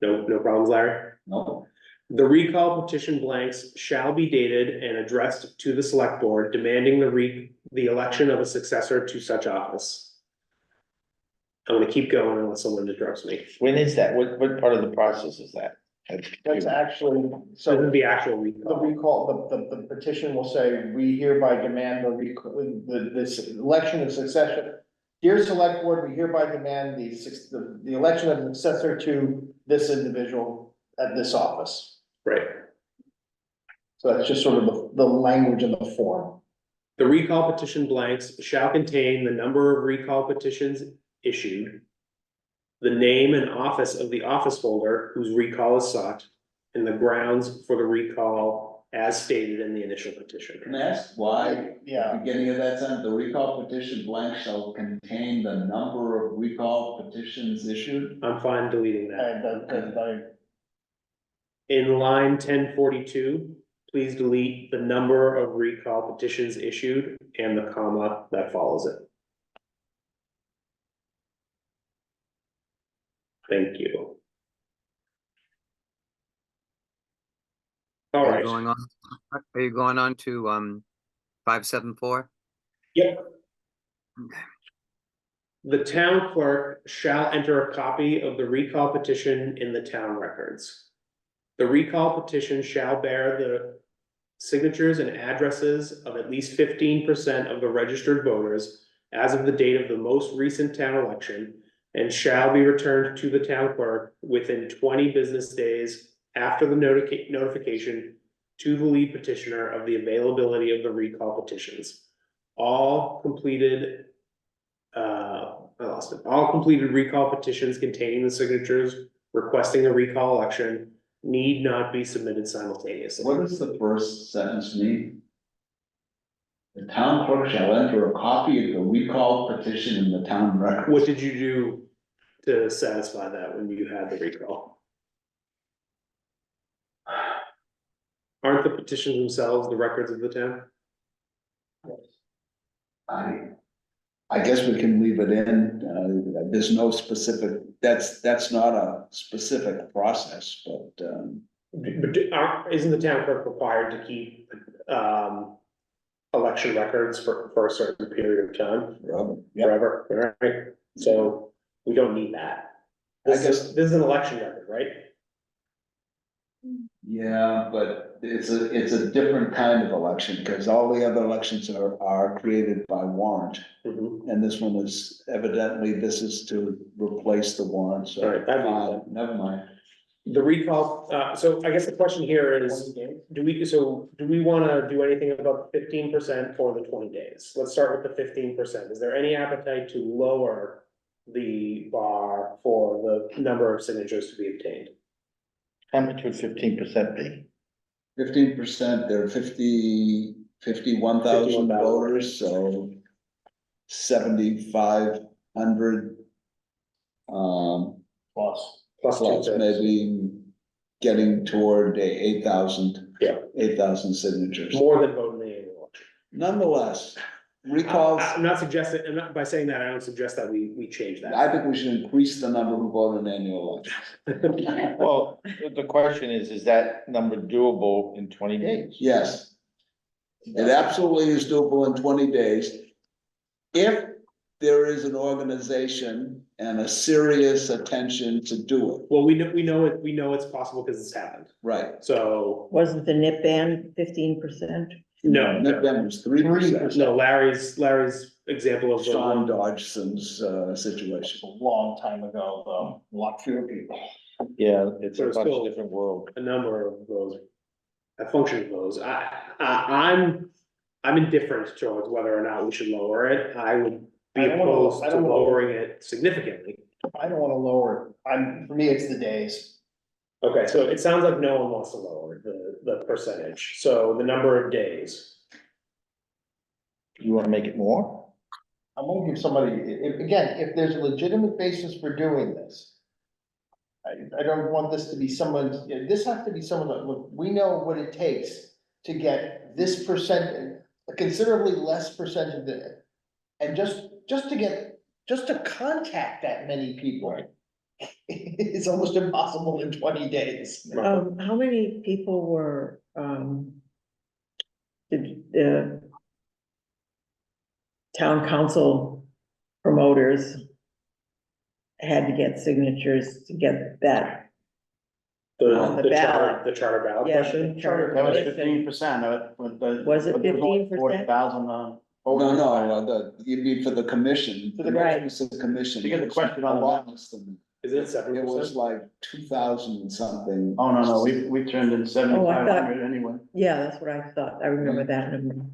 S1: No problems, Larry?
S4: No,
S1: The recall petition blanks shall be dated and addressed to the select board demanding the election of a successor to such office. I'm gonna keep going unless someone interrupts me.
S12: When is that? What part of the process is that?
S3: That's actually,
S1: So this
S3: so
S1: is the actual
S3: the
S1: recall.
S3: recall, the petition will say, we hereby demand this election of succession. Dear select board, we hereby demand the election of successor to this individual at this office.
S1: Right.
S3: So that's just sort of the language of the form.
S1: The recall petition blanks shall contain the number of recall petitions issued, the name and office of the office holder whose recall is sought, and the grounds for the recall as stated in the initial petition.
S4: can I ask why,
S3: Yeah.
S4: beginning of that sentence, the recall petition blank shall contain the number of recall petitions issued?
S1: I'm fine deleting that.
S3: And
S1: In line 1042, please delete the number of recall petitions issued and the comma that follows it. Thank you. All
S10: Are you
S1: right,
S10: going on, are you going on to 574?
S1: yep. The town clerk shall enter a copy of the recall petition in the town records. The recall petition shall bear the signatures and addresses of at least 15% of the registered voters as of the date of the most recent town election, and shall be returned to the town clerk within 20 business days after the notification to the lead petitioner of the availability of the recall petitions. All completed, all completed recall petitions containing the signatures requesting a recall election need not be submitted simultaneously.
S4: What does the first sentence mean? The town clerk shall enter a copy of the recall petition in the town records.
S1: What did you do to satisfy that when you had the recall? Aren't the petitions themselves the records of the town?
S4: I guess we can leave it in, there's no specific, that's not a specific process, but,
S1: Isn't the town clerk required to keep, election records for a certain period of time? Forever, right? So we don't need that. This is an election record, right?
S4: yeah, but it's a different kind of election, because all the other elections are created by warrant.
S1: Mhm.
S4: And this one is evidently, this is to replace the warrant, so.
S1: All right, that makes sense.
S4: Never mind.
S1: The recall, so I guess the question here is, do we wanna do anything about the 15% or the 20 days? Let's start with the 15%. Is there any appetite to lower the bar for the number of signatures to be obtained?
S12: How much would 15% be?
S4: 15%, there are 51,000
S1: 51,000.
S4: voters, so 7,500.
S3: Plus.
S1: Plus
S4: Plus
S1: two-thirds.
S4: maybe getting toward 8,000.
S1: Yeah.
S4: 8,000 signatures.
S1: More than vote in the annual election.
S4: Nonetheless, recalls,
S1: I'm not suggesting, and by saying that, I don't suggest that we change that.
S4: I think we should increase the number who vote in annual elections.
S12: Well, the question is that number doable in 20 days?
S4: Yes. It absolutely is doable in 20 days. If there is an organization and a serious attention to do it.
S1: Well, we know it's possible because it's happened,
S4: Right.
S1: so,
S6: Wasn't the nip ban 15%?
S1: no.
S4: That was 3%.
S1: No, Larry's example of the
S4: Sean
S1: one,
S4: Dodgson's situation.
S3: A long time ago, though, a lot fewer people.
S12: Yeah, it's a
S1: But it's
S12: much
S1: still-
S12: different world.
S1: a number of those, a function of those, I'm indifferent towards whether or not we should lower it, I would be
S3: I don't wanna-
S1: opposed
S3: I
S1: to
S3: don't wanna-
S1: lowering it significantly.
S3: I don't wanna lower it. For me, it's the days.
S1: Okay, so it sounds like no one wants to lower the percentage, so the number of days.
S12: You wanna make it more?
S3: I wanna give somebody, if there's a legitimate basis for doing this. I don't want this to be someone's, this has to be someone that, look, we know what it takes to get this percent, a considerably less percent of the. And just to contact that many people. It's almost impossible in 20 days.
S6: How many people were, did the town council promoters had to get signatures to get that? On the ballot.
S1: The charter ballot
S6: Yeah,
S1: question?
S6: the charter
S2: That was
S6: commission.
S2: 15% of it, with the.
S6: Was it
S2: with the
S6: 15%?
S2: 40,000,
S4: No, you mean for the commission.
S3: For the
S6: Right.
S4: It's the commission.
S2: To get the question on
S4: A
S2: the
S4: lot
S2: ballot.
S4: less than-
S1: Is it 7%?
S4: It was like 2,000 and something.
S2: Oh, no, we turned in 7,500 anyway,
S6: Yeah, that's what I thought. I remember that number,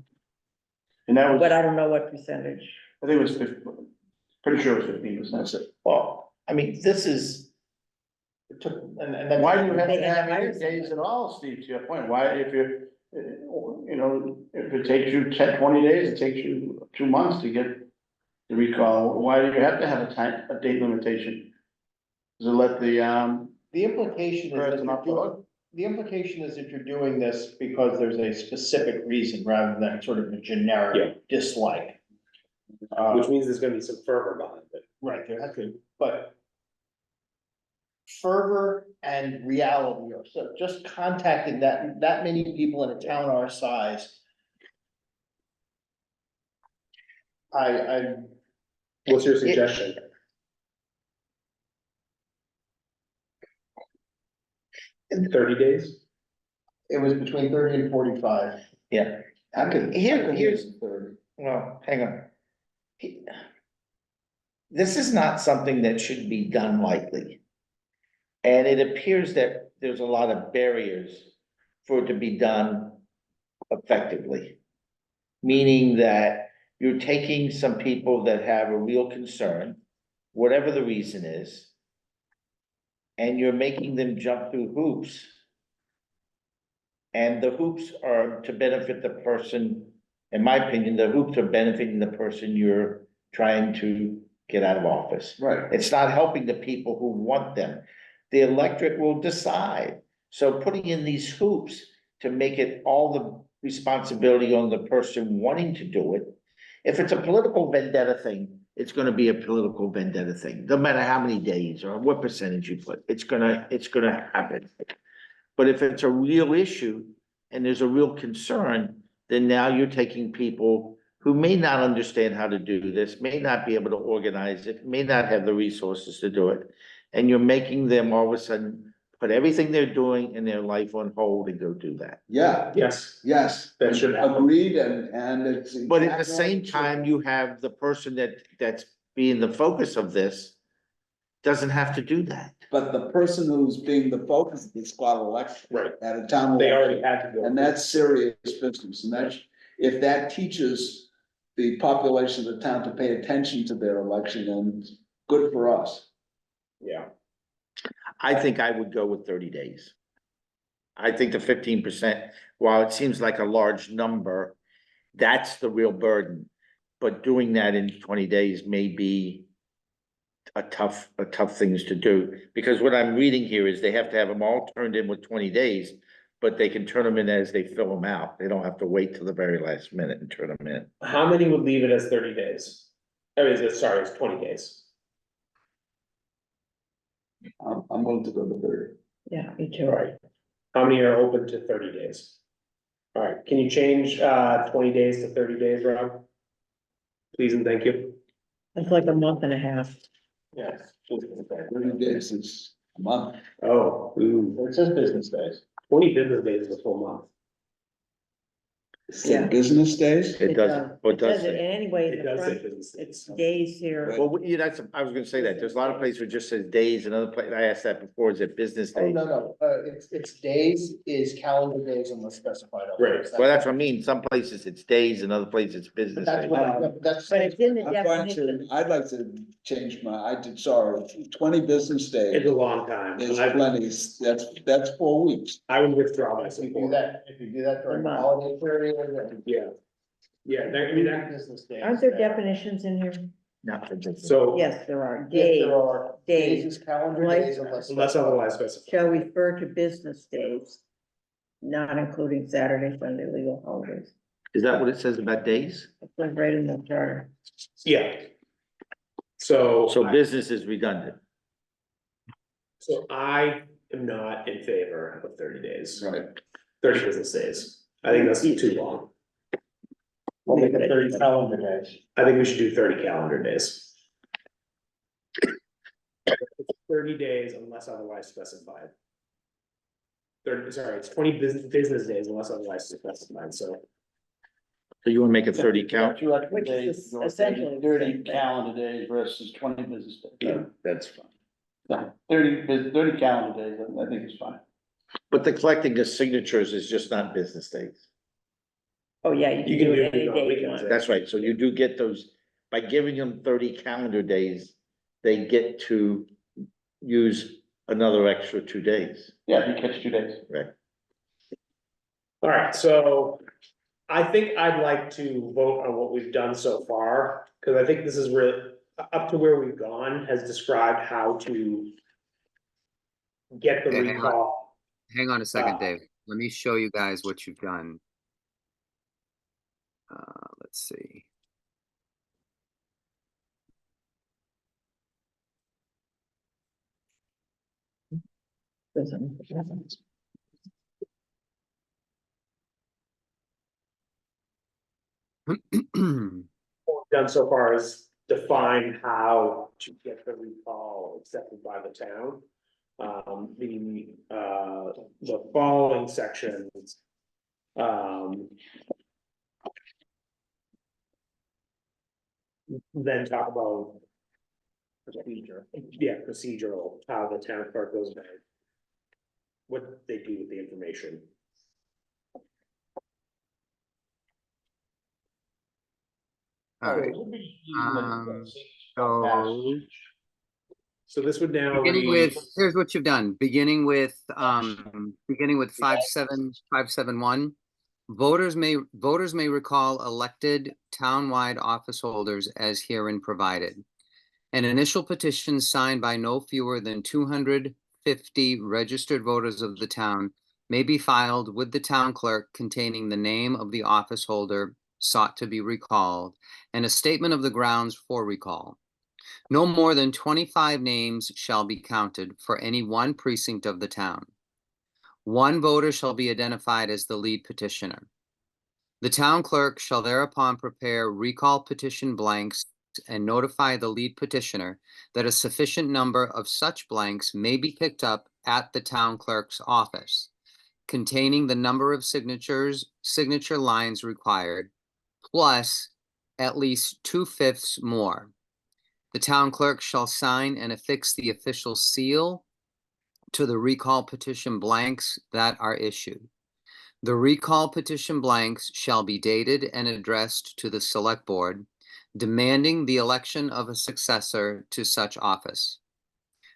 S2: and that was,
S6: but
S2: I
S6: I don't know what percentage.
S2: think it was 50, pretty sure it was 15%.
S12: Well, I mean, this is,
S3: It took, and that.
S2: Why do you have
S6: They
S2: to
S6: had
S2: have
S6: to hire
S2: 8 days at all, Steve, to your point, why, if you, if it takes you 10, 20 days, it takes you 2 months to get the recall, why do you have to have a date limitation? Does it let the,
S3: The implication is that
S2: person
S3: you're
S2: off the
S3: doing,
S2: hook?
S3: the implication is that you're doing this because there's a specific reason rather than sort of a
S1: Yeah.
S3: generic dislike.
S1: Which means there's gonna be some fervor behind it.
S3: Right, there has to, but. Fervor and reality are, so just contacting that many people in a town our size. I,
S1: What's your suggestion? In 30 days?
S3: it was between 30 and 45.
S12: yeah,
S4: I could,
S12: here's,
S4: 30.
S12: well, hang on. This is not something that should be done lightly. And it appears that there's a lot of barriers for it to be done effectively. Meaning that you're taking some people that have a real concern, whatever the reason is, and you're making them jump through hoops. And the hoops are to benefit the person, in my opinion, the hoops are benefiting the person you're trying to get out of office.
S4: Right.
S12: It's not helping the people who want them. The electorate will decide. So putting in these hoops to make it all the responsibility on the person wanting to do it. If it's a political vendetta thing, it's gonna be a political vendetta thing, no matter how many days or what percentage you put, it's gonna happen. But if it's a real issue and there's a real concern, then now you're taking people who may not understand how to do this, may not be able to organize it, may not have the resources to do it. And you're making them all of a sudden put everything they're doing in their life on hold and go do that.
S4: Yeah,
S1: Yes,
S4: yes.
S1: that should happen.
S4: Agreed, and it's.
S12: But at the same time, you have the person that's being the focus of this doesn't have to do that.
S4: But the person who's being the focus of this got elected.
S1: Right.
S4: At a town.
S1: They
S4: election.
S1: already had to go.
S4: And that's serious business, and that's, if that teaches the population of the town to pay attention to their election, then good for us.
S1: Yeah.
S12: I think I would go with 30 days. I think the 15%, while it seems like a large number, that's the real burden. But doing that in 20 days may be a tough things to do, because what I'm reading here is they have to have them all turned in with 20 days, but they can turn them in as they fill them out. They don't have to wait till the very last minute and turn them in.
S1: How many would leave it as 30 days? I mean, sorry, it's 20 days.
S4: I'm willing to go to 30.
S6: Yeah, me too.
S1: All right. How many are open to 30 days? All right, can you change 20 days to 30 days, Rob? Please and thank you.
S6: It's like a month and a half.
S1: Yes.
S4: 30 days is a month.
S1: Oh, ooh,
S3: It says business days.
S1: 20 business days is a full month.
S4: Say business days?
S12: It doesn't, what
S6: It
S12: does
S6: does it
S12: say?
S6: anyway,
S1: It
S6: the
S1: does say
S6: front,
S1: business days.
S6: it's days here.
S12: Well, yeah, that's, I was gonna say that. There's a lot of places where it just says days, another place, I asked that before, is it business
S3: Oh,
S12: days?
S3: no, it's days is calendar days unless specified. otherwise.
S1: Right.
S12: Well, that's what I mean. Some places it's days, and other places it's
S3: But
S12: business
S3: that's
S12: days.
S3: what, that's.
S6: But it's in the
S4: I'm going
S6: definition.
S4: to, I'd like to change sorry, 20 business
S1: It's
S4: days
S1: a long time.
S4: is
S1: I
S4: plenty, that's 4 weeks.
S1: would withdraw my
S3: If you do
S1: support.
S3: that, if you do that during
S6: A month.
S3: holiday period, then.
S1: Yeah. Yeah, I mean, that,
S3: Business days.
S6: Aren't there definitions in here?
S12: Not for business.
S1: so
S6: Yes, there are.
S3: Yes,
S6: Days
S3: there are.
S6: days.
S3: Days is calendar
S6: Like-
S3: days unless.
S1: unless otherwise specified.
S6: Shall refer to business days, not including Saturday, Sunday, legal holidays.
S12: Is that what it says about days?
S6: It's like right in the charter.
S1: Yeah. So.
S12: So business is redundant.
S1: So I am not in favor of 30 days,
S4: Right.
S1: 30 business days. I think that's too long.
S3: We'll make it 30 calendar days.
S1: I think we should do 30 calendar days. 30 days unless otherwise specified. 30, sorry, it's 20 business days unless otherwise specified, so.
S12: So you wanna make it 30 count?
S6: Which is essentially the same thing.
S3: calendar days versus 20 business days.
S12: Yeah, that's fine.
S3: No, 30 calendar days, I think it's fine.
S12: But the collecting of signatures is just not business days.
S6: Oh, yeah, you can do it any day you want.
S12: That's right. So you do get those, by giving them 30 calendar days, they get to use another extra 2 days.
S3: Yeah, you catch 2 days.
S12: Right.
S1: All right, so I think I'd like to vote on what we've done so far, because I think this is really, up to where we've gone, has described how to get the
S10: Okay, hang on.
S1: recall.
S10: Hang on a second, Dave. Let me show you guys what you've done. Let's see.
S1: What we've done so far is define how to get the recall accepted by the town. The following sections. Then talk about. Procedure. Yeah, procedural, how the town clerk goes about. What they do with the information.
S10: All right. So
S1: So this would now
S10: beginning
S1: read.
S10: with, here's what you've done, beginning with 57571. Voters may recall elected townwide office holders as herein provided. An initial petition signed by no fewer than 250 registered voters of the town may be filed with the town clerk containing the name of the office holder sought to be recalled and a statement of the grounds for recall. No more than 25 names shall be counted for any one precinct of the town. One voter shall be identified as the lead petitioner. The town clerk shall thereupon prepare recall petition blanks and notify the lead petitioner that a sufficient number of such blanks may be picked up at the town clerk's office, containing the number of signature lines required, plus at least 2/5 more. The town clerk shall sign and affix the official seal to the recall petition blanks that are issued. The recall petition blanks shall be dated and addressed to the select board, demanding the election of a successor to such office.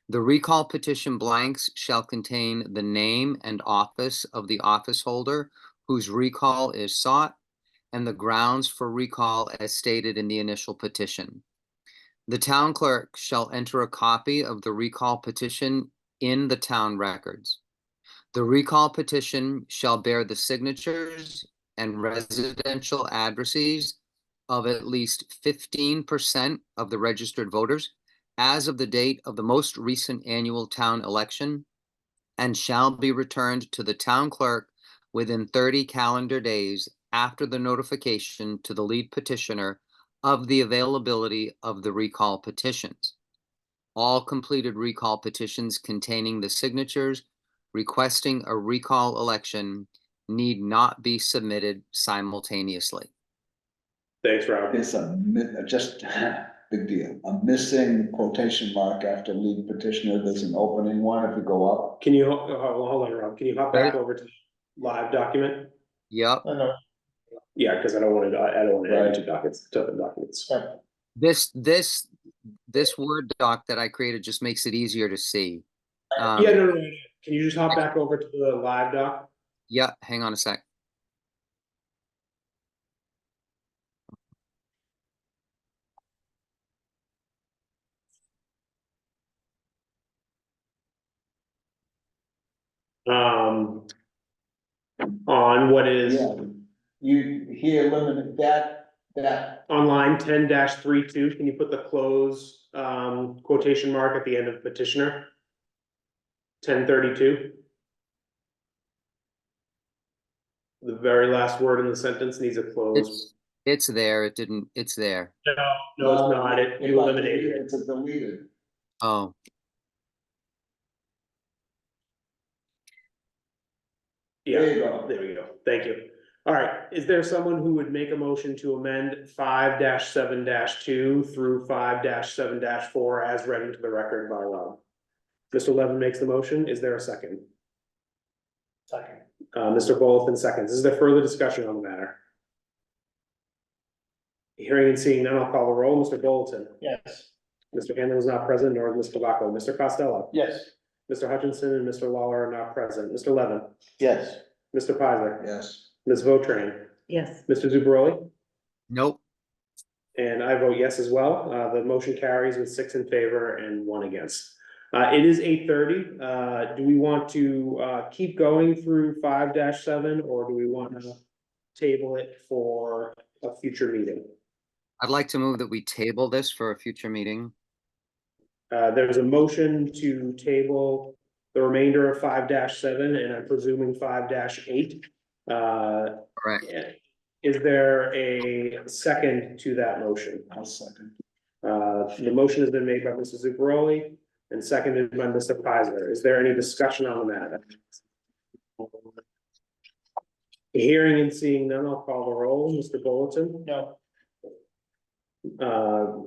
S10: The recall petition blanks shall contain the name and office of the office holder whose recall is sought and the grounds for recall as stated in the initial petition. The town clerk shall enter a copy of the recall petition in the town records. The recall petition shall bear the signatures and residential addresses of at least 15% of the registered voters as of the date of the most recent annual town election and shall be returned to the town clerk within 30 calendar days after the notification to the lead petitioner of the availability of the recall petitions. All completed recall petitions containing the signatures requesting a recall election need not be submitted simultaneously.
S1: Thanks, Rob.
S4: It's just big deal. A missing quotation mark after lead petitioner. There's an opening one if you go up.
S1: Can you, hold on, Rob, can you hop back over to the live document?
S10: Yep.
S1: Yeah, because I don't want to add two documents.
S10: This Word doc that I created just makes it easier to see.
S1: Yeah, no. Can you just hop back over to the live doc?
S10: Yeah, hang on a sec.
S1: On what is
S4: Yeah. You here limited that
S1: on line 10-32, can you put the close quotation mark at the end of petitioner? 1032. The very last word in the sentence needs a close.
S10: It's there. It's there.
S1: No, it's not. You eliminated it.
S4: It's deleted.
S10: Oh.
S1: Yeah,
S4: There you go.
S1: there we go. Thank you. All right, is there someone who would make a motion to amend 5-7-2 through 5-7-4 as read into the record by Rob? Mr. Levin makes the motion. Is there a second?
S3: Second.
S1: Mr. Bolton seconds. Is there further discussion on the matter? Hearing and seeing none, I'll call the roll. Mr. Bolton.
S3: Yes.
S1: Mr. Hanlon is not present, nor is Ms. Tabacco. Mr. Costello.
S3: Yes.
S1: Mr. Hutchinson and Mr. Lawler are not present. Mr. Levin.
S3: Yes.
S1: Mr. Pizer.
S4: Yes.
S1: Ms. Votran.
S6: Yes.
S1: Mr. Zubaroli.
S10: Nope.
S1: And I vote yes as well. The motion carries with 6 in favor and 1 against. It is 8:30. Do we want to keep going through 5-7 or do we want to table it for a future meeting?
S10: I'd like to move that we table this for a future meeting.
S1: There's a motion to table the remainder of 5-7 and I'm presuming 5-8.
S10: Correct.
S1: Is there a second to that motion?
S4: I'll second.
S1: The motion has been made by Mr. Zubaroli and seconded by Mr. Pizer. Is there any discussion on the matter? Hearing and seeing none, I'll call the roll. Mr. Bulletin?
S3: No.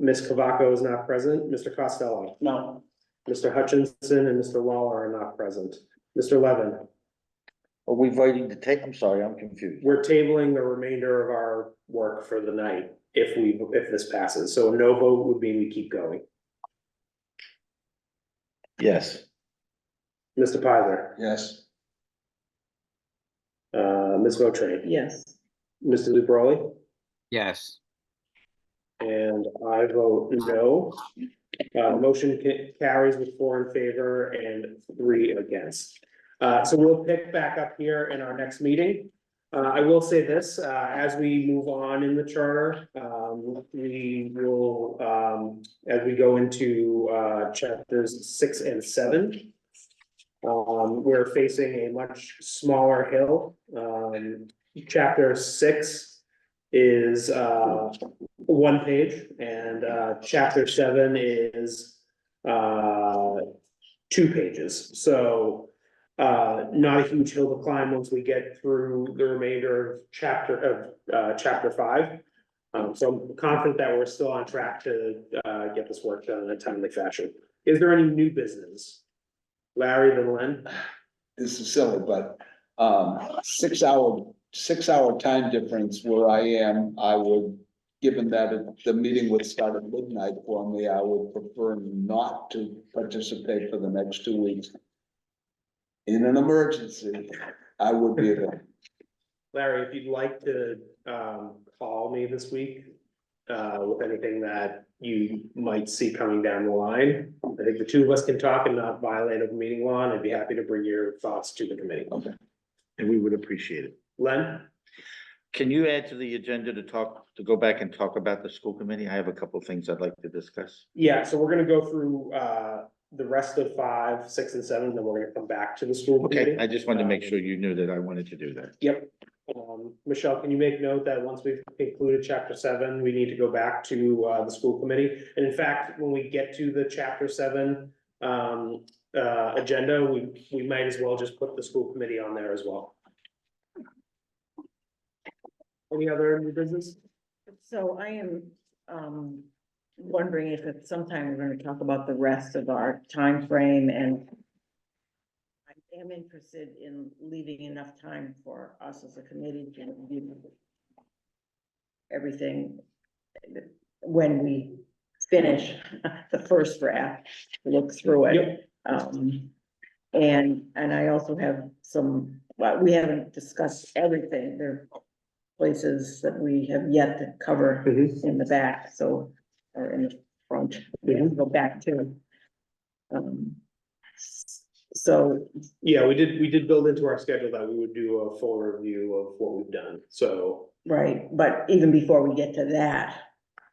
S1: Ms. Cavaco is not present. Mr. Costello?
S3: No.
S1: Mr. Hutchinson and Mr. Lawler are not present. Mr. Levin?
S12: Are we voting to take? I'm sorry, I'm confused.
S1: We're tabling the remainder of our work for the night if this passes. So a no vote would mean we keep going.
S12: Yes.
S1: Mr. Pizer?
S4: Yes.
S1: Ms. Votran?
S6: Yes.
S1: Mr. Zubaroli?
S10: Yes.
S1: And I vote no. Motion carries with 4 in favor and 3 against. So we'll pick back up here in our next meeting. I will say this, as we move on in the charter, we will, as we go into chapters 6 and 7. We're facing a much smaller hill. Chapter 6 is 1 page and chapter 7 is 2 pages. So not a huge hill to climb once we get through the remainder of chapter 5. So I'm confident that we're still on track to get this work done in a timely fashion. Is there any new business? Larry, then Len?
S4: This is silly, but 6 hour time difference where I am, I would given that the meeting would start at midnight for me, I would prefer not to participate for the next 2 weeks. In an emergency, I would be there.
S1: Larry, if you'd like to, call me this week, with anything that you might see coming down the line. I think the two of us can talk and not violate open meeting law, and I'd be happy to bring your thoughts to the committee.
S4: Okay.
S12: And we would appreciate it.
S1: Len?
S12: Can you add to the agenda to go back and talk about the school committee? I have a couple of things I'd like to discuss.
S1: Yeah, so we're gonna go through, the rest of 5, 6, and 7, then we're gonna come back to the school committee.
S12: Okay, I just wanted to make sure you knew that I wanted to do that.
S1: Yep. Michelle, can you make note that once we've concluded chapter 7, we need to go back to, the school committee? And in fact, when we get to the chapter 7, agenda, we might as well just put the school committee on there as well. Any other new business?
S6: So I am, wondering if at some time we're gonna talk about the rest of our time frame, and I am interested in leaving enough time for us as a committee to review everything when we finish the first draft, look through it.
S1: Yep.
S6: And I also have some, well, we haven't discussed everything. There are places that we have yet to cover in the back, so, or in the front, we have to go back to. So,
S1: Yeah, we did build into our schedule that we would do a full review of what we've done, so.
S6: right, but even before we get to that,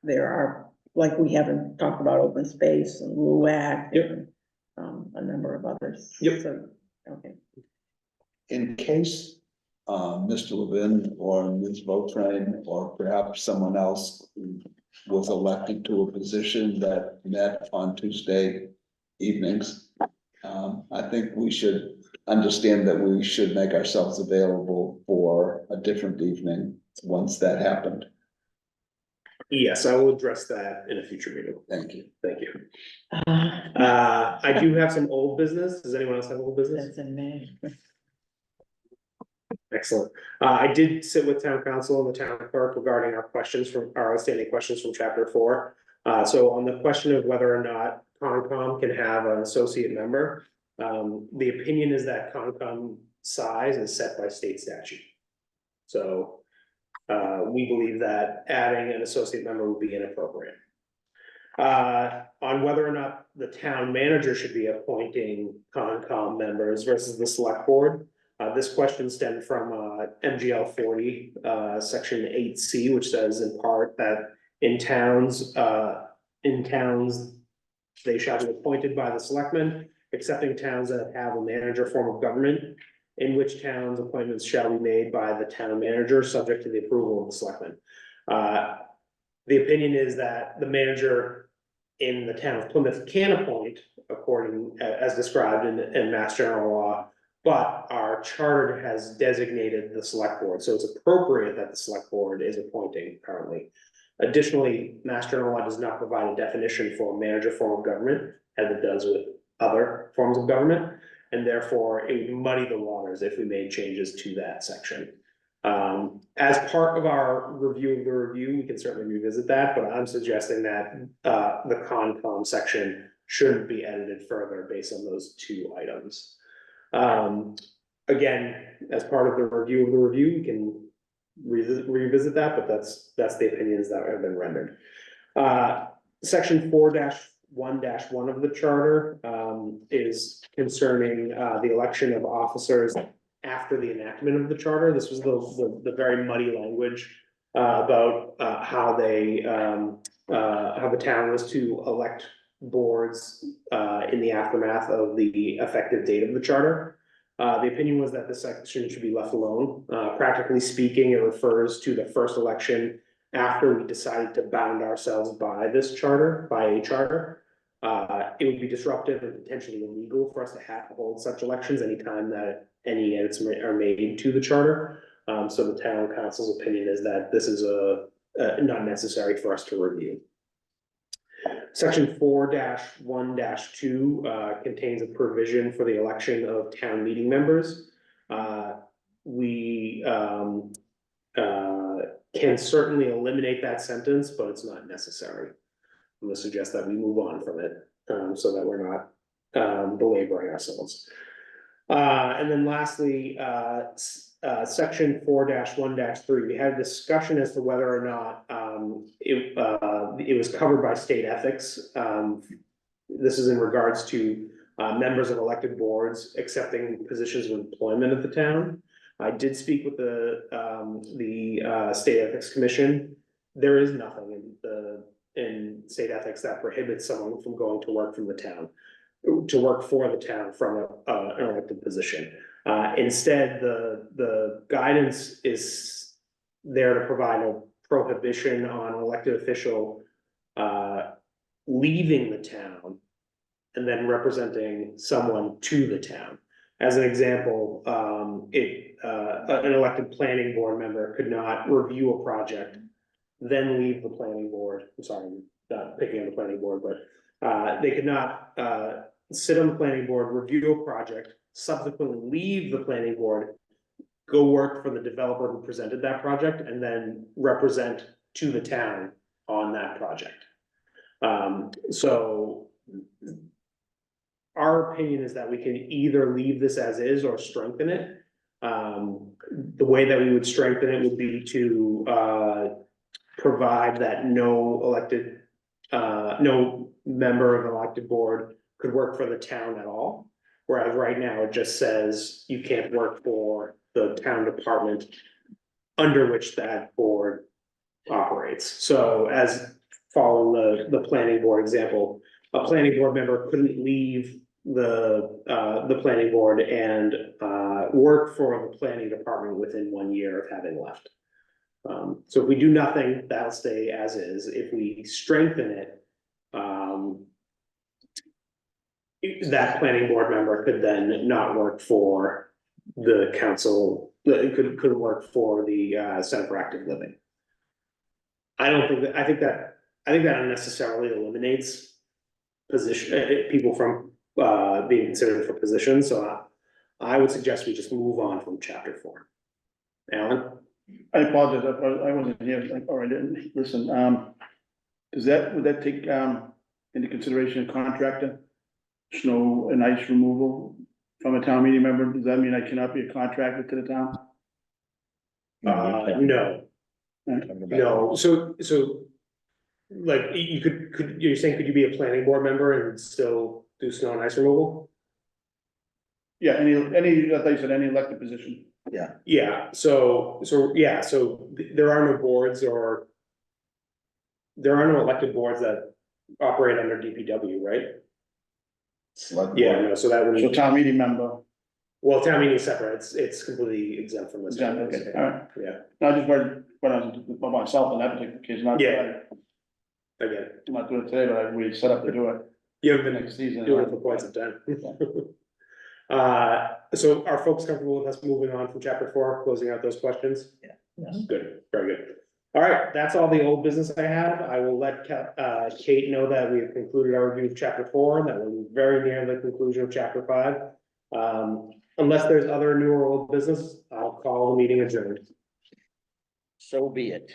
S6: there are, like, we haven't talked about open space and LUAC.
S1: Yep.
S6: And, a number of others.
S1: Yep.
S6: So, okay.
S4: In case, Mr. Levin or Ms. Botrain, or perhaps someone else who was elected to a position that met on Tuesday evenings, I think we should understand that we should make ourselves available for a different evening once that happened.
S1: Yes, I will address that in a future meeting.
S4: Thank you.
S1: Thank you. I do have some old business. Does anyone else have old business?
S6: That's in May.
S1: Excellent. I did sit with town council and the town clerk regarding our outstanding questions from chapter 4. So on the question of whether or not Concom can have an associate member, the opinion is that Concom size is set by state statute. So we believe that adding an associate member would be inappropriate. On whether or not the town manager should be appointing Concom members versus the select board. This question stemmed from MGL 40, section 8C, which says in part that in towns, they shall be appointed by the selectmen, excepting towns that have a manager form of government, in which towns appointments shall be made by the town manager, subject to the approval of the selectmen. The opinion is that the manager in the town of Plymouth can appoint according, as described in Mass General Law, but our charter has designated the select board, so it's appropriate that the select board is appointing currently. Additionally, Mass General Law does not provide a definition for a manager form of government, as it does with other forms of government, and therefore it would muddy the waters if we made changes to that section. As part of our review of the review, we can certainly revisit that, but I'm suggesting that the Concom section shouldn't be edited further based on those 2 items. Again, as part of the review of the review, we can revisit that, but that's the opinions that have been rendered. Section 4-1-1 of the charter is concerning the election of officers after the enactment of the charter. This was the very muddy language about how the town was to elect boards in the aftermath of the effective date of the charter. The opinion was that this section should be left alone. Practically speaking, it refers to the first election after we decided to bound ourselves by this charter, by a charter. It would be disruptive and potentially illegal for us to have to hold such elections anytime that any edits are made to the charter. So the town council's opinion is that this is not necessary for us to review. Section 4-1-2 contains a provision for the election of town meeting members. We can certainly eliminate that sentence, but it's not necessary. I'm gonna suggest that we move on from it, so that we're not, belaboring ourselves. And then lastly, section 4-1-3, we had a discussion as to whether or not, it was covered by state ethics. This is in regards to, members of elected boards accepting positions of employment at the town. I did speak with the State Ethics Commission. There is nothing in state ethics that prohibits someone from going to work from the town, to work for the town from an elected position. Instead, the guidance is there to provide a prohibition on an elected official leaving the town and then representing someone to the town. As an example, an elected planning board member could not review a project, then leave the planning board. I'm sorry, I'm not picking on the planning board, but they could not sit on the planning board, review a project, subsequently leave the planning board, go work for the developer who presented that project, and then represent to the town on that project. So our opinion is that we can either leave this as is or strengthen it. The way that we would strengthen it would be to provide that no member of an elected board could work for the town at all. Whereas right now it just says you can't work for the town department under which that board operates. So as following the planning board example, a planning board member couldn't leave the planning board and work for the planning department within 1 year of having left. So if we do nothing, that'll stay as is. If we strengthen it, that planning board member could then not work for the council, could work for the Center for Active Living. I think that unnecessarily eliminates people from being considered for positions, so I would suggest we just move on from chapter 4. Alan?
S3: I apologize, I wasn't here, or I didn't listen, would that take, into consideration a contractor? Snow and ice removal from a town meeting member, does that mean I cannot be a contractor to the town?
S1: No, so like you you're saying, could you be a planning board member and still do snow and ice removal?
S3: Yeah, any, I thought you said any elected position.
S1: Yeah, so there are no boards or there are no elected boards that operate under DPW, right? Yeah, no, so that
S3: So
S1: would,
S3: town meeting member,
S1: well, town meeting is separate, it's completely exempt from this.
S3: okay, all right.
S1: Yeah,
S3: No, I just worried when I was by myself in that particular case, not.
S1: Yeah. again,
S3: I'm not doing it today, but we set up to do it
S1: you haven't been
S3: next season.
S1: doing it for quite some time. So are folks comfortable with us moving on from chapter 4, closing out those questions?
S3: Yeah.
S1: Good, very good. All right, that's all the old business I have. I will let Kate know that we have concluded our review of chapter 4, and that we're very near the conclusion of chapter 5. Unless there's other new or old business, I'll call the meeting adjourned.
S12: So be it.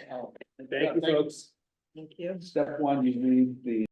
S1: Thank you, folks.
S6: Thank you.
S4: Step one, you read the